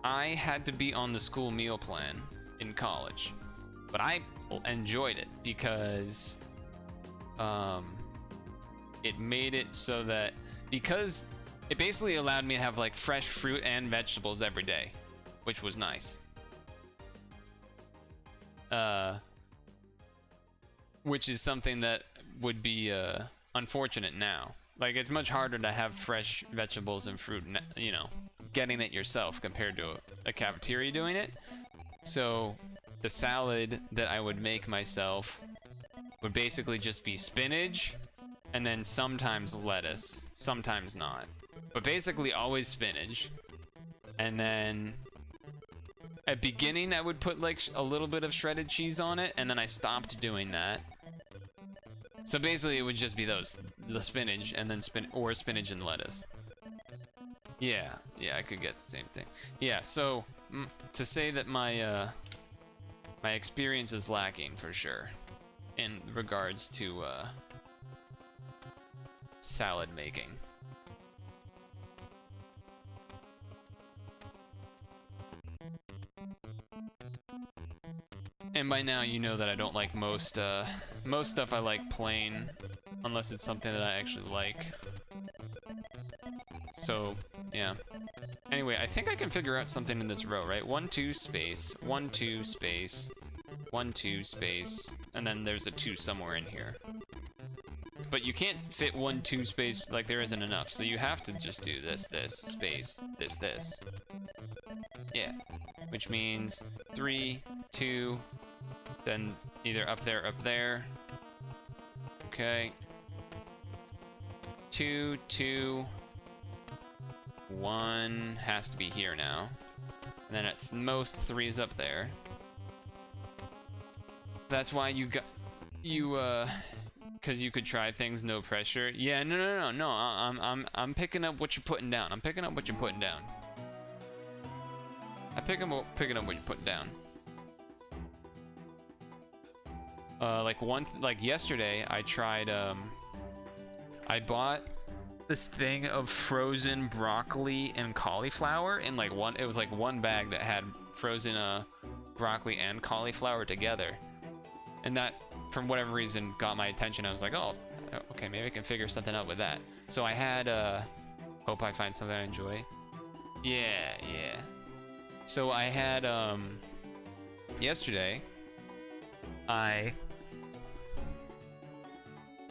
I had to be on the school meal plan, in college, but I enjoyed it because it made it so that, because it basically allowed me to have like fresh fruit and vegetables every day, which was nice. Which is something that would be unfortunate now. Like, it's much harder to have fresh vegetables and fruit, you know, getting it yourself compared to a cafeteria doing it. So the salad that I would make myself would basically just be spinach and then sometimes lettuce, sometimes not, but basically always spinach. And then at beginning I would put like a little bit of shredded cheese on it, and then I stopped doing that. So basically it would just be the spinach and then spinach and lettuce. Yeah, I could get the same thing. Yeah, so to say that my my experience is lacking for sure in regards to salad making. And by now you know that I don't like most stuff. I like plain, unless it's something that I actually like. So yeah. Anyway, I think I can figure out something in this row, right? 1 2 space, 1 2 space, 1 2 space, and then there's a 2 somewhere in here. But you can't fit 1 2 space, like there isn't enough. So you have to just do this space, this. Yeah. Which means 3 2, then either up there. Okay. 2 2 1 has to be here now. And then at most 3 is up there. That's why because you could try things, no pressure. Yeah, no. I'm picking up what you're putting down. I'm picking up what you're putting down. Picking up what you're putting down. Like yesterday, I tried. I bought this thing of frozen broccoli and cauliflower in like one. It was like one bag that had frozen broccoli and cauliflower together, and that, for whatever reason, got my attention. I was like, oh, okay, maybe I can figure something out with that. So I had. Hope I find something I enjoy. Yeah. So I had yesterday. I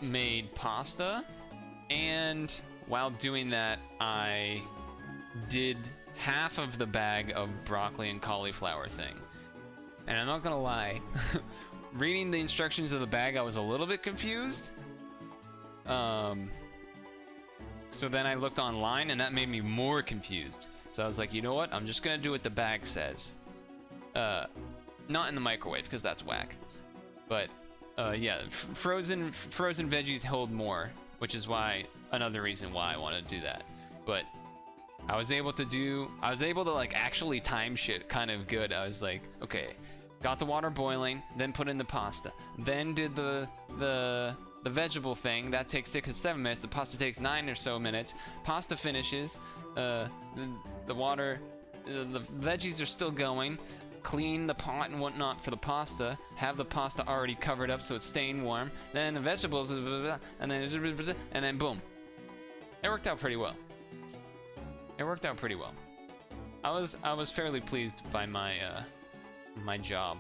made pasta, and while doing that, I did half of the bag of broccoli and cauliflower thing. And I'm not gonna lie, reading the instructions of the bag, I was a little bit confused. So then I looked online, and that made me more confused. So I was like, you know what? I'm just gonna do what the bag says. Not in the microwave, because that's whack. But yeah, frozen veggies hold more, which is why another reason why I want to do that. But I was able to like actually time shit kind of good. I was like, okay, got the water boiling, then put in the pasta, then did the vegetable thing. That takes 6 to 7 minutes. The pasta takes 9 or so minutes. Pasta finishes. The veggies are still going. Clean the pot and whatnot for the pasta. Have the pasta already covered up so it's staying warm. Then the vegetables, and then boom. It worked out pretty well. I was fairly pleased by my my job.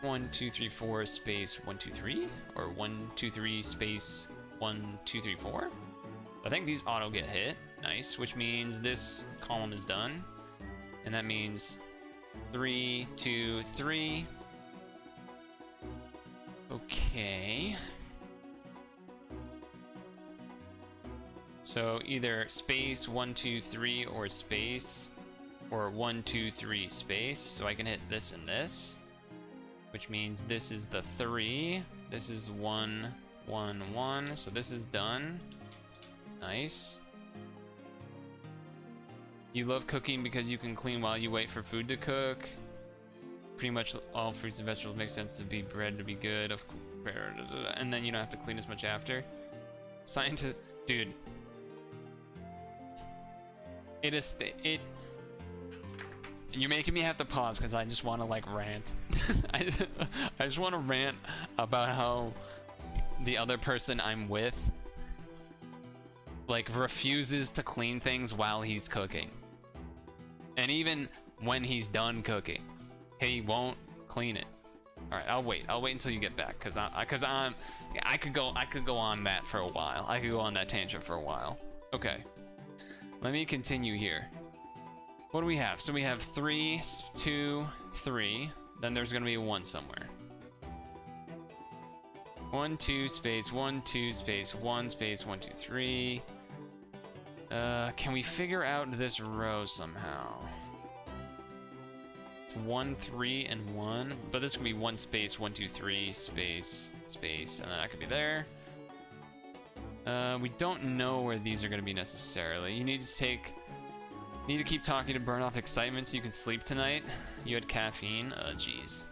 1 2 3 4 space 1 2 3, or 1 2 3 space 1 2 3 4. I think these auto get hit. Nice, which means this column is done, and that means 3 2 3. Okay. So either space 1 2 3 or space, or 1 2 3 space. So I can hit this and this, which means this is the 3. This is 1 1 1. So this is done. Nice. You love cooking because you can clean while you wait for food to cook. Pretty much all fruits and vegetables make sense to be bred to be good. Of course, and then you don't have to clean as much after. Scientist, dude. You're making me have to pause because I just want to like rant. I just want to rant about how the other person I'm with like refuses to clean things while he's cooking. And even when he's done cooking, he won't clean it. All right, I'll wait until you get back cuz I could go on that for a while. I could go on that tangent for a while. Okay. Let me continue here. What do we have? So we have 3, 2, 3. Then there's gonna be a 1 somewhere. 1, 2, space, 1, 2, space, 1, space, 1, 2, 3. Can we figure out this row somehow? It's 1, 3, and 1. But this could be 1 space, 1, 2, 3, space, space, and then that could be there. We don't know where these are gonna be necessarily. You need to keep talking to burn off excitement so you can sleep tonight. You had caffeine? Jeez.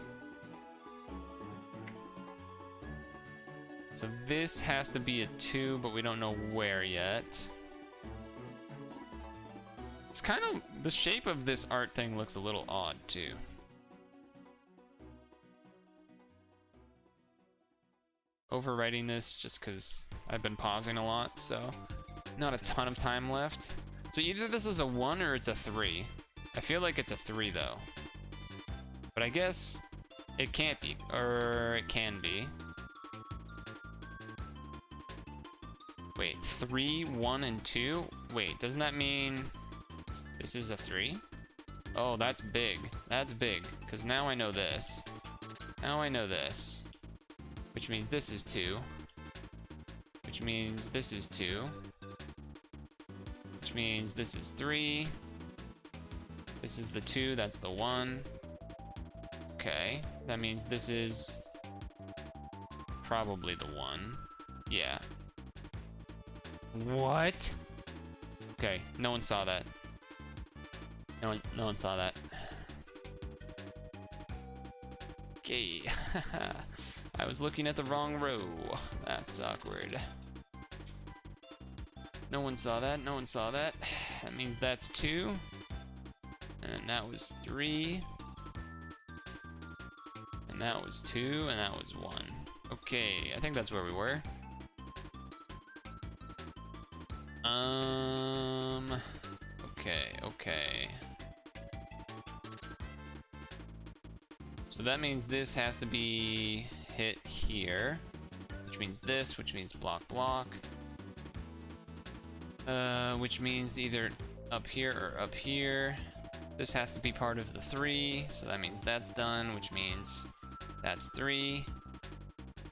So this has to be a 2, but we don't know where yet. It's kind of... the shape of this art thing looks a little odd, too. Overwriting this just because I've been pausing a lot, so not a ton of time left. So either this is a 1 or it's a 3. I feel like it's a 3 though. But I guess it can't be, or it can be. Wait, 3, 1, and 2? Wait, doesn't that mean this is a 3? Oh, that's big. That's big, because now I know this. Now I know this. Which means this is 2. Which means this is 2. Which means this is 3. This is the 2, that's the 1. Okay, that means this is probably the 1. Yeah. What? Okay, no one saw that. No one saw that. Okay. I was looking at the wrong row. That's awkward. No one saw that. No one saw that. That means that's 2. And that was 3. And that was 2. And that was 1. Okay, I think that's where we were. Okay. So that means this has to be hit here, which means this, which means block, which means either up here or up here. This has to be part of the 3, so that means that's done, which means that's 3,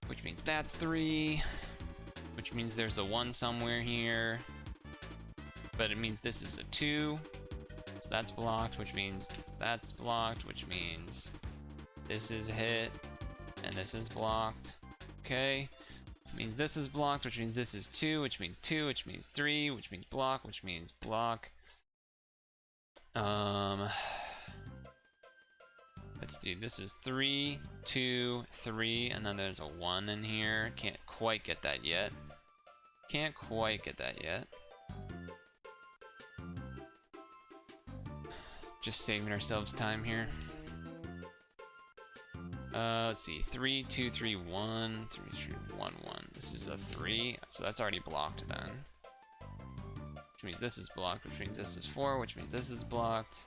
which means that's 3, which means there's a 1 somewhere here, but it means this is a 2, so that's blocked, which means that's blocked, which means this is hit, and this is blocked. Okay, which means this is blocked, which means this is 2, which means 2, which means 3, which means block, which means block. Let's do, this is 3, 2, 3, and then there's a 1 in here. Can't quite get that yet. Can't quite get that yet. Just saving ourselves time here. Let's see, 3, 2, 3, 1, 3, 3, 1, 1. This is a 3, so that's already blocked then. Which means this is blocked, which means this is 4, which means this is blocked.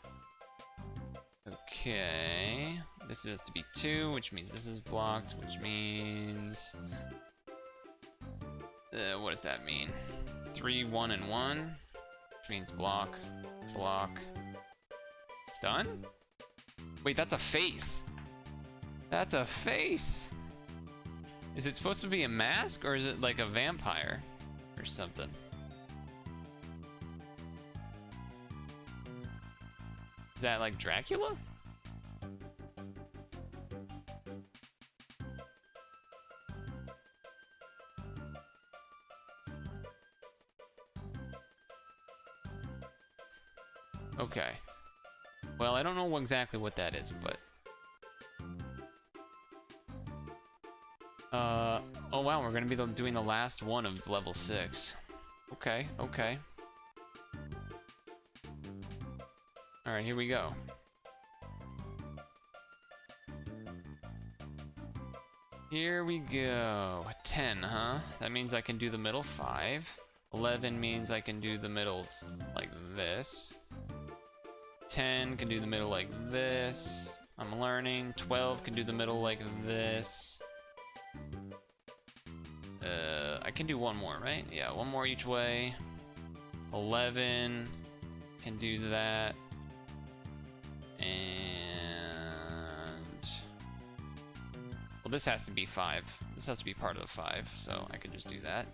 Okay, this has to be 2, which means this is blocked, which means... what does that mean? 3, 1, and 1, which means block, block. Done? Wait, that's a face. That's a face! Is it supposed to be a mask, or is it like a vampire or something? Is that like Dracula? Okay. Well, I don't know exactly what that is, but... oh wow, we're gonna be doing the last one of level 6. Okay, okay. Alright, here we go. Here we go. 10, huh? That means I can do the middle 5. 11 means I can do the middles like this. 10 can do the middle like this. I'm learning. 12 can do the middle like this. I can do one more, right? Yeah, one more each way. 11 can do that. And well, this has to be 5. This has to be part of the 5, so I can just do that.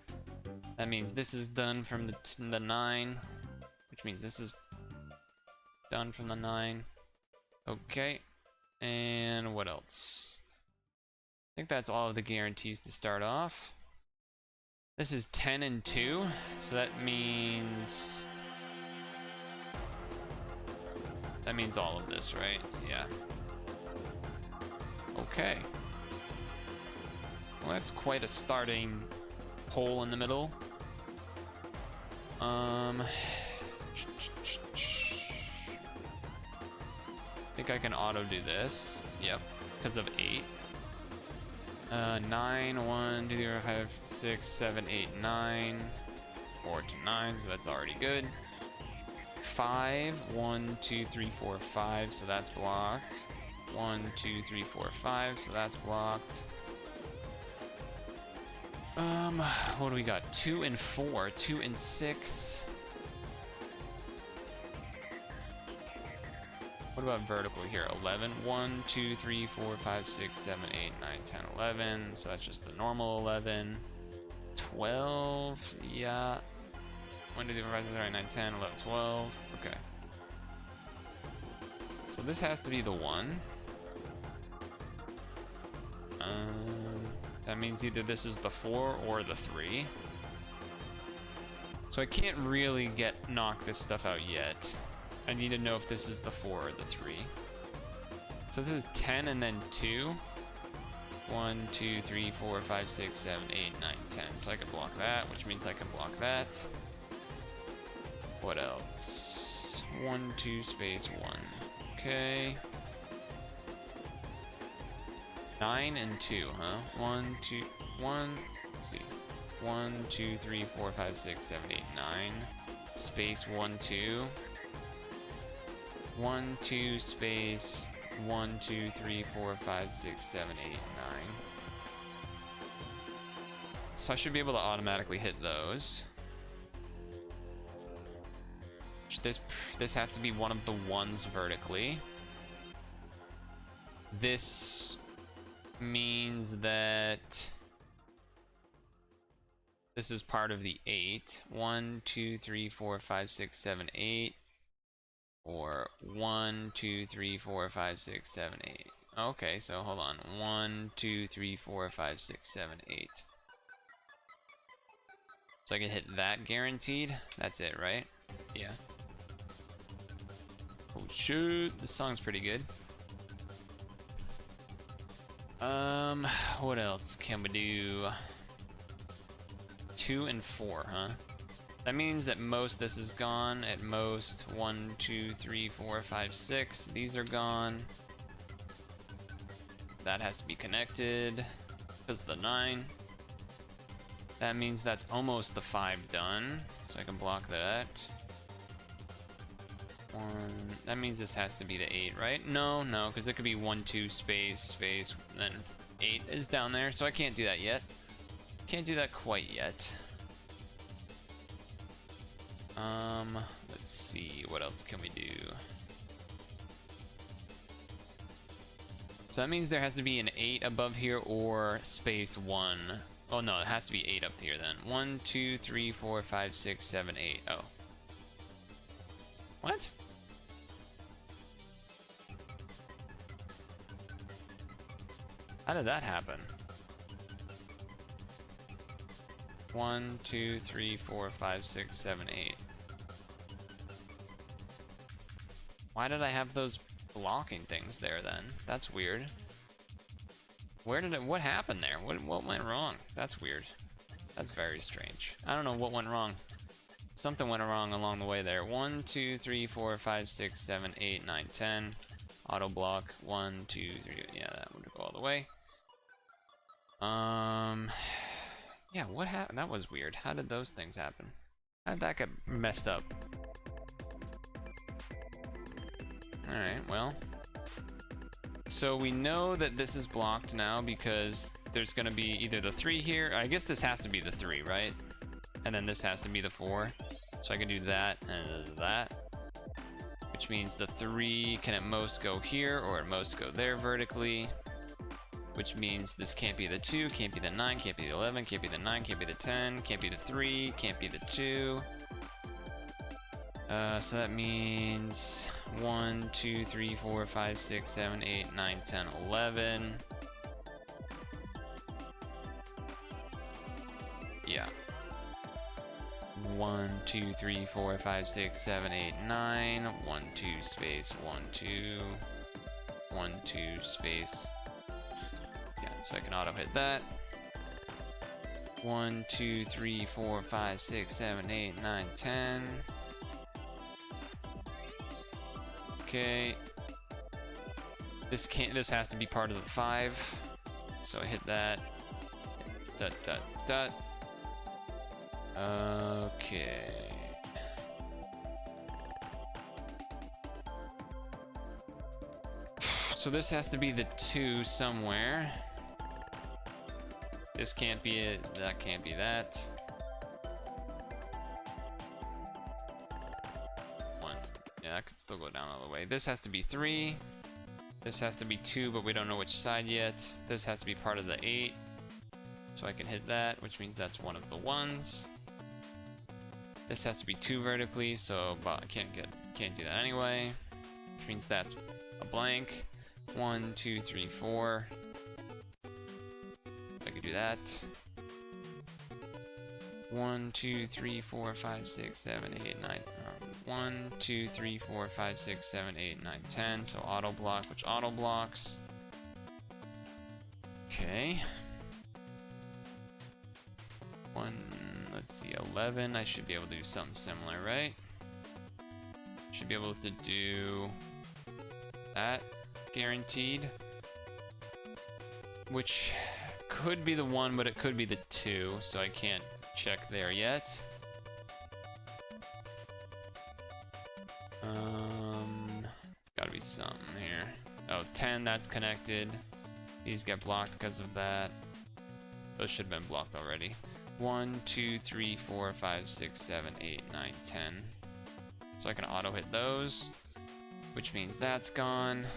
That means this is done from the 9, which means this is done from the 9. Okay, and what else? I think that's all of the guarantees to start off. This is 10 and 2, so that means all of this, right? Yeah. Okay. Well, that's quite a starting hole in the middle. I think I can auto do this. Yep, because of 8. 9, 1, 2, 3, 4, 5, 6, 7, 8, 9. 4 to 9, so that's already good. 5, 1, 2, 3, 4, 5, so that's blocked. 1, 2, 3, 4, 5, so that's blocked. What do we got? 2 and 4, 2 and 6. What about vertical here? 11, 1, 2, 3, 4, 5, 6, 7, 8, 9, 10, 11. So that's just the normal 11. 12, yeah. 1, 2, 3, 4, 5, 6, 7, 8, 9, 10, 11, 12. Okay. So this has to be the 1. That means either this is the 4 or the 3. So I can't really knock this stuff out yet. I need to know if this is the 4 or the 3. So this is 10 and then 2. 1, 2, 3, 4, 5, 6, 7, 8, 9, 10. So I can block that, which means I can block that. What else? 1, 2, space 1. Okay. 9 and 2, huh? 1, 2, 1. Let's see. 1, 2, 3, 4, 5, 6, 7, 8, 9. Space 1, 2. 1, 2, space 1, 2, 3, 4, 5, 6, 7, 8, 9. So I should be able to automatically hit those. This has to be one of the ones vertically. This means that this is part of the 8. 1, 2, 3, 4, 5, 6, 7, 8. Or 1, 2, 3, 4, 5, 6, 7, 8. Okay, so hold on. 1, 2, 3, 4, 5, 6, 7, 8. So I can hit that guaranteed. That's it, right? Yeah. Oh shoot, this song's pretty good. What else can we do? 2 and 4, huh? That means at most this is gone. At most 1, 2, 3, 4, 5, 6. These are gone. That has to be connected because of the 9. That means that's almost the 5 done. So I can block that. 1. That means this has to be the 8, right? No, because it could be 1, 2, space, then 8 is down there. So I can't do that yet. Can't do that quite yet. Let's see, what else can we do? So that means there has to be an 8 above here or space 1. Oh no, it has to be 8 up here then. 1, 2, 3, 4, 5, 6, 7, 8. Oh. What? How did that happen? 1, 2, 3, 4, 5, 6, 7, 8. Why did I have those blocking things there then? That's weird. What happened there? What went wrong? That's weird. That's very strange. I don't know what went wrong. Something went wrong along the way there. 1, 2, 3, 4, 5, 6, 7, 8, 9, 10. Auto block. 1, 2, 3. Yeah, that would go all the way. Yeah, what happened? That was weird. How did those things happen? How did that get messed up? Alright, well. So we know that this is blocked now because there's gonna be either the 3 here. I guess this has to be the 3, right? And then this has to be the 4. So I can do that and that. Which means the 3 can at most go here or at most go there vertically. Which means this can't be the 2, can't be the 9, can't be the 11, can't be the 9, can't be the 10, can't be the 3, can't be the 2. So that means 1, 2, 3, 4, 5, 6, 7, 8, 9, 10, 11. Yeah. 1, 2, 3, 4, 5, 6, 7, 8, 9. 1, 2, space, 1, 2. 1, 2, space. Yeah, so I can auto hit that. 1, 2, 3, 4, 5, 6, 7, 8, 9, 10. Okay. This has to be part of the 5. So I hit that. Dot dot dot. Okay. So this has to be the 2 somewhere. This can't be it. That can't be that. 1. Yeah, that could still go down all the way. This has to be 3. This has to be 2, but we don't know which side yet. This has to be part of the 8. So I can hit that, which means that's one of the 1s. This has to be 2 vertically, so but I can't do that anyway. Which means that's a blank. 1, 2, 3, 4. I could do that. 1, 2, 3, 4, 5, 6, 7, 8, 9. 1, 2, 3, 4, 5, 6, 7, 8, 9, 10. So auto block, which auto blocks. Okay. 1, let's see, 11. I should be able to do something similar, right? Should be able to do that, guaranteed. Which could be the 1, but it could be the 2, so I can't check there yet. Gotta be something here. Oh, 10, that's connected. These get blocked because of that. Those should have been blocked already. 1, 2, 3, 4, 5, 6, 7, 8, 9, 10. So I can auto hit those, which means that's gone.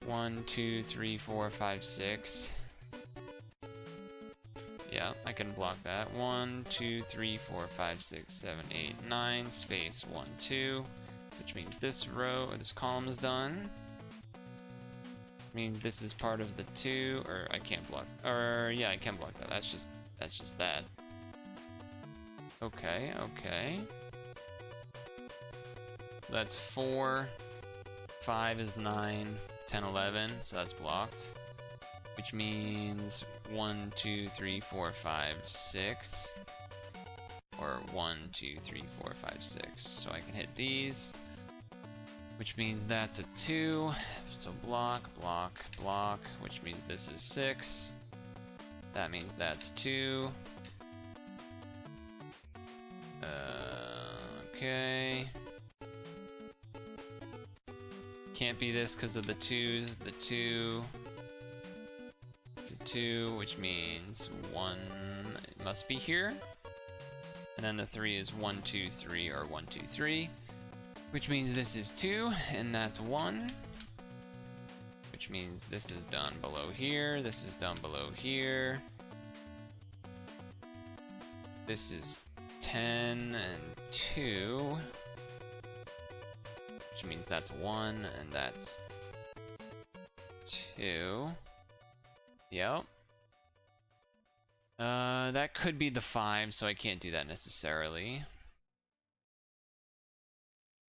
One, 2, 3, 4, 5, 6. Yeah, I can block that. 1, 2, 3, 4, 5, 6, 7, 8, 9. Space 1, 2, which means this row or this column is done. I mean, this is part of the 2, or I can't block. Or yeah, I can block that. That's just that. Okay, okay. So that's 4. 5 is 9. 10, 11, so that's blocked. Which means 1, 2, 3, 4, 5, 6. Or 1, 2, 3, 4, 5, 6. So I can hit these. Which means that's a 2. So block, block, block. Which means this is 6. That means that's 2. Okay. Can't be this because of the 2s. The 2. The 2, which means 1 it must be here. And then the 3 is 1, 2, 3, or 1, 2, 3. Which means this is 2, and that's 1. Which means this is done below here. This is done below here. This is 10 and 2. Which means that's 1, and that's 2. Yep. That could be the 5, so I can't do that necessarily.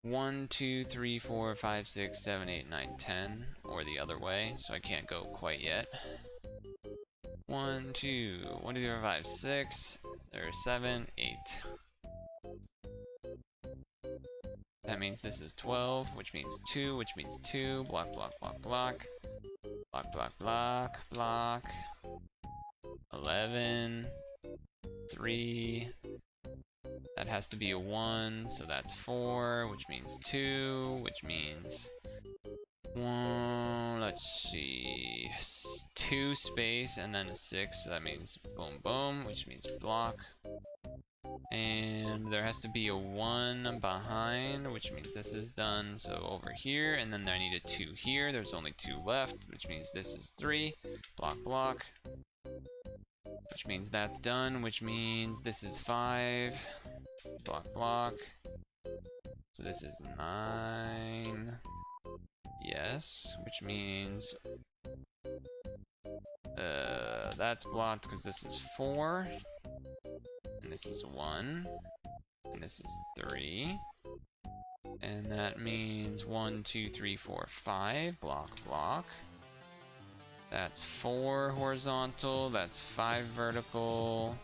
1, 2, 3, 4, 5, 6, 7, 8, 9, 10, or the other way, so I can't go quite yet. 1, 2, 1, 2, 3, 4, 5, 6, there's 7, 8. That means this is 12, which means 2, which means 2. Block, block, block, block. Block, block, block, block. 11. 3. That has to be a 1, so that's 4, which means 2, which means 1, let's see, 2 space, and then a 6, so that means boom, boom, which means block. And there has to be a 1 behind, which means this is done, so over here, and then I need a 2 here, there's only 2 left, which means this is 3, block, block. Which means that's done, which means this is 5, block, block. So this is 9, yes, which means that's blocked because this is 4, and this is 1, and this is 3, and that means 1, 2, 3, 4, 5, block, block. That's 4 horizontal, that's 5 vertical,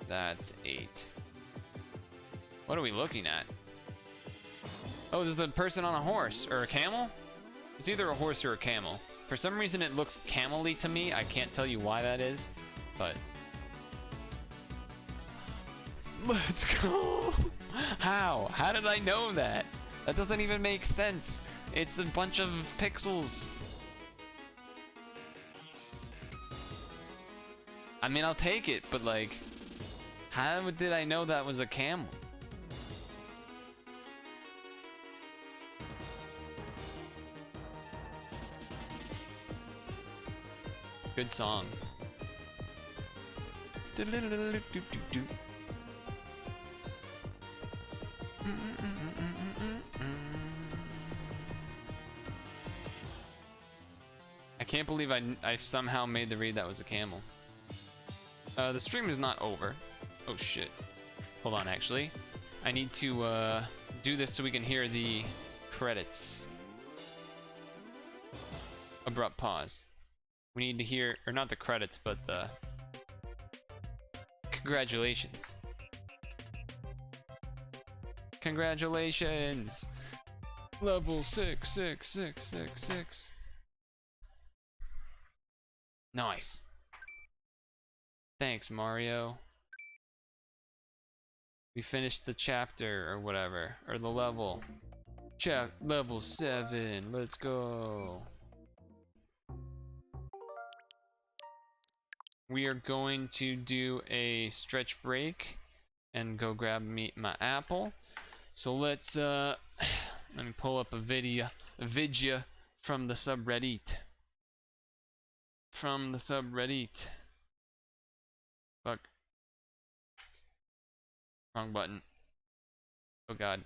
that's 8. What are we looking at? Oh, there's a person on a horse, or a camel? It's either a horse or a camel. For some reason it looks camel-y to me, I can't tell you why that is, but... Let's go! How? How did I know that? That doesn't even make sense. It's a bunch of pixels. I mean, I'll take it, but like, how did I know that was a camel? Good song. I can't believe I somehow made the read that was a camel. The stream is not over. Oh shit. Hold on, actually. I need to do this so we can hear the credits. Abrupt pause. We need to hear, or not the credits, but the congratulations. Congratulations! Level 66666. Nice. Thanks, Mario. We finished the chapter, or whatever, or the level. Level 7, let's go. We are going to do a stretch break and go grab my apple. So let's, let me pull up a vidya from the subreddit. From the subreddit. Fuck. Wrong button. Oh god.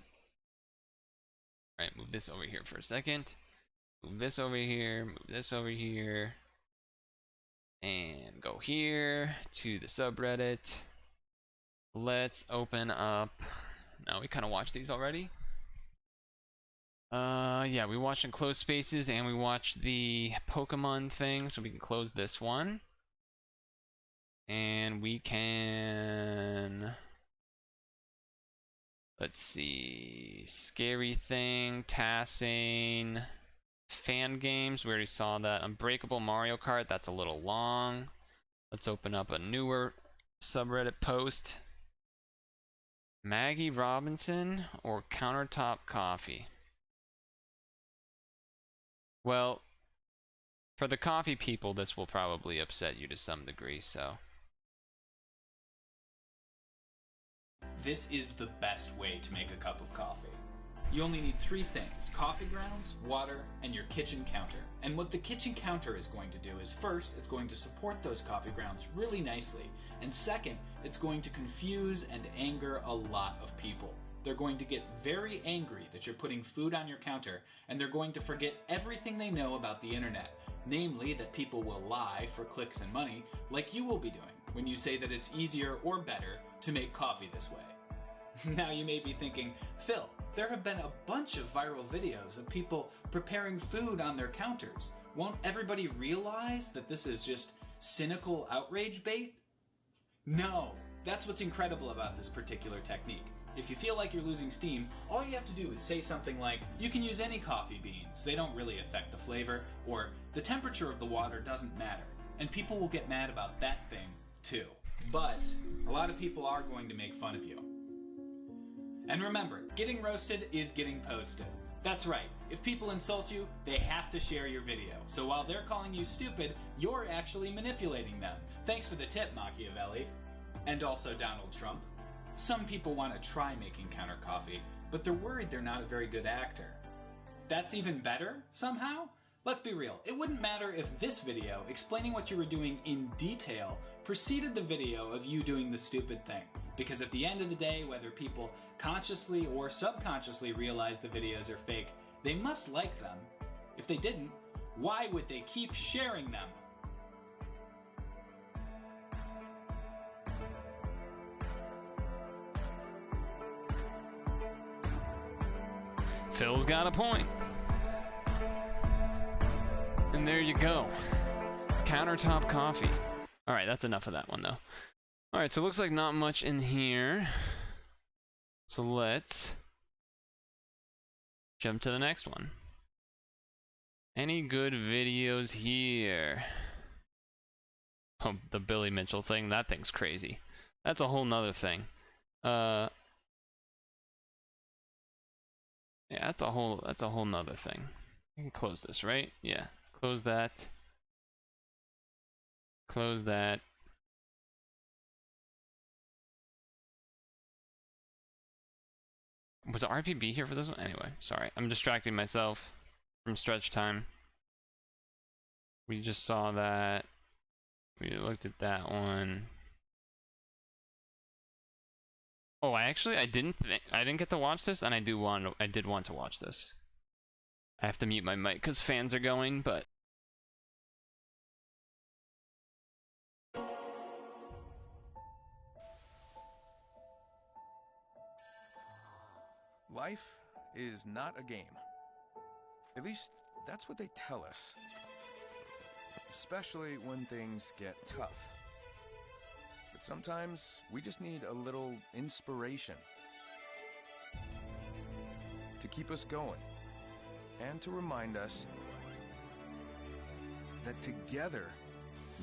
Alright, move this over here for a second. Move this over here. Move this over here. And go here to the subreddit. Let's open up. Now we kind of watched these already. Yeah, we watched Enclosed Spaces and we watched the Pokemon thing, so we can close this one. And we can... Let's see... Scary Thing, Tassing, Fan Games, we already saw that. Unbreakable Mario Kart, that's a little long. Let's open up a newer subreddit post. Maggie Robinson or Countertop Coffee? Well, for the coffee people, this will probably upset you to some degree, so... This is the best way to make a cup of coffee. You only need 3 things: coffee grounds, water, and your kitchen counter. And what the kitchen counter is going to do is, first, it's going to support those coffee grounds really nicely. And second, it's going to confuse and anger a lot of people. They're going to get very angry that you're putting food on your counter, and they're going to forget everything they know about the internet. Namely, that people will lie for clicks and money, like you will be doing when you say that it's easier or better to make coffee this way. Now you may be thinking, Phil, there have been a bunch of viral videos of people preparing food on their counters. Won't everybody realize that this is just cynical outrage bait? No, that's what's incredible about this particular technique. if you feel like you're losing steam, all you have to do is say something like, you can use any coffee beans, they don't really affect the flavor, or the temperature of the water doesn't matter. And people will get mad about that thing, too. But a lot of people are going to make fun of you. And remember, getting roasted is getting posted. That's right, if people insult you, they have to share your video. So while they're calling you stupid, you're actually manipulating them. Thanks for the tip, Machiavelli. And also Donald Trump. Some people want to try making counter coffee, but they're worried they're not a very good actor. That's even better, somehow? Let's be real, it wouldn't matter if this video, explaining what you were doing in detail, preceded the video of you doing the stupid thing. Because at the end of the day, whether people consciously or subconsciously realize the videos are fake, they must like them. If they didn't, why would they keep sharing them? Phil's got a point. And there you go. Countertop coffee. Alright, that's enough of that one though. Alright, so it looks like not much in here. So let's jump to the next one. Any good videos here? Oh, the Billy Mitchell thing, that thing's crazy. That's a whole nother thing. Yeah, that's a whole nother thing. You can close this, right? Yeah. Close that. Close that. Was RPB here for this one? Anyway, sorry. I'm distracting myself from stretch time. We just saw that. We looked at that one. Oh, I didn't get to watch this, and I did want to watch this. I have to mute my mic because fans are going, but Life is not a game. At least, that's what they tell us. Especially when things get tough. But sometimes, we just need a little inspiration to keep us going, and to remind us that together,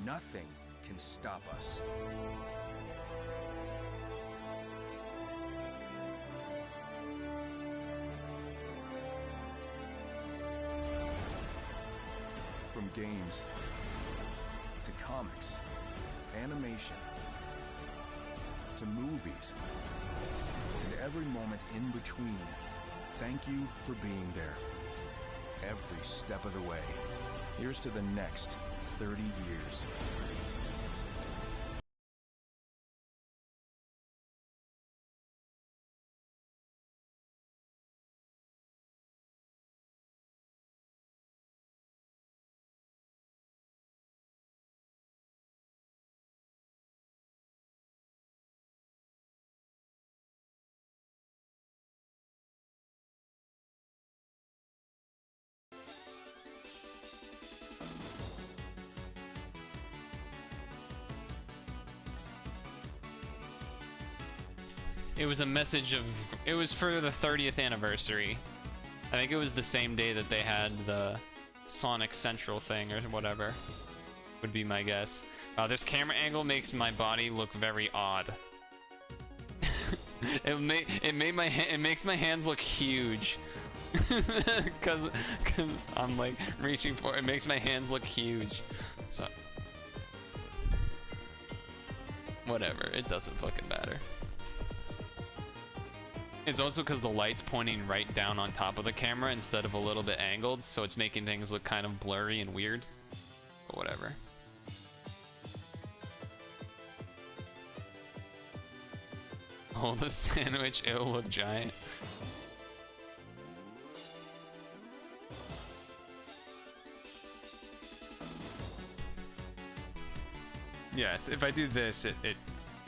nothing can stop us. From games to comics, animation to movies, and every moment in between, thank you for being there. Every step of the way. Here's to the next 30 years. it was a message of, it was for the 30th anniversary. I think it was the same day that they had the Sonic Central thing or whatever, would be my guess. This camera angle makes my body look very odd. it makes my hands look huge. Cause I'm like reaching for it. It makes my hands look huge. So whatever, it doesn't fucking matter. It's also because the light's pointing right down on top of the camera instead of a little bit angled, so it's making things look kind of blurry and weird. But whatever. Oh, the sandwich, it'll look giant. Yeah, if I do this, it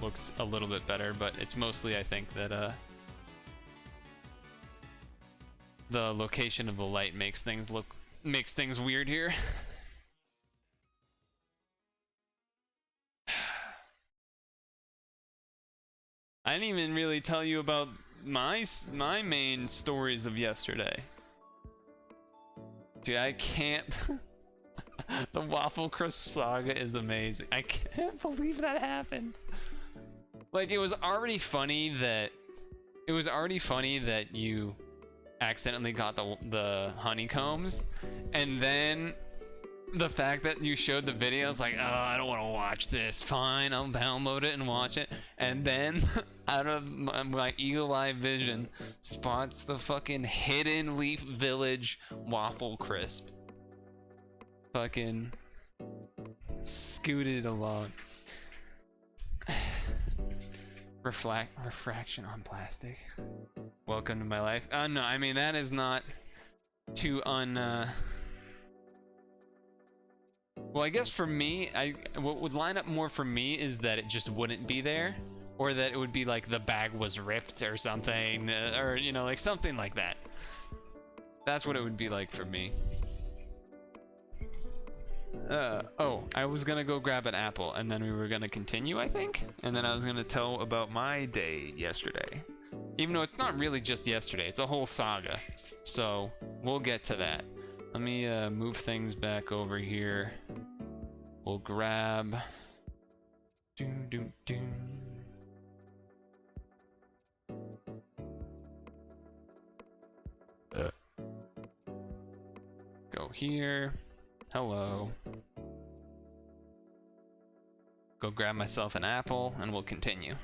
looks a little bit better, but it's mostly, I think, that the location of the light makes things weird here. I didn't even really tell you about my main stories of yesterday. Dude, I can't. The Waffle Crisp saga is amazing. I can't believe that happened. Like, it was already funny that you accidentally got the honeycombs, and then the fact that you showed the video, I was like, oh, I don't want to watch this. Fine, I'll download it and watch it. And then, out of my eagle-eye vision, spots the fucking Hidden Leaf Village Waffle Crisp. Fucking scooted along. Refraction on plastic. Welcome to my life. No, I mean, that is not too well, I guess for me, what would line up more for me is that it just wouldn't be there, or that it would be like the bag was ripped or something, or, you know, like something like that. That's what it would be like for me. Oh, I was gonna go grab an apple, and then we were gonna continue, I think? And then I was gonna tell about my day yesterday. Even though it's not really just yesterday, it's a whole saga. So, we'll get to that. Let me move things back over here. We'll grab... Go here. Hello. Go grab myself an apple, and we'll continue.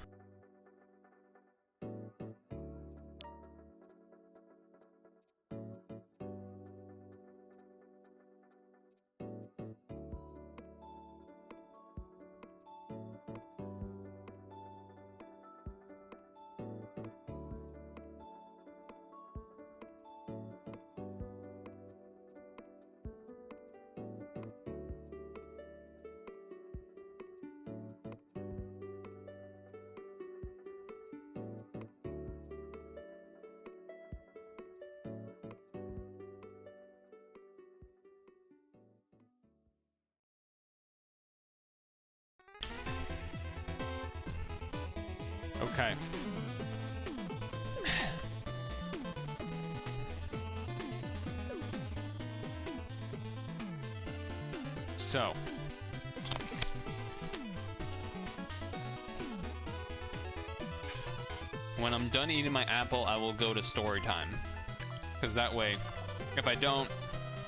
Okay. So. When I'm done eating my apple, I will go to story time. Because that way, if I don't,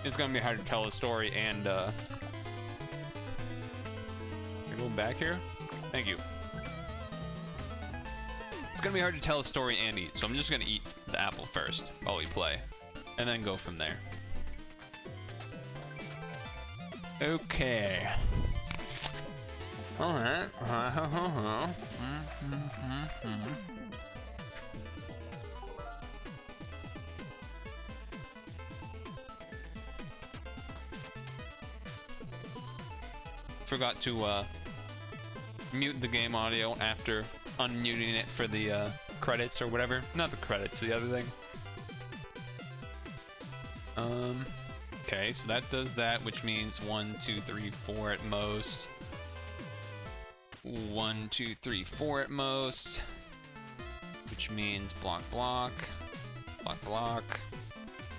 it's gonna be hard to tell a story and, Can I go back here? Thank you. It's gonna be hard to tell a story and eat, so I'm just gonna eat the apple first while we play, and then go from there. Okay. Alright. Forgot to mute the game audio after unmuting it for the credits or whatever. Not the credits, the other thing. Okay, so that does that, which means 1, 2, 3, 4 at most. 1, 2, 3, 4 at most. Which means block, block, block, block.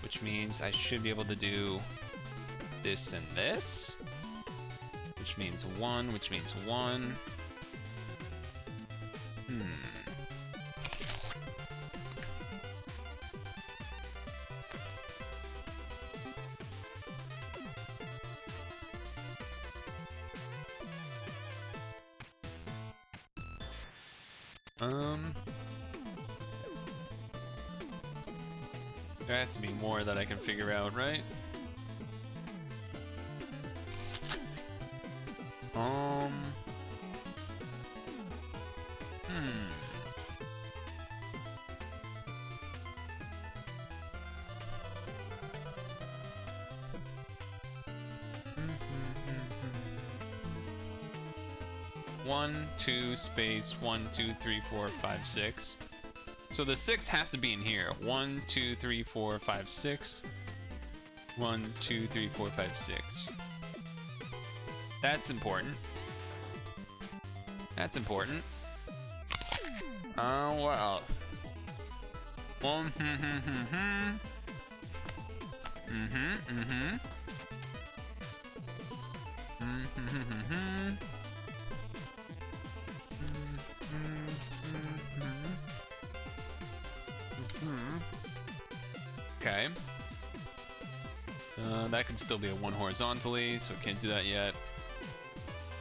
Which means I should be able to do this and this. Which means 1, which means 1. There has to be more that I can figure out, right? One, two, space, 1, 2, 3, 4, 5, 6. So the 6 has to be in here. 1, 2, 3, 4, 5, 6. 1, 2, 3, 4, 5, 6. That's important. That's important. What else? One. Okay. That can still be a 1 horizontally, so can't do that yet.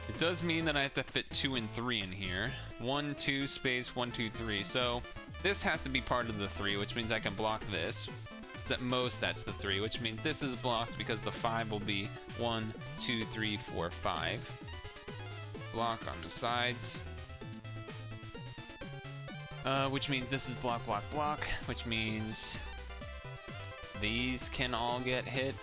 It does mean that I have to fit 2 and 3 in here. 1, 2, space, 1, 2, 3. So this has to be part of the 3, which means I can block this. At most, that's the 3, which means this is blocked because the 5 will be 1, 2, 3, 4, 5. Block on the sides. Which means this is block, block, block, which means these can all get hit.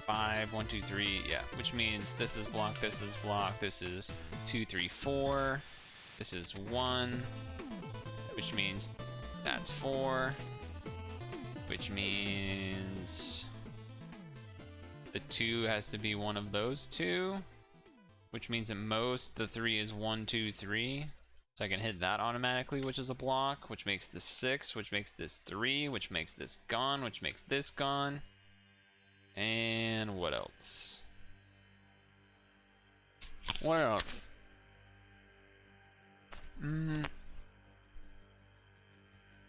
5, 1, 2, 3, yeah, which means this is block, this is block, this is 2, 3, 4, this is 1, which means that's 4, which means the 2 has to be one of those 2, which means at most the 3 is 1, 2, 3. So I can hit that automatically, which is a block, which makes this 6, which makes this 3, which makes this gone, which makes this gone. And what else? What else?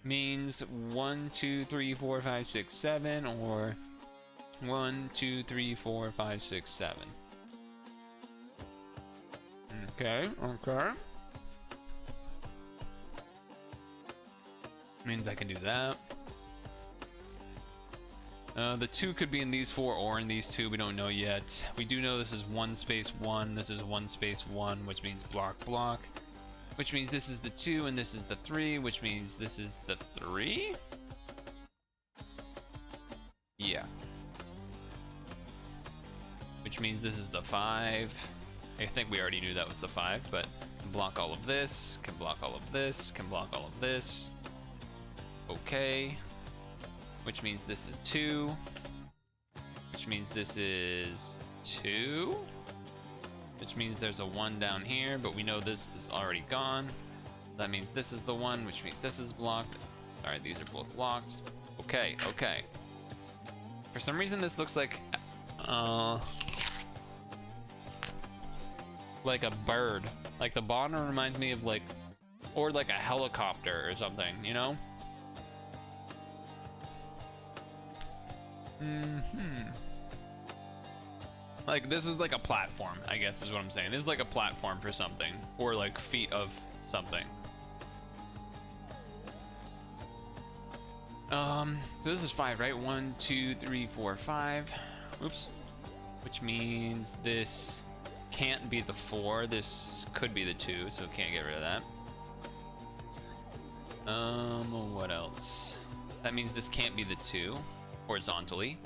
Means 1, 2, 3, 4, 5, 6, 7, or 1, 2, 3, 4, 5, 6, 7. Okay, okay. Means I can do that. The 2 could be in these 4 or in these 2, we don't know yet. We do know this is 1 space 1, this is 1 space 1, which means block, block. Which means this is the 2 and this is the 3, which means this is the 3? Yeah. Which means this is the 5. I think we already knew that was the 5, but can block all of this, can block all of this, can block all of this. Okay. Which means this is 2. Which means this is 2. Which means there's a 1 down here, but we know this is already gone. That means this is the 1, which means this is blocked. Alright, these are both blocked. Okay, okay. For some reason this looks like a bird. Like the bottom reminds me of like, or like a helicopter or something, you know? Like this is like a platform, I guess is what I'm saying. This is like a platform for something, or like feet of something. So this is 5, right? 1, 2, 3, 4, 5. Oops. Which means this can't be the 4. This could be the 2, so can't get rid of that. What else? That means this can't be the 2 horizontally.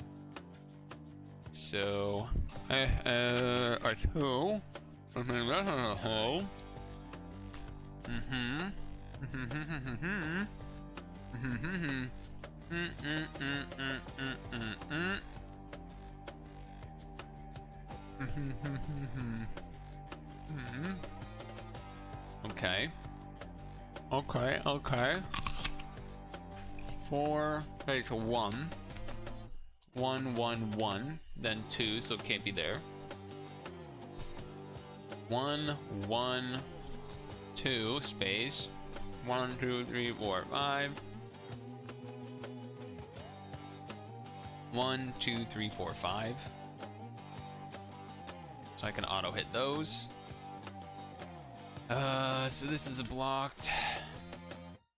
So, a 2. I mean, that's not a hole. Okay. Okay, okay. 4, okay, so 1. 1, 1, 1, then 2, so it can't be there. 1, 1, 2, space. 1, 2, 3, 4, 5. 1, 2, 3, 4, 5. So I can auto hit those. So this is blocked.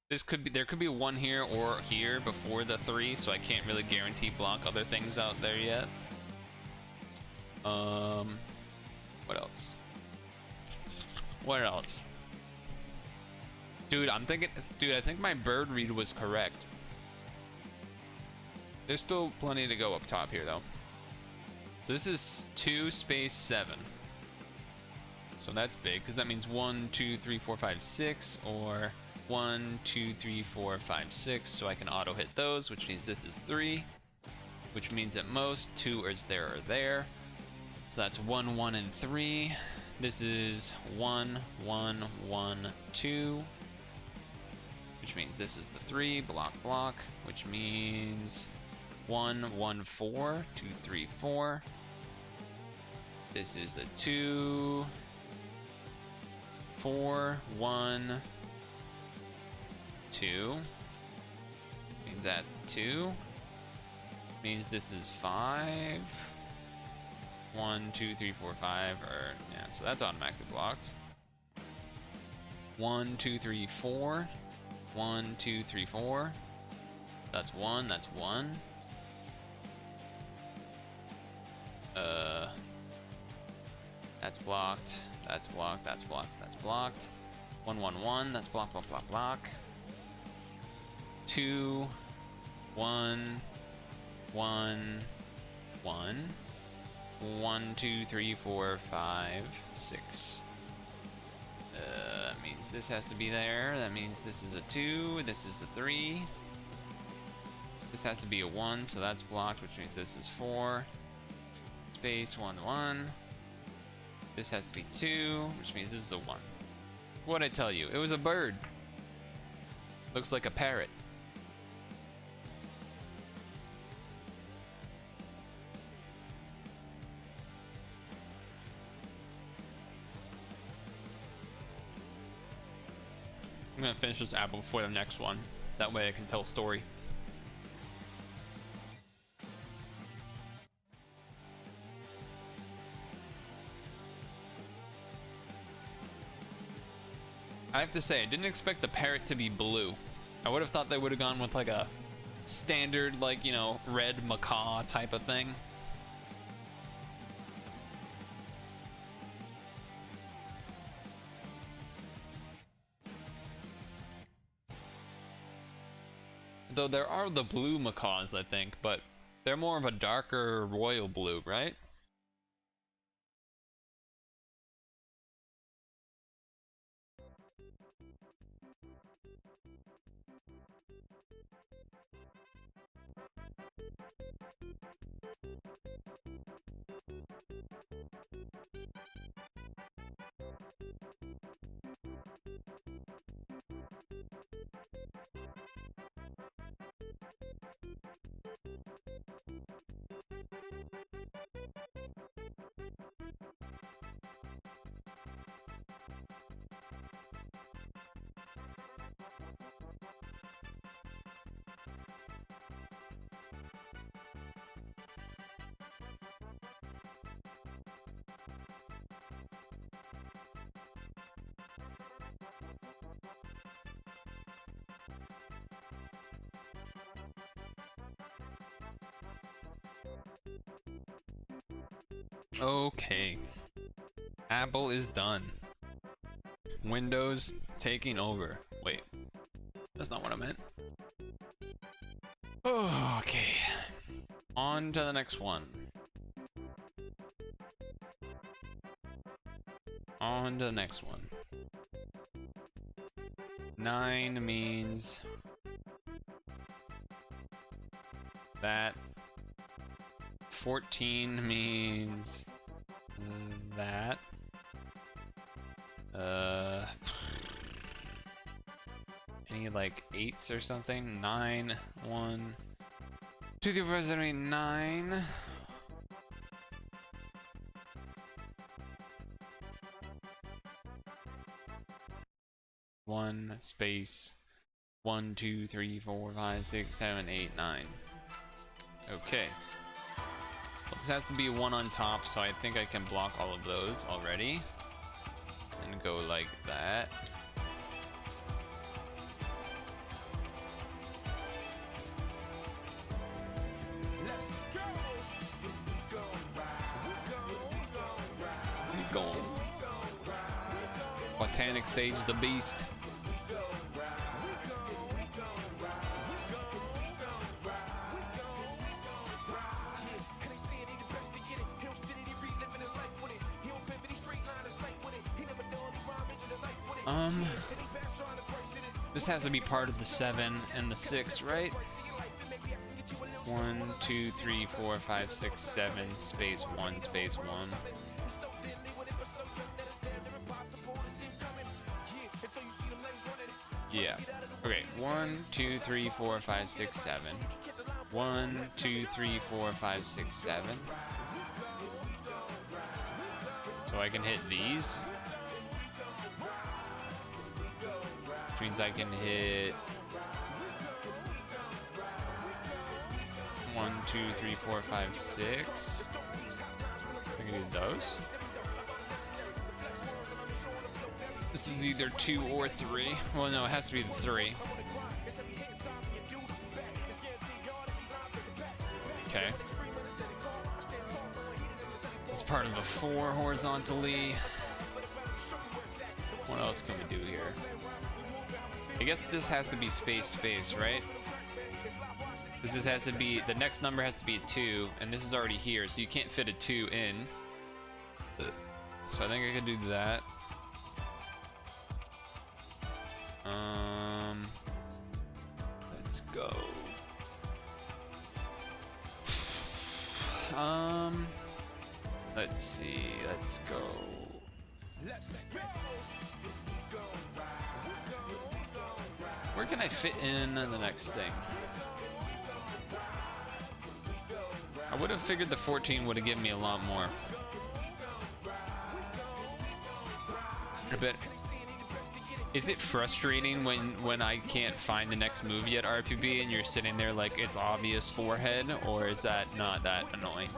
This could be, there could be 1 here or here before the 3, so I can't really guarantee block other things out there yet. What else? What else? Dude, I'm thinking, dude, I think my bird read was correct. There's still plenty to go up top here though. So this is 2 space 7. So that's big, because that means 1, 2, 3, 4, 5, 6, or 1, 2, 3, 4, 5, 6. So I can auto hit those, which means this is 3, which means at most 2 is there or there. So that's 1, 1, and 3. This is 1, 1, 1, 2. which means this is the 3, block, block, which means 1, 1, 4, 2, 3, 4. This is the 2, 4, 1, 2. Means that's 2. Means this is 5. 1, 2, 3, 4, 5. Or yeah, so that's automatically blocked. 1, 2, 3, 4. 1, 2, 3, 4. That's 1. That's 1. That's blocked. That's blocked. That's blocked. That's blocked. 1, 1, 1. That's block, block, block, block. 2, 1, 1, 1. 1, 2, 3, 4, 5, 6. That means this has to be there. That means this is a 2. This is the 3. This has to be a 1, so that's blocked, which means this is 4. Space 1, 1. This has to be 2, which means this is a 1. What'd I tell you? It was a bird. Looks like a parrot. I'm gonna finish this apple before the next one. That way I can tell a story. I have to say, I didn't expect the parrot to be blue. I would have thought they would have gone with like a standard, like, you know, red macaw type of thing. Though there are the blue macaws, I think, but they're more of a darker royal blue, right? Okay. Apple is done. Windows taking over. Wait. That's not what I meant. Oh, okay. On to the next one. On to the next one. 9 means that. 14 means that. Any like 8s or something? 9, 1, 2, 3, 4, 5, 6, 7, 8, 9. One space 1, 2, 3, 4, 5, 6, 7, 8, 9. Okay. Well, this has to be 1 on top, so I think I can block all of those already. And go like that. We go. Botanic Sage the Beast. This has to be part of the 7 and the 6, right? 1, 2, 3, 4, 5, 6, 7, space 1, space 1. Yeah. Okay, 1, 2, 3, 4, 5, 6, 7. 1, 2, 3, 4, 5, 6, 7. So I can hit these. Which means I can hit 1, 2, 3, 4, 5, 6. I can do those. This is either 2 or 3. Well, no, it has to be the 3. Okay. This is part of the 4 horizontally. What else can we do here? I guess this has to be space, space, right? This has to be, the next number has to be a 2, and this is already here, so you can't fit a 2 in. So I think I could do that. Let's go. Let's see. Let's go. Where can I fit in the next thing? I would have figured the 14 would have given me a lot more. A bit. Is it frustrating when I can't find the next movie at RPB and you're sitting there like it's obvious forehead, or is that not that annoying?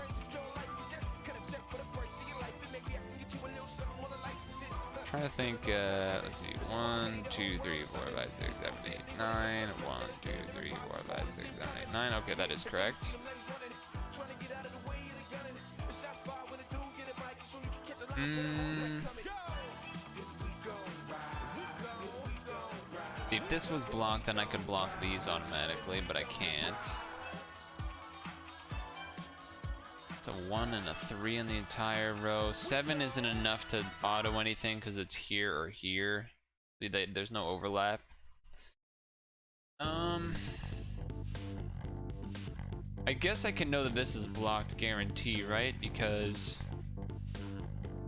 I'm trying to think, let's see, 1, 2, 3, 4, 5, 6, 7, 8, 9, 1, 2, 3, 4, 5, 6, 7, 8, 9, okay, that is correct. See, if this was blocked, then I could block these automatically, but I can't. It's a 1 and a 3 in the entire row. 7 isn't enough to auto anything because it's here or here. See, there's no overlap. I guess I can know that this is blocked guarantee, right? Because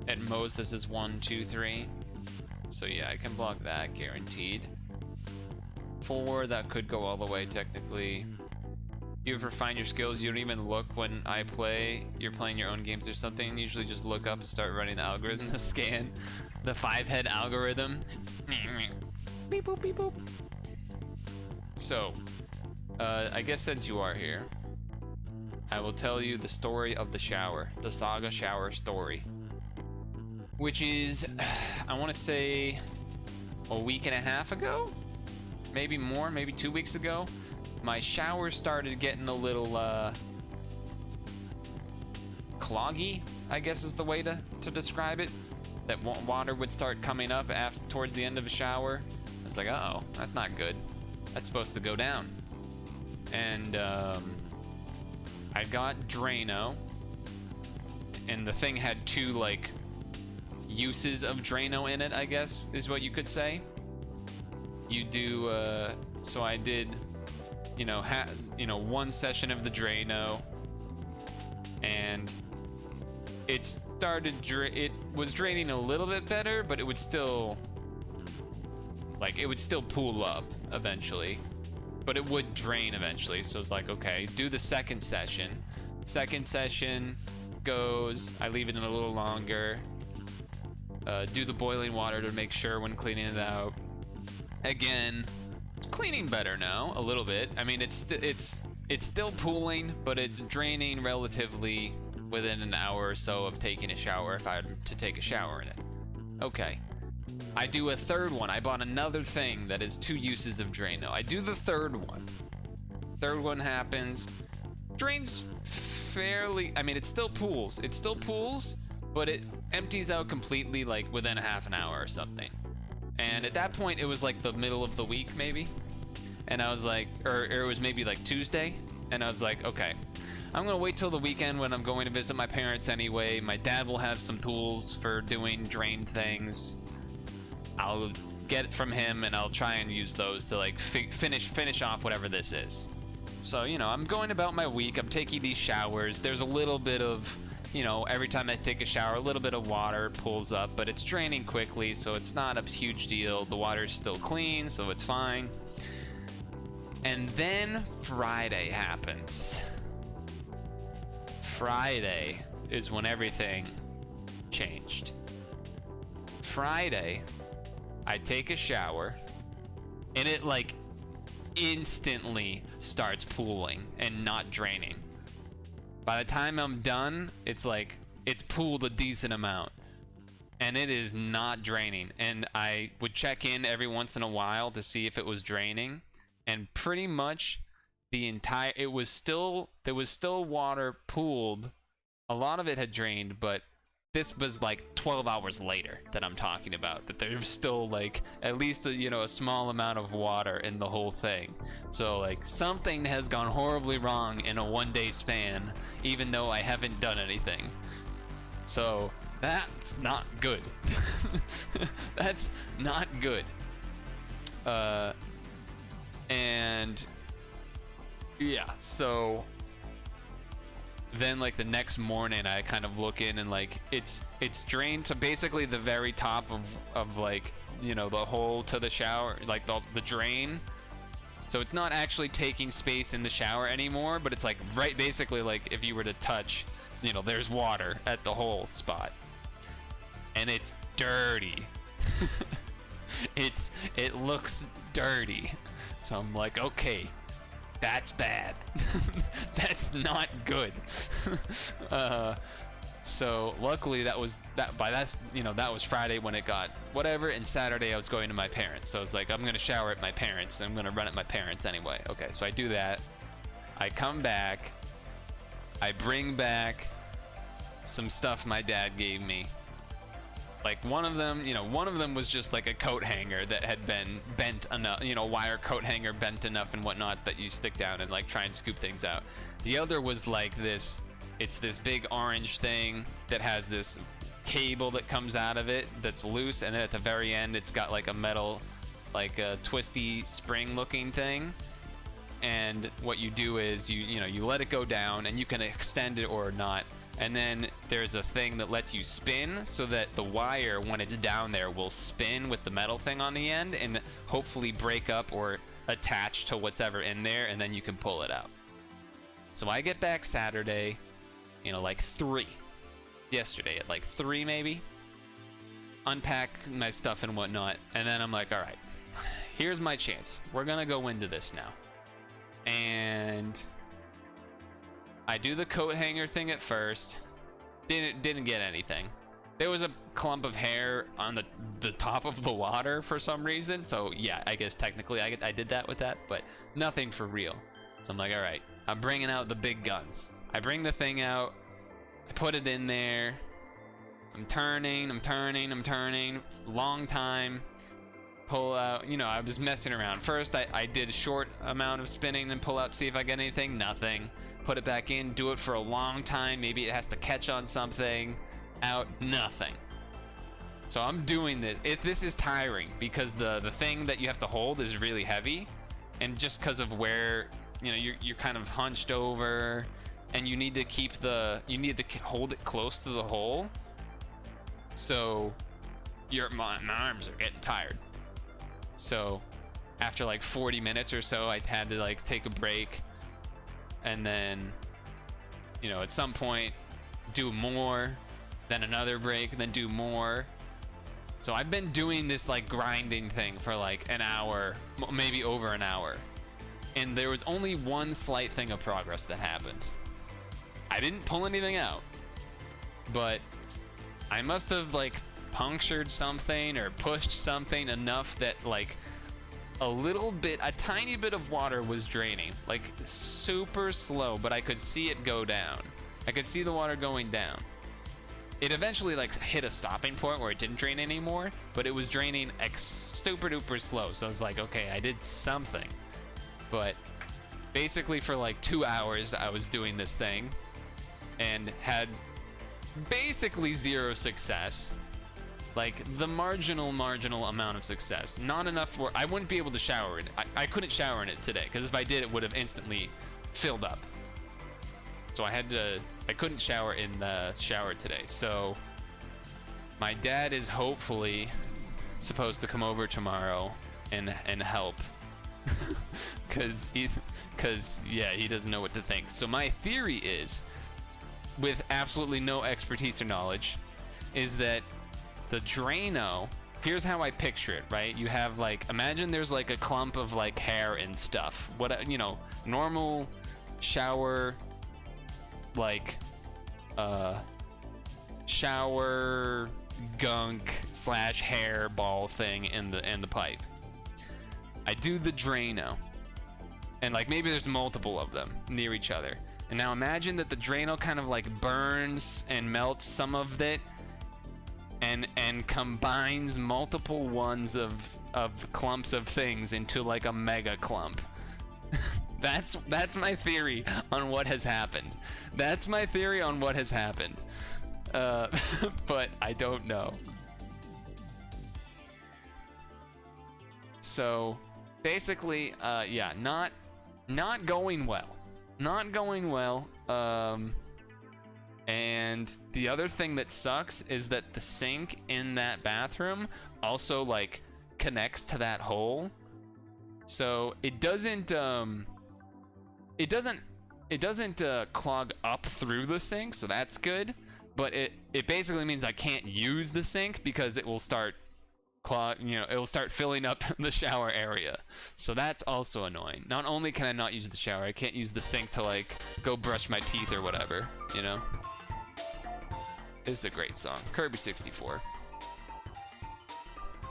at most this is 1, 2, 3. So yeah, I can block that guaranteed. 4, that could go all the way technically. You ever find your skills, you don't even look when I play, you're playing your own games or something, usually just look up and start running the algorithm to scan the 5-head algorithm. Beep boop, beep boop. So, I guess since you are here, I will tell you the story of the shower, the Saga shower story. Which is, I want to say, a week and a half ago? Maybe more, maybe 2 weeks ago. My shower started getting a little cloggy, I guess is the way to describe it. That water would start coming up towards the end of a shower. I was like, uh-oh, that's not good. That's supposed to go down. And I got Drano, and the thing had 2 like uses of Drano in it, I guess is what you could say. You do so I did, you know, 1 session of the Drano, and it was draining a little bit better, but it would still pool up eventually, but it would drain eventually. So it's like, okay, do the second session. Second session goes, I leave it in a little longer, do the boiling water to make sure when cleaning it out. Again, cleaning better now a little bit. I mean, it's still pooling, but it's draining relatively within an hour or so of taking a shower if I had to take a shower in it. Okay, I do a third one. I bought another thing that is 2 uses of Drano. I do the third one. Third one happens, drains fairly, I mean, it still pools, but it empties out completely like within a half an hour or something. And at that point, it was like the middle of the week, maybe. And I was like, or it was maybe like Tuesday. And I was like, okay, I'm gonna wait till the weekend when I'm going to visit my parents anyway. My dad will have some tools for doing drain things. I'll get it from him and I'll try and use those to like finish off whatever this is. So, you know, I'm going about my week. I'm taking these showers. There's a little bit of, you know, every time I take a shower, a little bit of water pulls up, but it's draining quickly, so it's not a huge deal. The water's still clean, so it's fine. And then Friday happens. Friday is when everything changed. Friday, I take a shower, and it like instantly starts pooling and not draining. By the time I'm done, it's like it's pooled a decent amount, and it is not draining. And I would check in every once in a while to see if it was draining, and pretty much there was still water pooled. A lot of it had drained, but this was like 12 hours later that I'm talking about, that there's still like at least a small amount of water in the whole thing. So like something has gone horribly wrong in a 1-day span, even though I haven't done anything. So that's not good. That's not good. And yeah, so then like the next morning I kind of look in, and like it's drained to basically the very top of like the hole to the shower, like the drain. So it's not actually taking space in the shower anymore, but it's like right basically like if you were to touch, there's water at the hole spot, and it's dirty. It looks dirty. So I'm like, okay, that's bad. That's not good. So luckily that was Friday when it got whatever, and Saturday I was going to my parents. So I was like, I'm gonna shower at my parents. I'm gonna run at my parents anyway. Okay, so I do that. I come back. I bring back some stuff my dad gave me. Like one of them was just like a coat hanger that had been bent enough, wire coat hanger bent enough and whatnot that you stick down and like try and scoop things out. The other was like this big orange thing that has this cable that comes out of it that's loose, and then at the very end it's got like a metal, like a twisty spring looking thing. And what you do is you let it go down, and you can extend it or not. And then there's a thing that lets you spin, so that the wire, when it's down there, will spin with the metal thing on the end and hopefully break up or attach to whatever in there, and then you can pull it out. So I get back Saturday, like 3. Yesterday at like 3 maybe. Unpack my stuff and whatnot, and then I'm like, all right, here's my chance. We're gonna go into this now. And I do the coat hanger thing at first. Didn't get anything. There was a clump of hair on the top of the water for some reason. So yeah, I guess technically I did that with that, but nothing for real. So I'm like, all right, I'm bringing out the big guns. I bring the thing out. I put it in there. I'm turning. Long time. Pull out, I was messing around. First, I did a short amount of spinning and pull out, see if I get anything. Nothing. Put it back in, do it for a long time. Maybe it has to catch on something. Out, nothing. So I'm doing this. This is tiring because the thing that you have to hold is really heavy, and just because of where you're kind of hunched over, and you need to hold it close to the hole. So my arms are getting tired. So after like 40 minutes or so, I had to like take a break, and then at some point do more, then another break, then do more. So I've been doing this like grinding thing for like an hour, maybe over an hour, and there was only one slight thing of progress that happened. I didn't pull anything out, but I must have like punctured something or pushed something enough that like a tiny bit of water was draining, like super slow, but I could see it go down. I could see the water going down. It eventually like hit a stopping point where it didn't drain anymore, but it was draining super duper slow. So I was like, okay, I did something. But basically for like 2 hours I was doing this thing and had basically zero success. Like the marginal amount of success. Not enough where I wouldn't be able to shower in it. I couldn't shower in it today, because if I did, it would have instantly filled up. So I couldn't shower in the shower today. So my dad is hopefully supposed to come over tomorrow and help because yeah, he doesn't know what to think. So my theory is, with absolutely no expertise or knowledge, is that the Drano, here's how I picture it, right? You have like, imagine there's like a clump of like hair and stuff. What, you know, normal shower, like, shower gunk slash hair ball thing in the pipe. I do the Drano, and like maybe there's multiple of them near each other. And now imagine that the Drano kind of like burns and melts some of it, and combines multiple ones of clumps of things into like a mega clump. That's my theory on what has happened. That's my theory on what has happened. But I don't know. So basically, yeah, not going well. Not going well. And the other thing that sucks is that the sink in that bathroom also like connects to that hole. So it doesn't clog up through the sink, so that's good. But it basically means I can't use the sink because it will start it'll start filling up the shower area. So that's also annoying. Not only can I not use the shower, I can't use the sink to like go brush my teeth or whatever, you know? This is a great song. Kirby 64.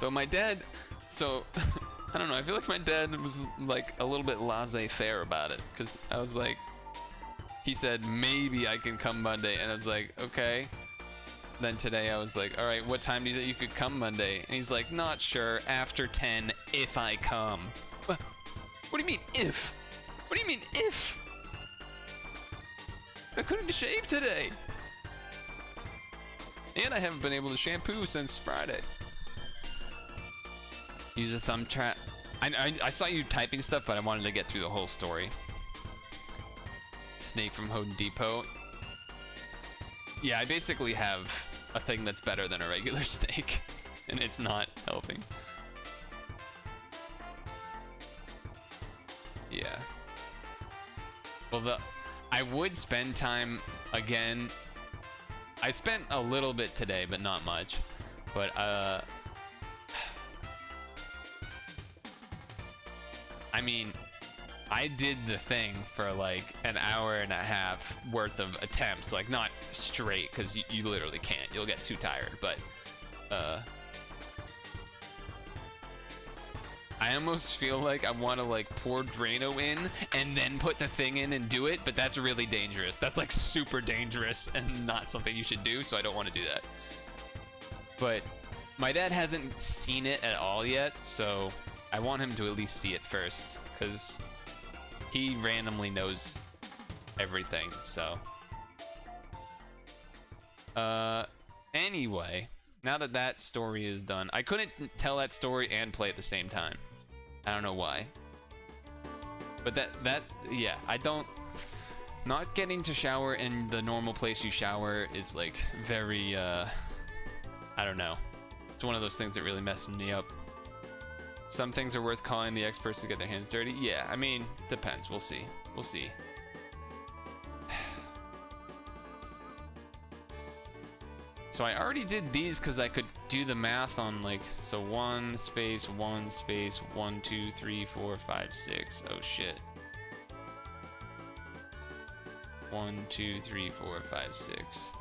Though my dad, so I don't know, I feel like my dad was like a little bit laissez-faire about it, because I was like, he said maybe I can come Monday, and I was like, okay. Then today I was like, all right, what time do you think you could come Monday? And he's like, not sure, after 10 if I come. What do you mean if? What do you mean if? I couldn't shave today. And I haven't been able to shampoo since Friday. Use a thumb trap. I saw you typing stuff, but I wanted to get through the whole story. Snake from Home Depot. Yeah, I basically have a thing that's better than a regular snake, and it's not helping. Yeah. Well, I would spend time again. I spent a little bit today, but not much. But I mean, I did the thing for like an hour and a half worth of attempts, like not straight, because you literally can't, you'll get too tired, but I almost feel like I want to like pour Drano in and then put the thing in and do it, but that's really dangerous. That's like super dangerous and not something you should do, so I don't want to do that. But my dad hasn't seen it at all yet, so I want him to at least see it first, because he randomly knows everything, so. Anyway, now that that story is done, I couldn't tell that story and play at the same time. I don't know why. But that's, yeah, not getting to shower in the normal place you shower is like very, I don't know. It's one of those things that really messed me up. Some things are worth calling the experts to get their hands dirty. Yeah, I mean, depends. We'll see. We'll see. So I already did these because I could do the math on like, so 1 space 1 space 1 2 3 4 5 6. Oh shit. 1 2 3 4 5 6.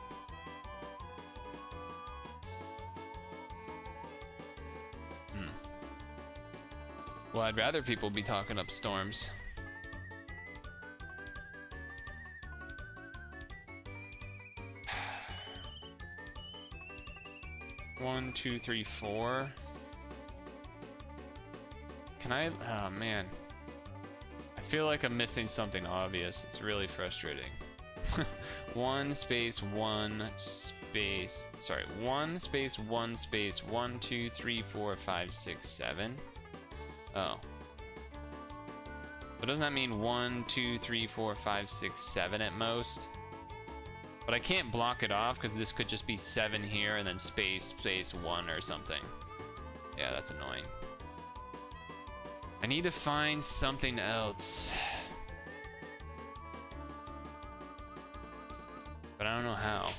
Well, I'd rather people be talking up storms. One, two, three, 4. Can I? Oh man. I feel like I'm missing something obvious. It's really frustrating. 1 space 1 space. Sorry, 1 space 1 space 1 2 3 4 5 6 7. Oh. But doesn't that mean 1, 2, 3, 4, 5, 6, 7 at most? But I can't block it off because this could just be 7 here and then space 1 or something. Yeah, that's annoying. I need to find something else. But I don't know how.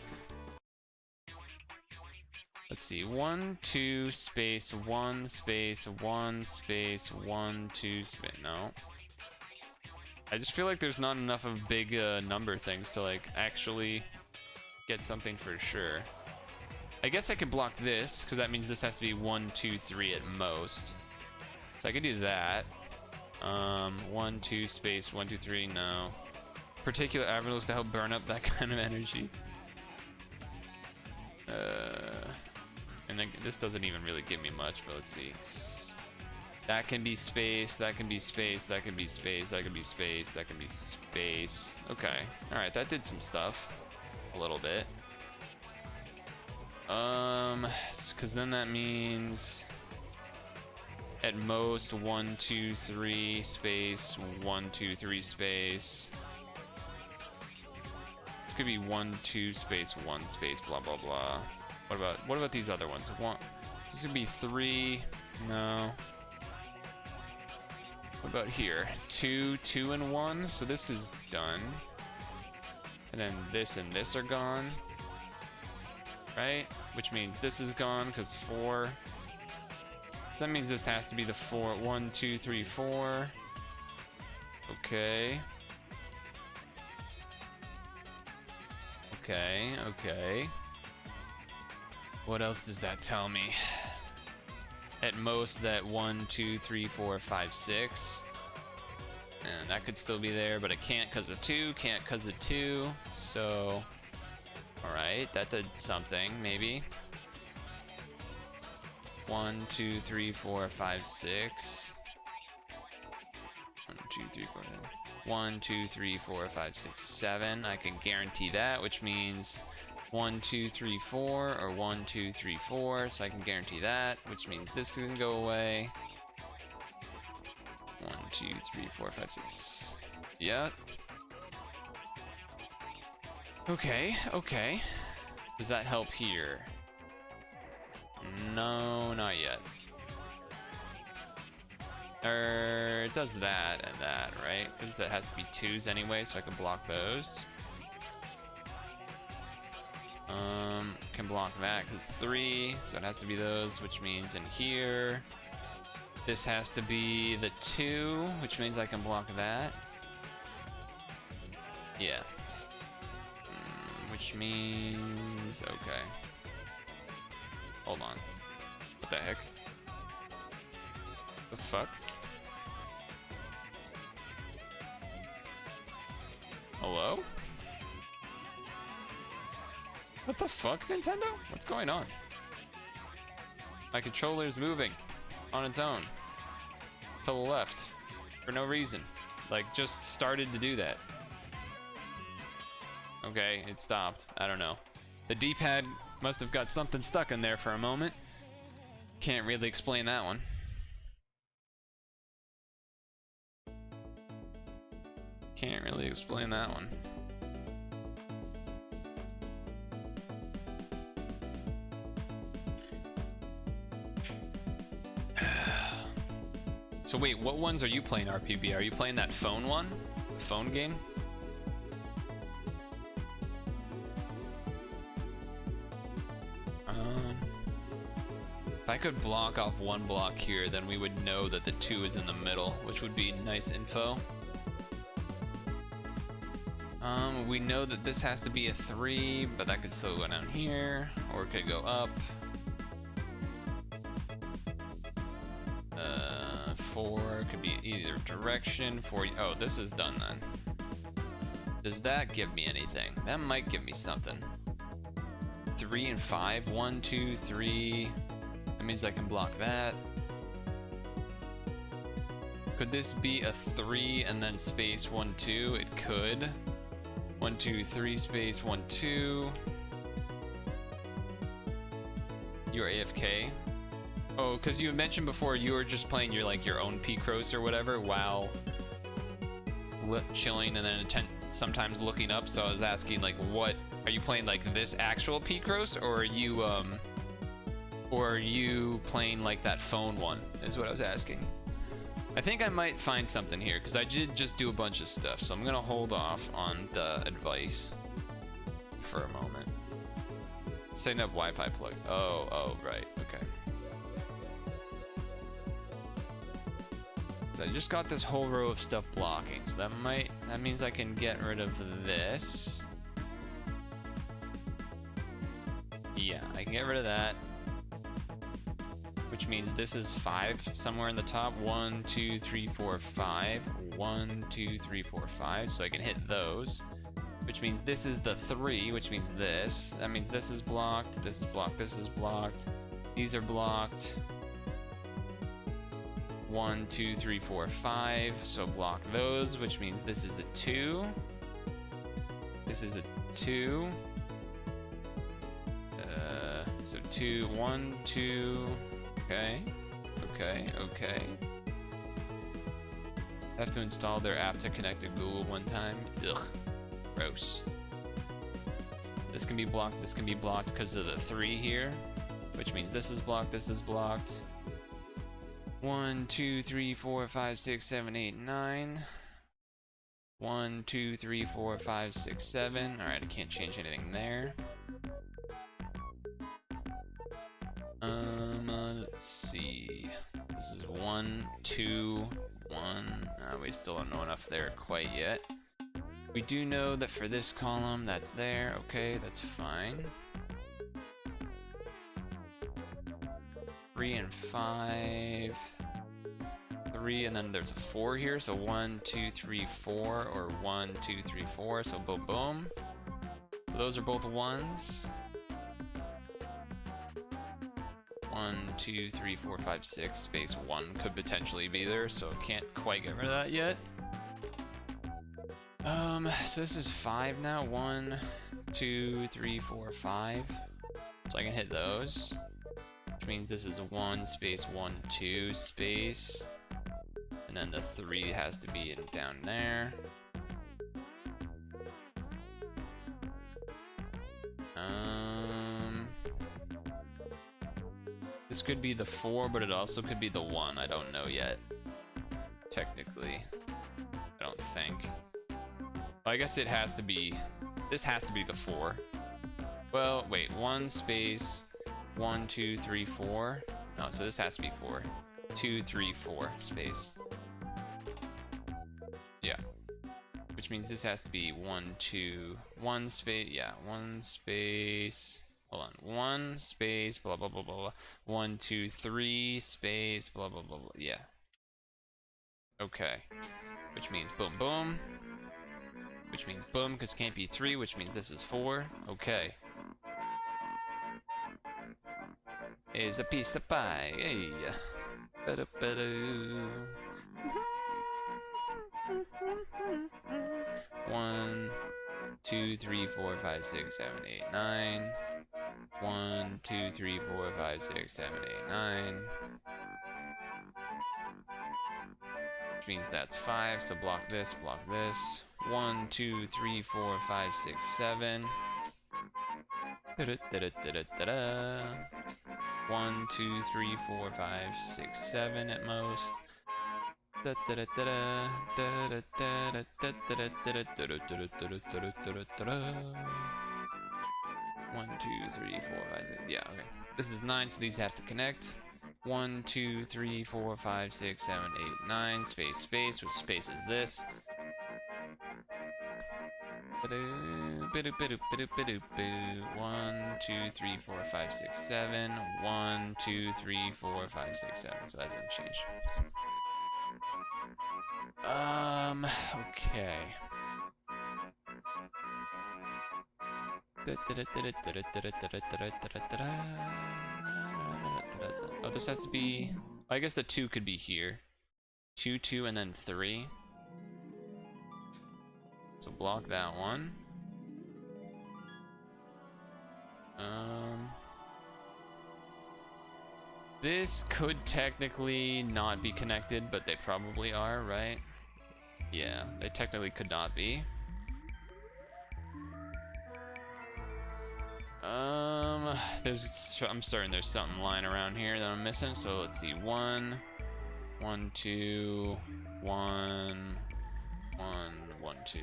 Let's see. 1, 2, space, 1, space, 1, space, 1, 2, space. No. I just feel like there's not enough of big number things to like actually get something for sure. I guess I could block this because that means this has to be 1, 2, 3 at most. So I could do that. 1, 2, space, 1, 2, 3. No. Particular avenues to help burn up that kind of energy. And then this doesn't even really give me much, but let's see. That can be space, that can be space, that can be space, that can be space, that can be space. Okay, alright, that did some stuff. A little bit. Because then that means at most 1, 2, 3 space, 1, 2, 3 space. This could be 1, 2 space, 1 space, blah blah blah. What about these other ones? This could be 3. No. What about here? 2, 2, and 1. So this is done. And then this and this are gone. Right? Which means this is gone because 4. So that means this has to be the 4. 1, 2, 3, 4. Okay. Okay, okay. What else does that tell me? At most that 1, 2, 3, 4, 5, 6. And that could still be there, but it can't because of 2, can't because of 2. So, alright, that did something, maybe. 1, 2, 3, 4, 5, 6. 1, 2, 3, 4, 5. 1, 2, 3, 4, 5, 6, 7. I can guarantee that, which means 1, 2, 3, 4, or 1, 2, 3, 4. So I can guarantee that, which means this can go away. 1, 2, 3, 4, 5, 6. Yeah. Okay, okay. Does that help here? No, not yet. It does that and that, right? Because that has to be 2s anyway, so I can block those. Can block that because 3, so it has to be those, which means in here, this has to be the 2, which means I can block that. Yeah. Which means, okay. Hold on. What the heck? The fuck? Hello? What the fuck, Nintendo? What's going on? My controller's moving on its own to the left for no reason. Like, just started to do that. Okay, it stopped. I don't know. The D-pad must have got something stuck in there for a moment. Can't really explain that one. Can't really explain that one. So wait, what ones are you playing, RPB? Are you playing that phone one? The phone game? If I could block off one block here, then we would know that the 2 is in the middle, which would be nice info. We know that this has to be a 3, but that could still go down here, or it could go up. 4 could be either direction. 4. Oh, this is done then. Does that give me anything? That might give me something. 3 and 5. 1, 2, 3. That means I can block that. Could this be a 3 and then space 1, 2? It could. 1, 2, 3 space 1, 2. You're AFK. Oh, because you had mentioned before you were just playing your own Picross or whatever while chilling and then sometimes looking up. So I was asking, like, what are you playing, like this actual Picross, or are you playing like that phone one? Is what I was asking. I think I might find something here, because I did just do a bunch of stuff, so I'm gonna hold off on the advice for a moment. Setting up Wi-Fi plug. Oh, right, okay. So I just got this whole row of stuff blocking, so that means I can get rid of this. Yeah, I can get rid of that. Which means this is 5 somewhere in the top. 1, 2, 3, 4, 5. 1, 2, 3, 4, 5. So I can hit those. Which means this is the 3, which means this. That means this is blocked, this is blocked, this is blocked. These are blocked. 1, 2, 3, 4, 5. So block those, which means this is a 2. This is a 2. So 2, 1, 2. Okay. I have to install their app to connect to Google one time. Ugh. Gross. This can be blocked, this can be blocked because of the 3 here. Which means this is blocked, this is blocked. 1, 2, 3, 4, 5, 6, 7, 8, 9. 1, 2, 3, 4, 5, 6, 7. Alright, I can't change anything there. Let's see. This is 1, 2, 1. We still don't know enough there quite yet. We do know that for this column, that's there. Okay, that's fine. 3 and 5. 3, and then there's a 4 here. So 1, 2, 3, 4, or 1, 2, 3, 4. So boom, boom. So those are both 1s. 1, 2, 3, 4, 5, 6, space 1 could potentially be there, so can't quite get rid of that yet. So this is 5 now. 1, 2, 3, 4, 5. So I can hit those. Which means this is a 1, space 1, 2, space. And then the 3 has to be down there. This could be the 4, but it also could be the 1. I don't know yet. Technically. I don't think. Well, I guess it has to be... This has to be the 4. Well, wait. 1 space 1, 2, 3, 4. No, so this has to be 4. 2, 3, 4 space. Yeah. Which means this has to be 1, 2... 1 space... Yeah, 1 space... Hold on. 1 space, blah, blah, blah, blah, blah. 1, 2, 3 space, blah, blah, blah, blah. Yeah. Okay. Which means boom, boom. Which means boom, because can't be 3, which means this is 4. Okay. Here's a piece of pie. Hey. Ba-da-ba-doo. 1, 2, 3, 4, 5, 6, 7, 8, 9. 1, 2, 3, 4, 5, 6, 7, 8, 9. Which means that's 5, so block this, block this. 1, 2, 3, 4, 5, 6, 7. 1, 2, 3, 4, 5, 6, 7 at most. 1, 2, 3, 4, 5, 6. Yeah, okay. This is 9, so these have to connect. 1, 2, 3, 4, 5, 6, 7, 8, 9. Space, space. Which space is this? 1, 2, 3, 4, 5, 6, 7. 1, 2, 3, 4, 5, 6, 7. So that didn't change. Okay. Oh, this has to be... I guess the 2 could be here. 2, 2, and then 3. So block that one. This could technically not be connected, but they probably are, right? Yeah, they technically could not be. I'm certain there's something lying around here that I'm missing, so let's see. 1, 1, 2, 1, 1, 1, 2.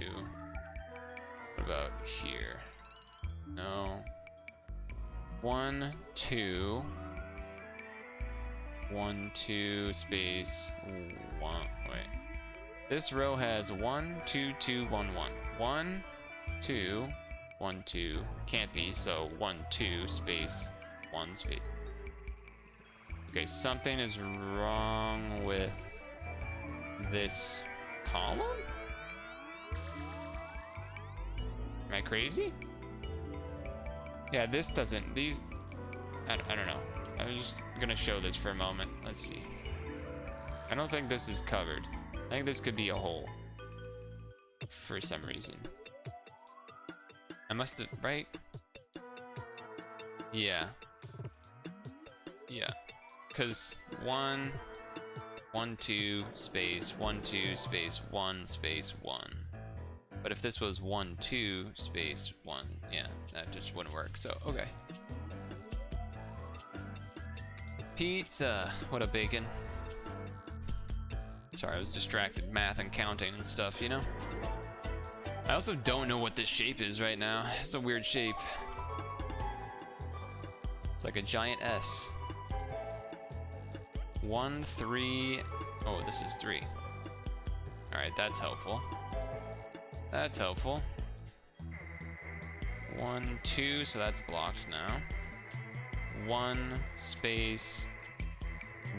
What about here? No. 1, 2. 1, 2, space 1. Wait. This row has 1, 2, 2, 1, 1. 1, 2, 1, 2. Can't be, so 1, 2, space 1, space. Okay, something is wrong with this column? Am I crazy? Yeah, this doesn't, these, I don't know. I'm just gonna show this for a moment. Let's see. I don't think this is covered. I think this could be a hole for some reason. I must have, right? Yeah. Yeah. Because 1, 1, 2, space, 1, 2, space, 1, space, 1. But if this was 1, 2, space, 1, yeah, that just wouldn't work. So, okay. Pizza. What a bacon. Sorry, I was distracted. Math and counting and stuff, you know? I also don't know what this shape is right now. It's a weird shape. It's like a giant S. 1, 3. Oh, this is 3. Alright, that's helpful. That's helpful. 1, 2, so that's blocked now. 1, space,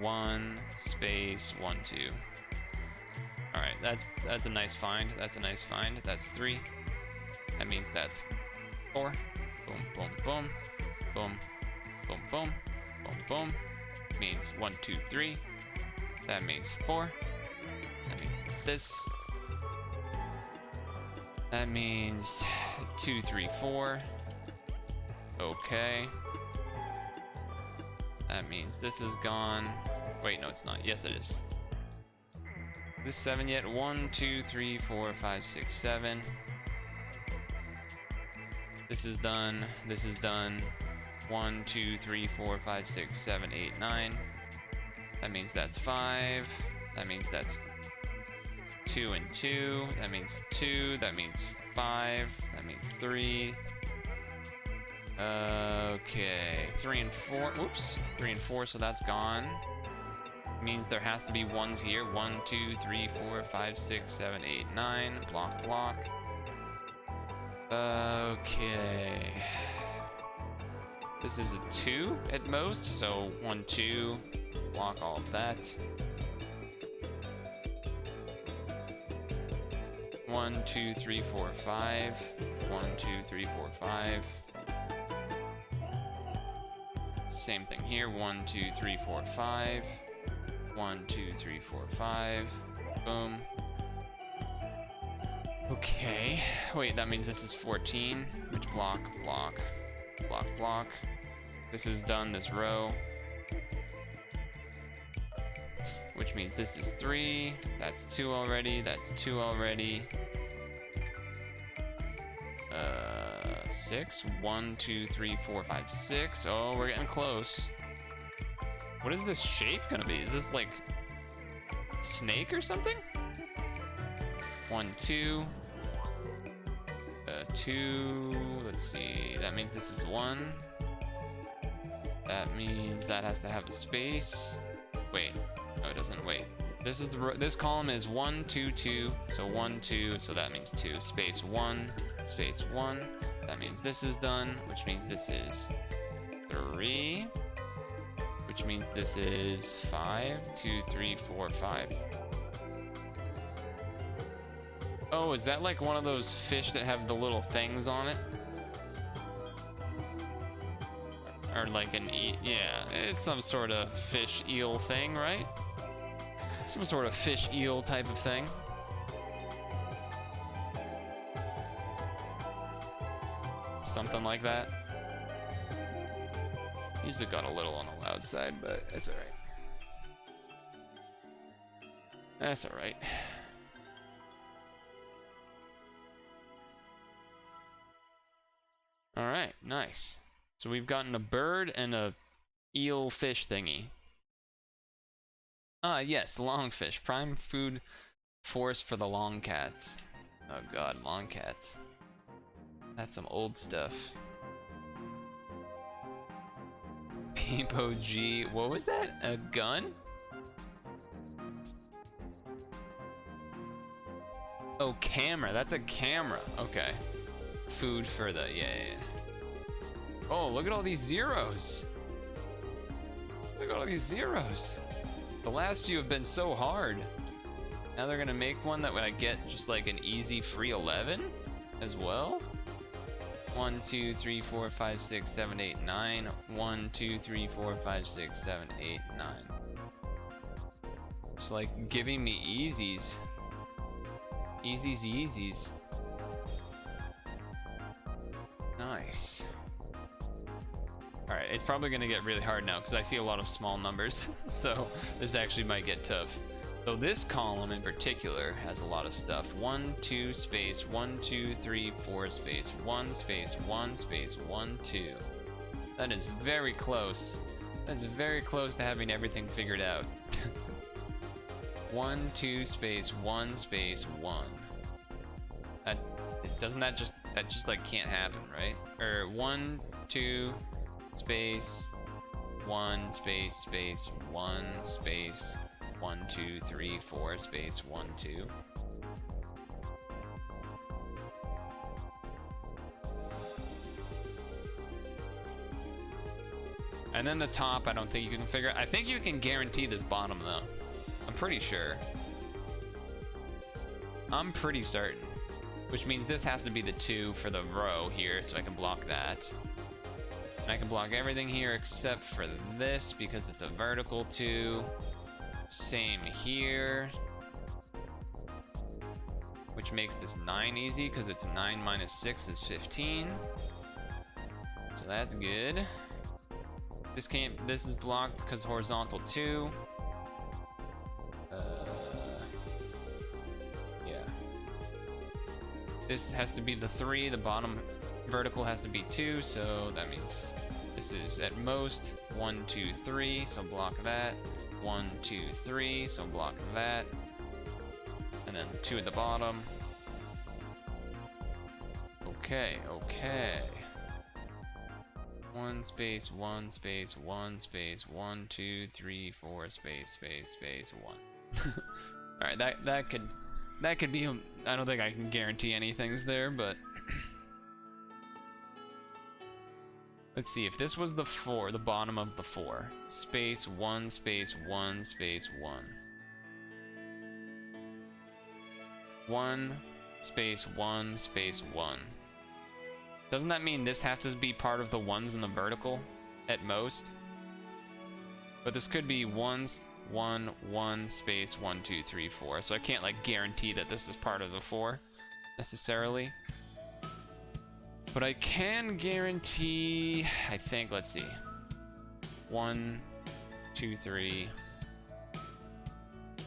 1, space, 1, 2. Alright, that's a nice find. That's a nice find. That's 3. That means that's 4. Boom, boom, boom. Boom, boom, boom. Boom, boom. Means 1, 2, 3. That means 4. That means this. That means 2, 3, 4. Okay. That means this is gone. Wait, no, it's not. Yes, it is. Is this 7 yet? 1, 2, 3, 4, 5, 6, 7. This is done. This is done. 1, 2, 3, 4, 5, 6, 7, 8, 9. That means that's 5. That means that's 2 and 2. That means 2. That means 5. That means 3. Okay. 3 and 4. Whoops. 3 and 4, so that's gone. Means there has to be ones here. 1, 2, 3, 4, 5, 6, 7, 8, 9. Block, block. Okay. This is a 2 at most, so 1, 2. Block all of that. 1, 2, 3, 4, 5. 1, 2, 3, 4, 5. Same thing here. 1, 2, 3, 4, 5. 1, 2, 3, 4, 5. Boom. Okay. Wait, that means this is 14. Which block, block, block, block. This is done, this row. Which means this is 3. That's 2 already. That's 2 already. 6. 1, 2, 3, 4, 5, 6. Oh, we're getting close. What is this shape gonna be? Is this like snake or something? 1, 2. 2. Let's see. That means this is 1. That means that has to have a space. Wait. No, it doesn't. Wait. This is this column is 1, 2, 2. So 1, 2. So that means 2. Space 1. Space 1. That means this is done, which means this is 3. Which means this is 5. 2, 3, 4, 5. Oh, is that like one of those fish that have the little things on it? Or like an yeah, it's some sort of fish eel thing, right? Some sort of fish eel type of thing. Something like that. Usually got a little on the loud side, but that's alright. That's alright. Alright, nice. So we've gotten a bird and a eel fish thingy. Ah, yes, longfish. Prime food force for the long cats. Oh god, long cats. That's some old stuff. Peepo G. What was that? A gun? Oh, camera. That's a camera. Okay. Food for the... Yeah. Oh, look at all these zeros. Look at all these zeros. The last few have been so hard. Now they're gonna make one that when I get just like an easy free 11 as well. 1, 2, 3, 4, 5, 6, 7, 8, 9. 1, 2, 3, 4, 5, 6, 7, 8, 9. Just like giving me easies. Easies. Nice. Alright, it's probably gonna get really hard now because I see a lot of small numbers. So this actually might get tough. So this column in particular has a lot of stuff. 1, 2, space, 1, 2, 3, 4, space, 1, space, 1, space, 1, 2. That is very close. That's very close to having everything figured out. 1, 2, space, 1, space, 1. That just like can't happen, right? Or 1, 2, space, 1, space, space, 1, space, 1, 2, 3, 4, space, 1, 2. And then the top, I don't think you can figure out. I think you can guarantee this bottom though. I'm pretty sure. I'm pretty certain. Which means this has to be the 2 for the row here, so I can block that. And I can block everything here except for this because it's a vertical 2. Same here. Which makes this 9 easy because it's 9 minus 6 is 15. So that's good. This is blocked because horizontal 2. Yeah. This has to be the 3, the bottom vertical has to be 2, so that means this is at most 1, 2, 3, so block that. 1, 2, 3, so block that. And then 2 at the bottom. Okay. 1 space, 1 space, 1 space, 1, 2, 3, 4, space, 1. Alright, that could be, I don't think I can guarantee anything's there, but let's see, if this was the 4, the bottom of the 4, space, 1, space, 1, space, 1. 1, space, 1, space, 1. Doesn't that mean this has to be part of the ones in the vertical, at most? But this could be 1, 1, space, 1, 2, 3, 4. So I can't like guarantee that this is part of the 4, necessarily. But I can guarantee, I think, let's see. 1, 2, 3.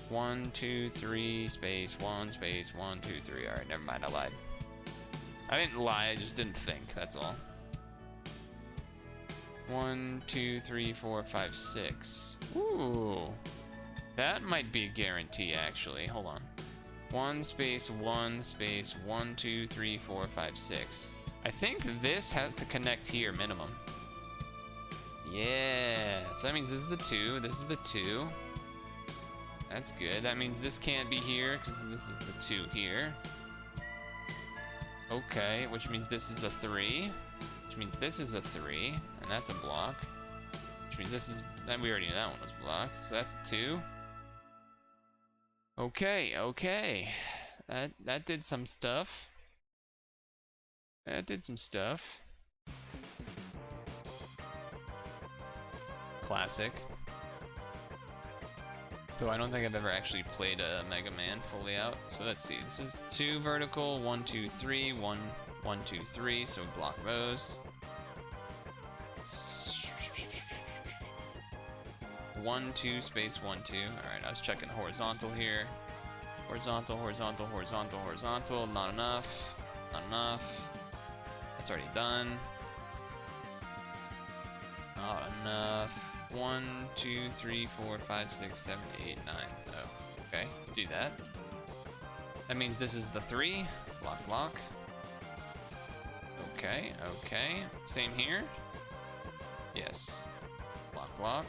1, 2, 3, space, 1, space, 1, 2, 3. Alright, never mind, I lied. I didn't lie, I just didn't think, that's all. 1, 2, 3, 4, 5, 6. Ooh. That might be a guarantee, actually. Hold on. 1 space, 1 space, 1, 2, 3, 4, 5, 6. I think this has to connect here, minimum. Yeah. So that means this is the 2, this is the 2. That's good. That means this can't be here, because this is the 2 here. Okay, which means this is a 3. Which means this is a 3, and that's a block. Which means this is, and we already knew that one was blocked, so that's 2. Okay. That did some stuff. Classic. Though I don't think I've ever actually played a Mega Man fully out. So let's see. This is 2 vertical, 1, 2, 3, 1, 1, 2, 3. So block those. 1, 2, space, 1, 2. Alright, I was checking horizontal here. Horizontal. Not enough. That's already done. Not enough. 1, 2, 3, 4, 5, 6, 7, 8, 9. Oh, okay, do that. That means this is the 3. Block, block. Okay, okay. Same here. Yes. Block, block.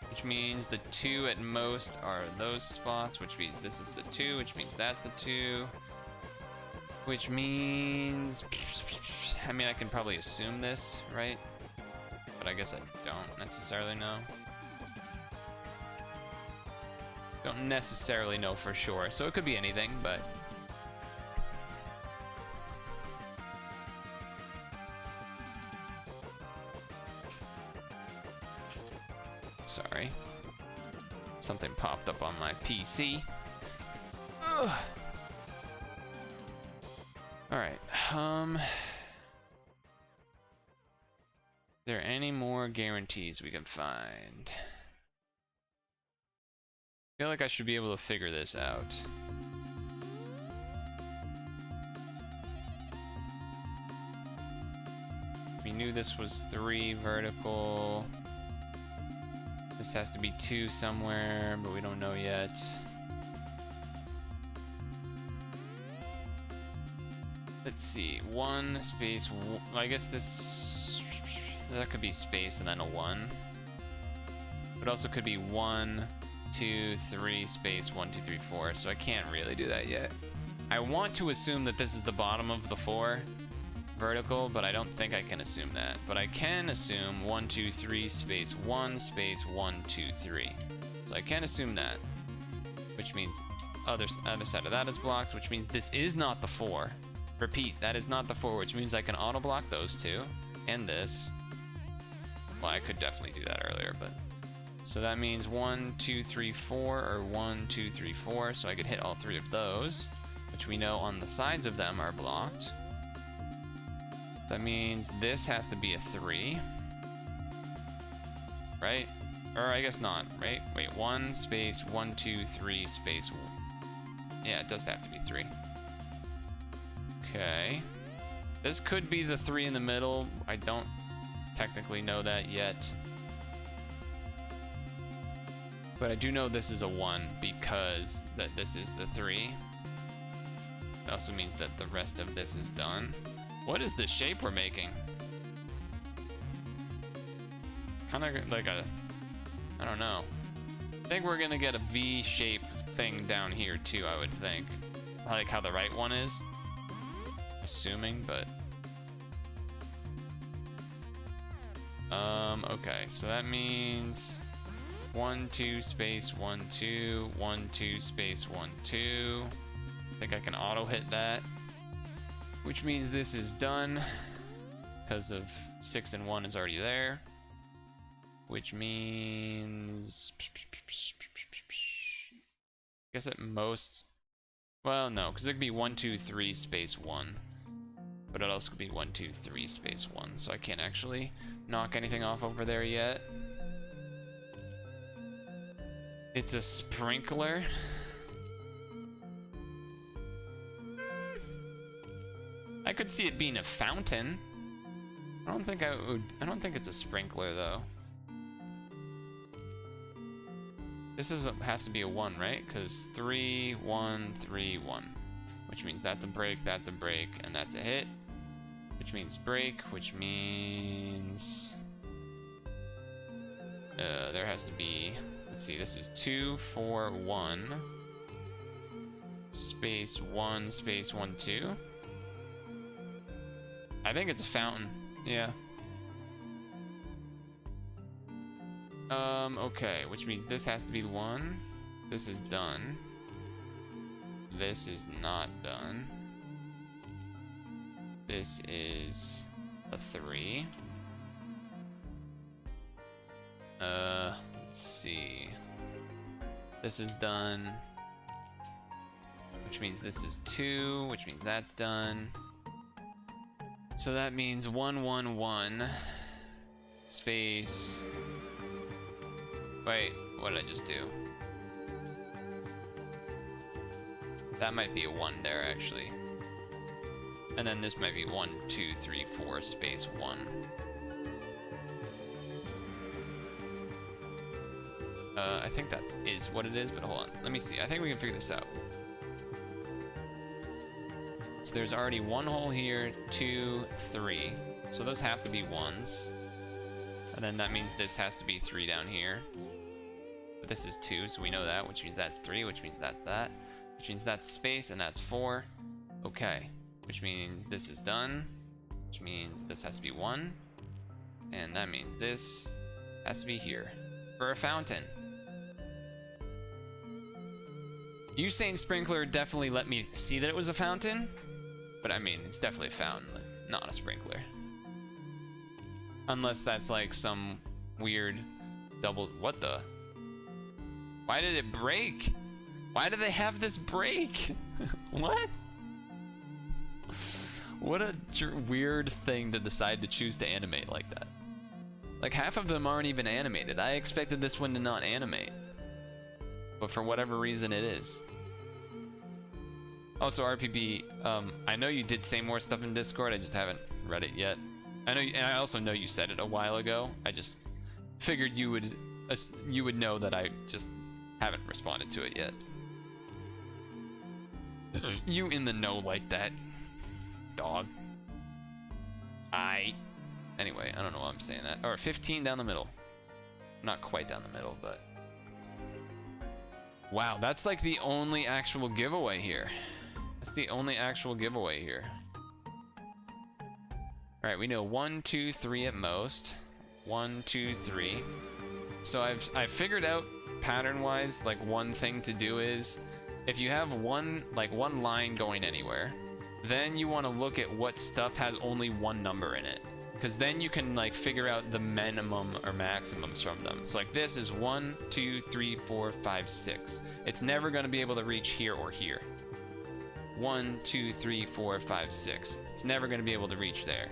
Which means the 2 at most are those spots, which means this is the 2, which means that's the 2. Which means... I mean, I can probably assume this, right? But I guess I don't necessarily know. Don't necessarily know for sure, so it could be anything, but... Sorry. Something popped up on my PC. Ugh. Alright, Is there any more guarantees we can find? I feel like I should be able to figure this out. We knew this was 3 vertical. This has to be 2 somewhere, but we don't know yet. Let's see, 1 space, I guess that could be space and then a 1. But also could be 1, 2, 3, space, 1, 2, 3, 4, so I can't really do that yet. I want to assume that this is the bottom of the 4 vertical, but I don't think I can assume that. But I can assume 1, 2, 3, space, 1, space, 1, 2, 3. So I can assume that, which means other side of that is blocked, which means this is not the 4. Repeat, that is not the 4, which means I can auto block those 2 and this. Well, I could definitely do that earlier, but so that means 1, 2, 3, 4, or 1, 2, 3, 4. So I could hit all 3 of those, which we know on the sides of them are blocked. That means this has to be a 3, right? Or I guess not, right? Wait, 1 space 1, 2, 3 space. Yeah, it does have to be 3. Okay. This could be the 3 in the middle. I don't technically know that yet. But I do know this is a 1 because that this is the 3. It also means that the rest of this is done. What is the shape we're making? Kind of like a... I don't know. I think we're gonna get a V-shaped thing down here too, I would think. I like how the right one is. Assuming, but... okay, so that means... 1, 2, space, 1, 2, 1, 2, space, 1, 2. I think I can auto hit that. Which means this is done, because of 6 and 1 is already there. Which means... I guess at most... Well, no, because it could be 1, 2, 3, space, 1. But it also could be 1, 2, 3, space, 1. So I can't actually knock anything off over there yet. It's a sprinkler. I could see it being a fountain. I don't think it's a sprinkler though. This has to be a 1, right? Because 3, 1, 3, 1. Which means that's a break, and that's a hit. Which means break, which means... there has to be... Let's see, this is 2, 4, 1. Space 1, space 1, 2. I think it's a fountain, yeah. Okay, which means this has to be 1. This is done. This is not done. This is a 3. Let's see. This is done. Which means this is 2, which means that's done. So that means 1, 1, 1. Space. Wait, what did I just do? That might be a 1 there, actually. And then this might be 1, 2, 3, 4, space 1. I think that is what it is, but hold on. Let me see. I think we can figure this out. So there's already 1 hole here, 2, 3. So those have to be 1s. And then that means this has to be 3 down here. But this is 2, so we know that, which means that's 3, which means that, which means that's space, and that's 4. Okay, which means this is done, which means this has to be 1. And that means this has to be here for a fountain. Usain Sprinkler definitely let me see that it was a fountain, but I mean, it's definitely a fountain, not a sprinkler. Unless that's like some weird double... What the? Why did it break? Why do they have this break? What? What a weird thing to decide to choose to animate like that. Like, half of them aren't even animated. I expected this one to not animate. But for whatever reason, it is. Also, RPB, I know you did say more stuff in Discord, I just haven't read it yet. I know, and I also know you said it a while ago. I just figured you would know that I just haven't responded to it yet. You in the know like that, dog. Anyway, I don't know why I'm saying that. Or 15 down the middle. Not quite down the middle, but... Wow, that's like the only actual giveaway here. That's the only actual giveaway here. Alright, we know 1, 2, 3 at most. 1, 2, 3. So I've figured out pattern-wise, like one thing to do is, if you have one line going anywhere, then you want to look at what stuff has only 1 number in it. Because then you can like figure out the minimum or maximums from them. So like this is 1, 2, 3, 4, 5, 6. It's never going to be able to reach here or here. 1, 2, 3, 4, 5, 6. It's never going to be able to reach there.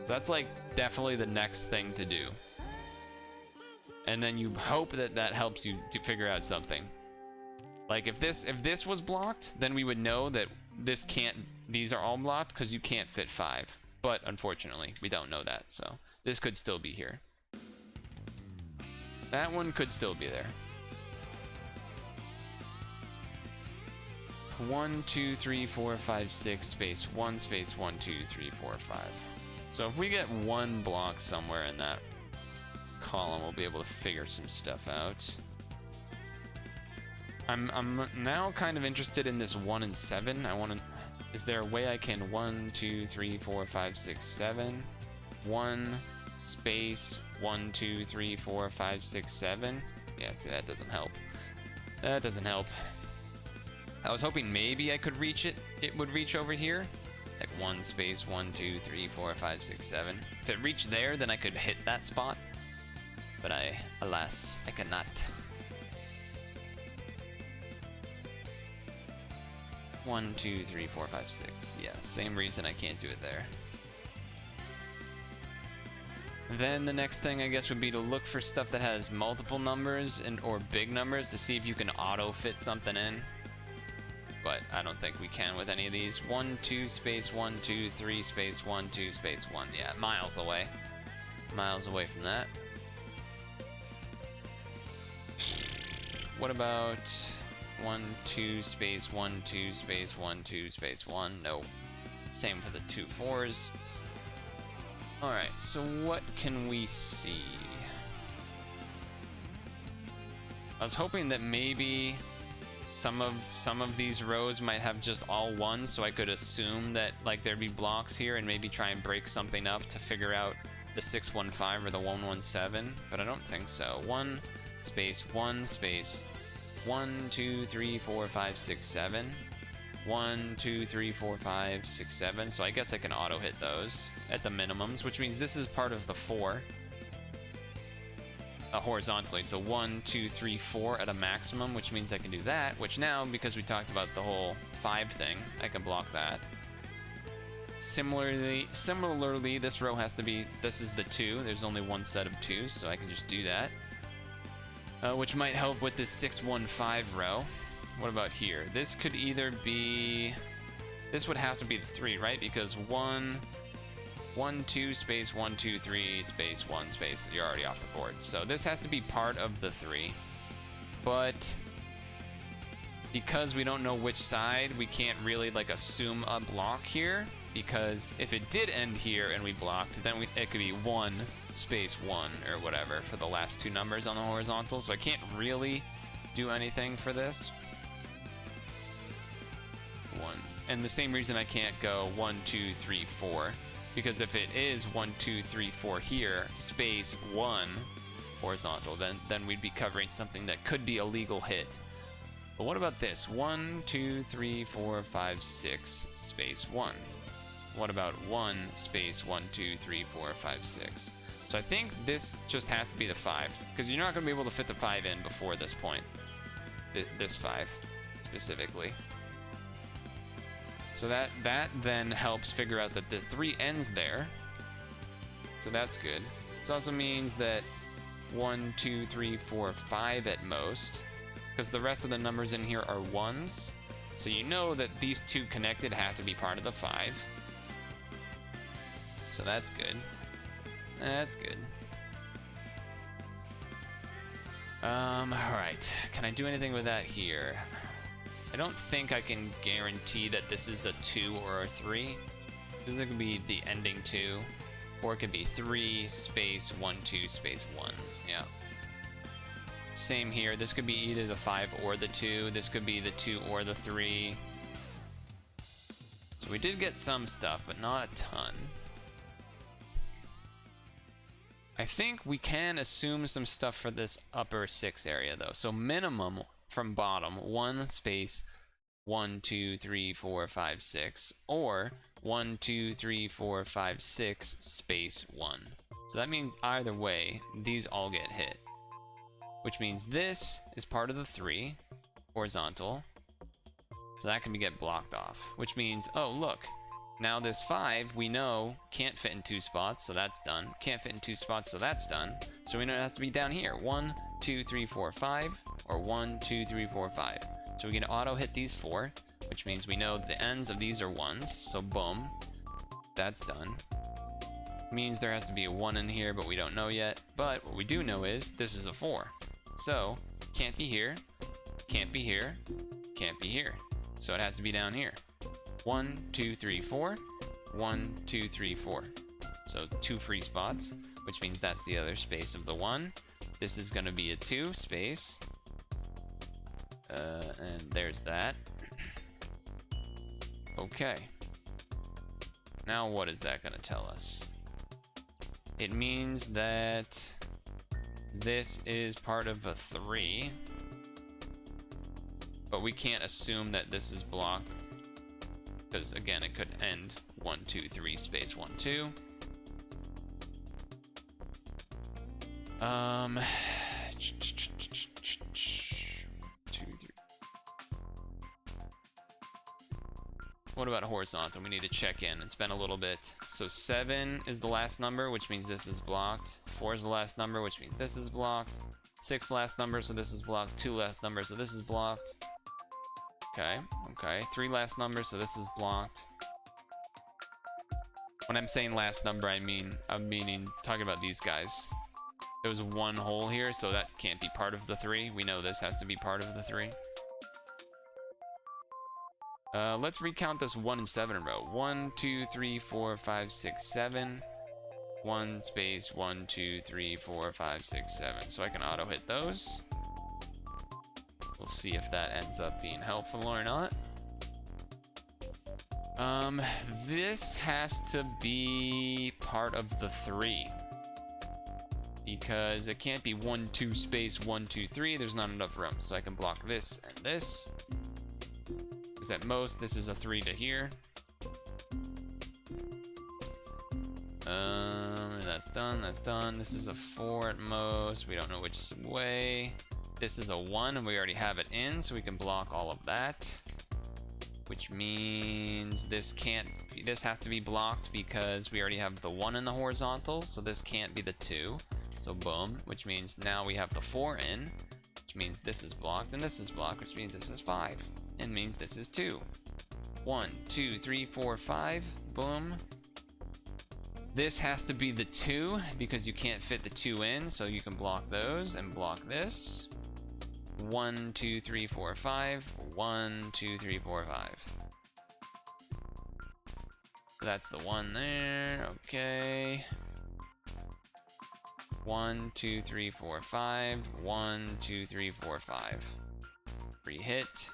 So that's like definitely the next thing to do. And then you hope that that helps you to figure out something. Like if this was blocked, then we would know that these are all blocked because you can't fit 5. But unfortunately, we don't know that, so this could still be here. That one could still be there. 1, 2, 3, 4, 5, 6, space 1, space 1, 2, 3, 4, 5. So if we get 1 block somewhere in that column, we'll be able to figure some stuff out. I'm now kind of interested in this 1 and 7. Is there a way I can 1, 2, 3, 4, 5, 6, 7? 1 space 1, 2, 3, 4, 5, 6, 7? Yeah, see, that doesn't help. That doesn't help. I was hoping maybe I could reach it. It would reach over here. Like 1 space 1, 2, 3, 4, 5, 6, 7. If it reached there, then I could hit that spot. But alas, I cannot. 1, 2, 3, 4, 5, 6. Yeah, same reason I can't do it there. Then the next thing I guess would be to look for stuff that has multiple numbers or big numbers to see if you can auto fit something in. But I don't think we can with any of these. 1, 2, space 1, 2, 3, space 1, 2, space 1. Yeah, miles away. Miles away from that. What about 1, 2, space 1, 2, space 1, 2, space 1? No. Same for the 2 4s. Alright, so what can we see? I was hoping that maybe some of these rows might have just all 1s, so I could assume that like there'd be blocks here and maybe try and break something up to figure out the 615 or the 117, but I don't think so. 1 space 1 space 1, 2, 3, 4, 5, 6, 7. 1, 2, 3, 4, 5, 6, 7. So I guess I can auto hit those at the minimums, which means this is part of the 4 horizontally. So 1, 2, 3, 4 at a maximum, which means I can do that, which now, because we talked about the whole 5 thing, I can block that. Similarly, this row has to be, this is the 2. There's only 1 set of 2s, so I can just do that. Which might help with this 615 row. What about here? This could either be... This would have to be the 3, right? Because 1, 1, 2, space 1, 2, 3, space 1, space. You're already off the board. So this has to be part of the 3. But because we don't know which side, we can't really like assume a block here. Because if it did end here and we blocked, then it could be 1, space 1, or whatever for the last 2 numbers on the horizontal. So I can't really do anything for this. 1. And the same reason I can't go 1, 2, 3, 4. Because if it is 1, 2, 3, 4 here, space 1 horizontal, then we'd be covering something that could be a legal hit. But what about this? 1, 2, 3, 4, 5, 6, space 1. What about 1, space 1, 2, 3, 4, 5, 6? So I think this just has to be the 5, because you're not going to be able to fit the 5 in before this point. This 5, specifically. So that then helps figure out that the 3 ends there. So that's good. This also means that 1, 2, 3, 4, 5 at most, because the rest of the numbers in here are 1s. So you know that these 2 connected have to be part of the 5. So that's good. That's good. Alright. Can I do anything with that here? I don't think I can guarantee that this is a 2 or a 3. This could be the ending 2. Or it could be 3, space 1, 2, space 1. Yeah. Same here. This could be either the 5 or the 2. This could be the 2 or the 3. So we did get some stuff, but not a ton. I think we can assume some stuff for this upper 6 area, though. So minimum from bottom, 1, space 1, 2, 3, 4, 5, 6. Or 1, 2, 3, 4, 5, 6, space 1. So that means either way, these all get hit. Which means this is part of the 3, horizontal. So that can get blocked off. Which means, oh look, now this 5 we know can't fit in 2 spots, so that's done. Can't fit in 2 spots, so that's done. So we know it has to be down here. 1, 2, 3, 4, 5, or 1, 2, 3, 4, 5. So we can auto hit these 4, which means we know the ends of these are 1s, so boom, that's done. Means there has to be a 1 in here, but we don't know yet. But what we do know is this is a 4. So, can't be here, can't be here, can't be here. So it has to be down here. 1, 2, 3, 4. 1, 2, 3, 4. So 2 free spots, which means that's the other space of the 1. This is going to be a 2 space. And there's that. Okay. Now what is that going to tell us? It means that this is part of a 3. But we can't assume that this is blocked. Because again, it could end 1, 2, 3, space 1, 2. 2, 3. What about horizontal? We need to check in. It's been a little bit. So 7 is the last number, which means this is blocked. 4 is the last number, which means this is blocked. 6 last number, so this is blocked. 2 last number, so this is blocked. Okay, okay. 3 last numbers, so this is blocked. When I'm saying last number, I'm meaning talking about these guys. There was 1 hole here, so that can't be part of the 3. We know this has to be part of the 3. Let's recount this 1 and 7 in a row. 1, 2, 3, 4, 5, 6, 7. 1 space 1, 2, 3, 4, 5, 6, 7. So I can auto hit those. We'll see if that ends up being helpful or not. This has to be part of the 3. Because it can't be 1, 2, space 1, 2, 3. There's not enough room. So I can block this and this. Because at most, this is a 3 to here. That's done, that's done. This is a 4 at most. We don't know which way. This is a 1, and we already have it in, so we can block all of that. Which means this has to be blocked because we already have the 1 in the horizontal, so this can't be the 2. So boom, which means now we have the 4 in, which means this is blocked, and this is blocked, which means this is 5. And means this is 2. 1, 2, 3, 4, 5. Boom. This has to be the 2 because you can't fit the 2 in, so you can block those and block this. 1, 2, 3, 4, 5. 1, 2, 3, 4, 5. That's the 1 there. Okay. 1, 2, 3, 4, 5. 1, 2, 3, 4, 5. Re-hit.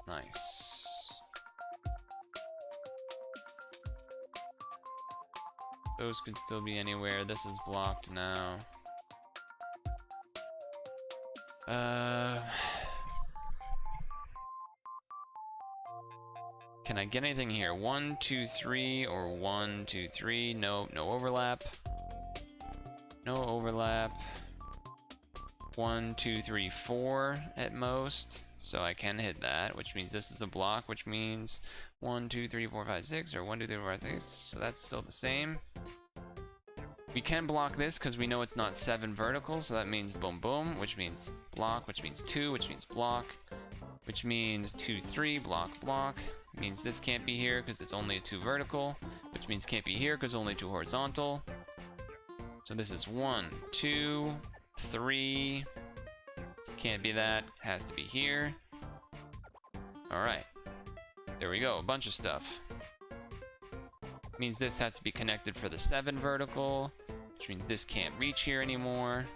Nice. Those could still be anywhere. This is blocked now. Can I get anything here? 1, 2, 3, or 1, 2, 3. No, no overlap. No overlap. 1, 2, 3, 4 at most. So I can hit that, which means this is a block, which means 1, 2, 3, 4, 5, 6, or 1, 2, 3, 4, 5, 6. So that's still the same. We can block this because we know it's not 7 vertical, so that means boom, boom, which means block, which means 2, which means block, which means 2, 3, block, block. Means this can't be here because it's only a 2 vertical, which means can't be here because only 2 horizontal. So this is 1, 2, 3. Can't be that. Has to be here. All right. There we go. A bunch of stuff. Means this has to be connected for the 7 vertical, which means this can't reach here anymore.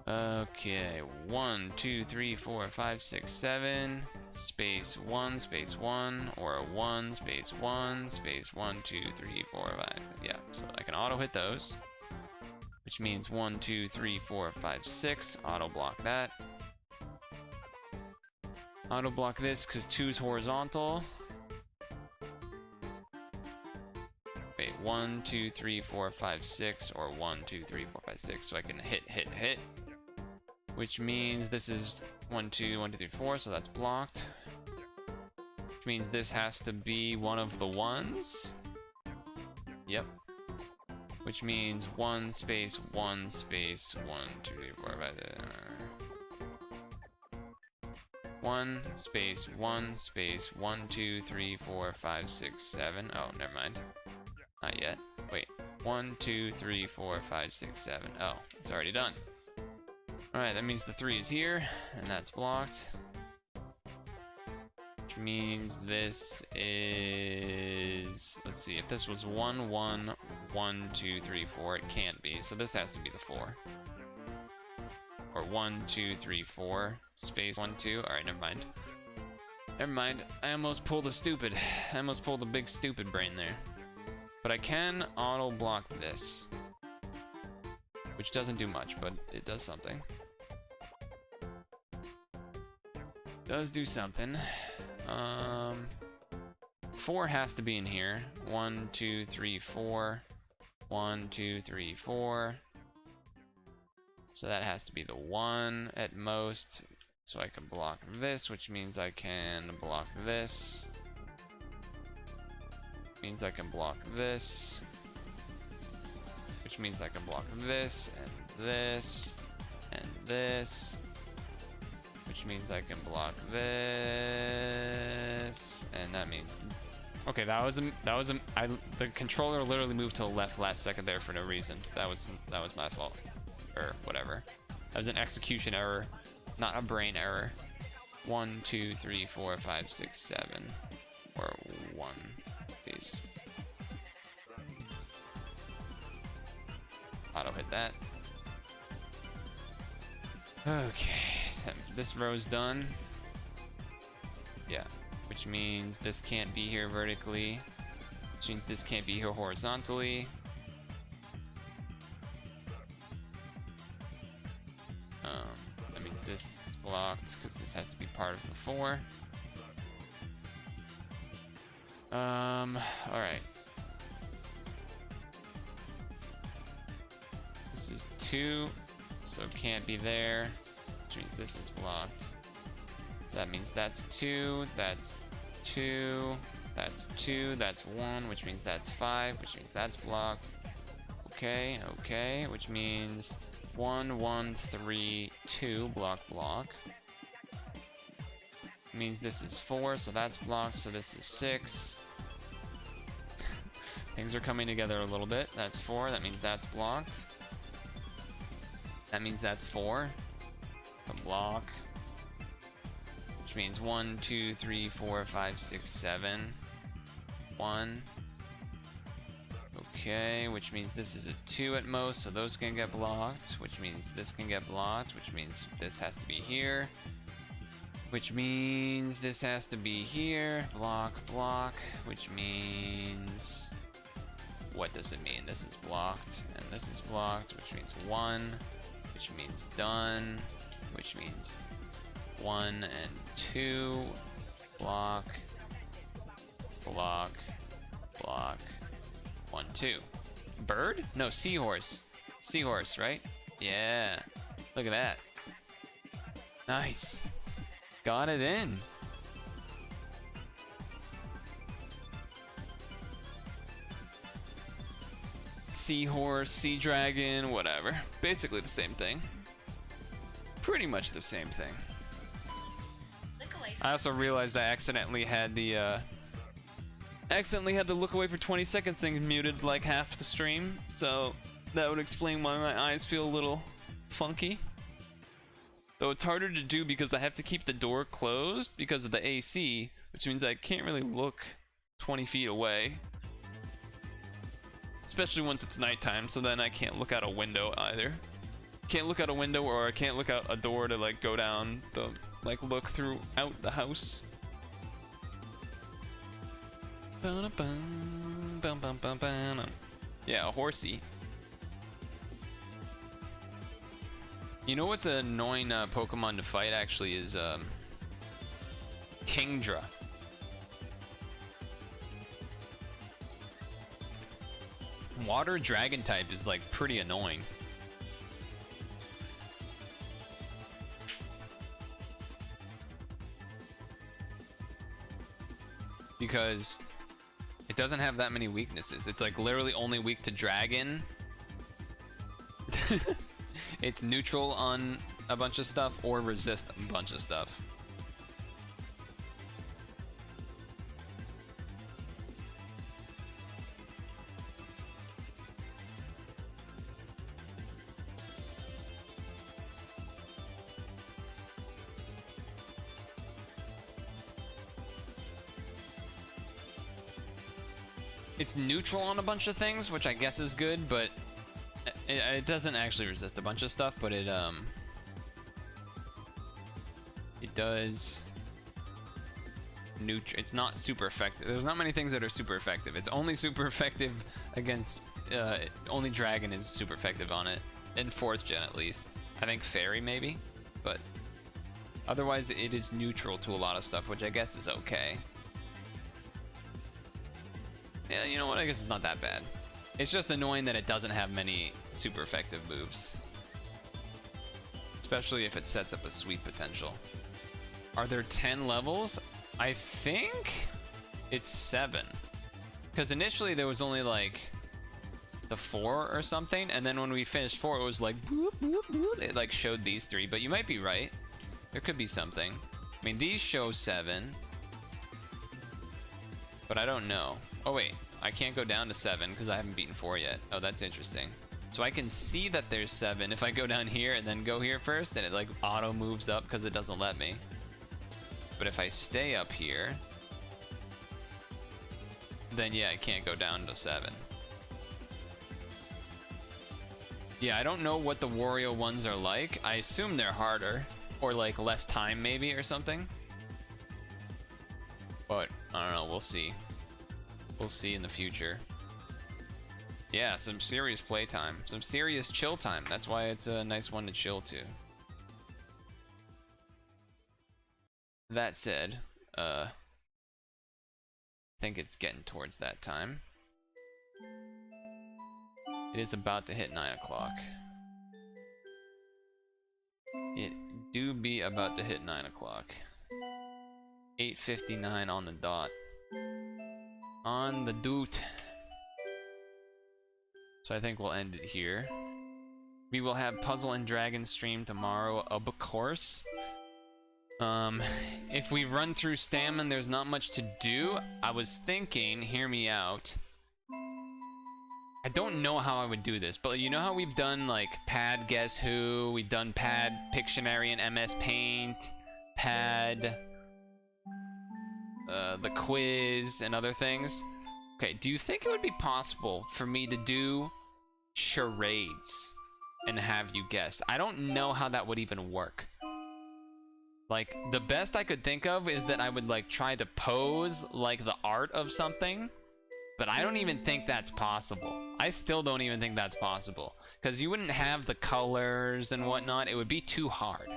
Okay. 1, 2, 3, 4, 5, 6, 7. Space 1, space 1, or a 1, space 1, space 1, 2, 3, 4, 5. Yeah, so I can auto hit those, which means 1, 2, 3, 4, 5, 6. Auto block that. Auto block this because 2 is horizontal. Wait, 1, 2, 3, 4, 5, 6, or 1, 2, 3, 4, 5, 6. So I can hit, hit, hit. Which means this is 1, 2, 1, 2, 3, 4, so that's blocked. Which means this has to be one of the 1s. Yep. Which means 1 space 1 space 1, 2, 3, 4, 5. 1 space 1 space 1, 2, 3, 4, 5, 6, 7. Oh, never mind. Not yet. Wait. 1, 2, 3, 4, 5, 6, 7. Oh, it's already done. Alright, that means the 3 is here, and that's blocked. Which means this is... Let's see, if this was 1, 1, 1, 2, 3, 4, it can't be, so this has to be the 4. Or 1, 2, 3, 4, space 1, 2. Alright, never mind. Never mind, I almost pulled a stupid. I almost pulled a big stupid brain there. But I can auto-block this. Which doesn't do much, but it does something. Does do something. 4 has to be in here. 1, 2, 3, 4. 1, 2, 3, 4. So that has to be the 1 at most. So I can block this, which means I can block this. Means I can block this. Which means I can block this, and this, and this. Which means I can block this, and that means... Okay, the controller literally moved to the left last second there for no reason. That was my fault. Or whatever. That was an execution error, not a brain error. 1, 2, 3, 4, 5, 6, 7. Or 1, please. Auto hit that. Okay, so this row's done. Yeah, which means this can't be here vertically. Which means this can't be here horizontally. That means this is blocked because this has to be part of the 4. Alright. This is 2, so can't be there, which means this is blocked. So that means that's 2, that's 2, that's 2, that's 1, which means that's 5, which means that's blocked. Okay, okay, which means 1, 1, 3, 2, block, block. means this is 4, so that's blocked, so this is 6. Things are coming together a little bit. That's 4, that means that's blocked. That means that's 4. A block. Which means 1, 2, 3, 4, 5, 6, 7. 1. Okay, which means this is a 2 at most, so those can get blocked. Which means this can get blocked, which means this has to be here. Which means this has to be here. Block, block, which means... What does it mean? This is blocked, and this is blocked, which means 1, which means done, which means 1 and 2, block, block, block, 1, 2. Bird? No, seahorse. Seahorse, right? Yeah. Look at that. Nice. Got it in. Seahorse, sea dragon, whatever. Basically the same thing. Pretty much the same thing. I also realized I accidentally had the look away for 20 seconds thing muted like half the stream, so that would explain why my eyes feel a little funky. Though it's harder to do because I have to keep the door closed because of the AC, which means I can't really look 20 feet away. Especially once it's nighttime, so then I can't look out a window either. Can't look out a window, or I can't look out a door to like go down the, like look throughout the house. Yeah, a horsey. You know what's an annoying Pokemon to fight actually is Kingdra. Water dragon type is like pretty annoying. Because it doesn't have that many weaknesses. It's like literally only weak to dragon. It's neutral on a bunch of stuff or resist a bunch of stuff. It's neutral on a bunch of things, which I guess is good, but it doesn't actually resist a bunch of stuff, but it does it's not super effective. There's not many things that are super effective. It's only super effective against only dragon is super effective on it in 4th gen at least. I think fairy maybe, but otherwise it is neutral to a lot of stuff, which I guess is okay. Yeah, you know what? I guess it's not that bad. It's just annoying that it doesn't have many super effective moves. Especially if it sets up a sweep potential. Are there 10 levels? I think it's 7. Because initially there was only like the 4 or something, and then when we finished 4 it was like boop, boop, boop. It like showed these 3, but you might be right. There could be something. I mean, these show 7. But I don't know. Oh wait, I can't go down to 7 because I haven't beaten 4 yet. Oh, that's interesting. So I can see that there's 7 if I go down here and then go here first, and it like auto moves up because it doesn't let me. But if I stay up here, then yeah, I can't go down to 7. Yeah, I don't know what the Wario ones are like. I assume they're harder, or like less time maybe or something. But I don't know, we'll see. We'll see in the future. Yeah, some serious playtime. Some serious chill time. That's why it's a nice one to chill to. That said, I think it's getting towards that time. It is about to hit 9 o'clock. It do be about to hit 9 o'clock. 8:59 on the dot. On the doot. So I think we'll end it here. We will have Puzzle and Dragon stream tomorrow, of course. If we run through stamina, there's not much to do. I was thinking, hear me out. I don't know how I would do this, but you know how we've done like Pad Guess Who, we've done Pad Pictionary and MS Paint, Pad the quiz and other things. Okay, do you think it would be possible for me to do charades and have you guess? I don't know how that would even work. Like, the best I could think of is that I would like try to pose like the art of something, but I don't even think that's possible. I still don't even think that's possible, because you wouldn't have the colors and whatnot. It would be too hard.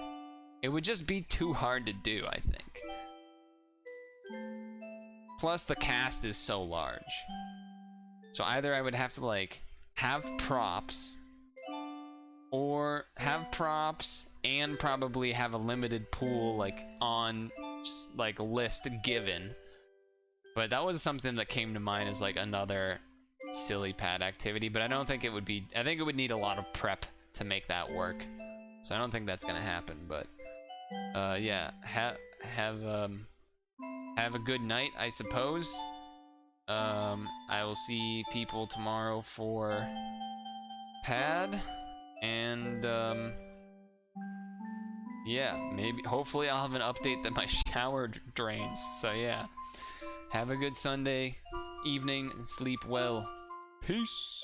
It would just be too hard to do, I think. Plus, the cast is so large. So either I would have to like have props, or have props and probably have a limited pool like on like list given. But that was something that came to mind as like another silly pad activity, but I don't think it would be, I think it would need a lot of prep to make that work. So I don't think that's gonna happen, but yeah, have a good night, I suppose. I will see people tomorrow for pad, and yeah, maybe, hopefully I'll have an update that my shower drains. So yeah, have a good Sunday evening and sleep well. Peace.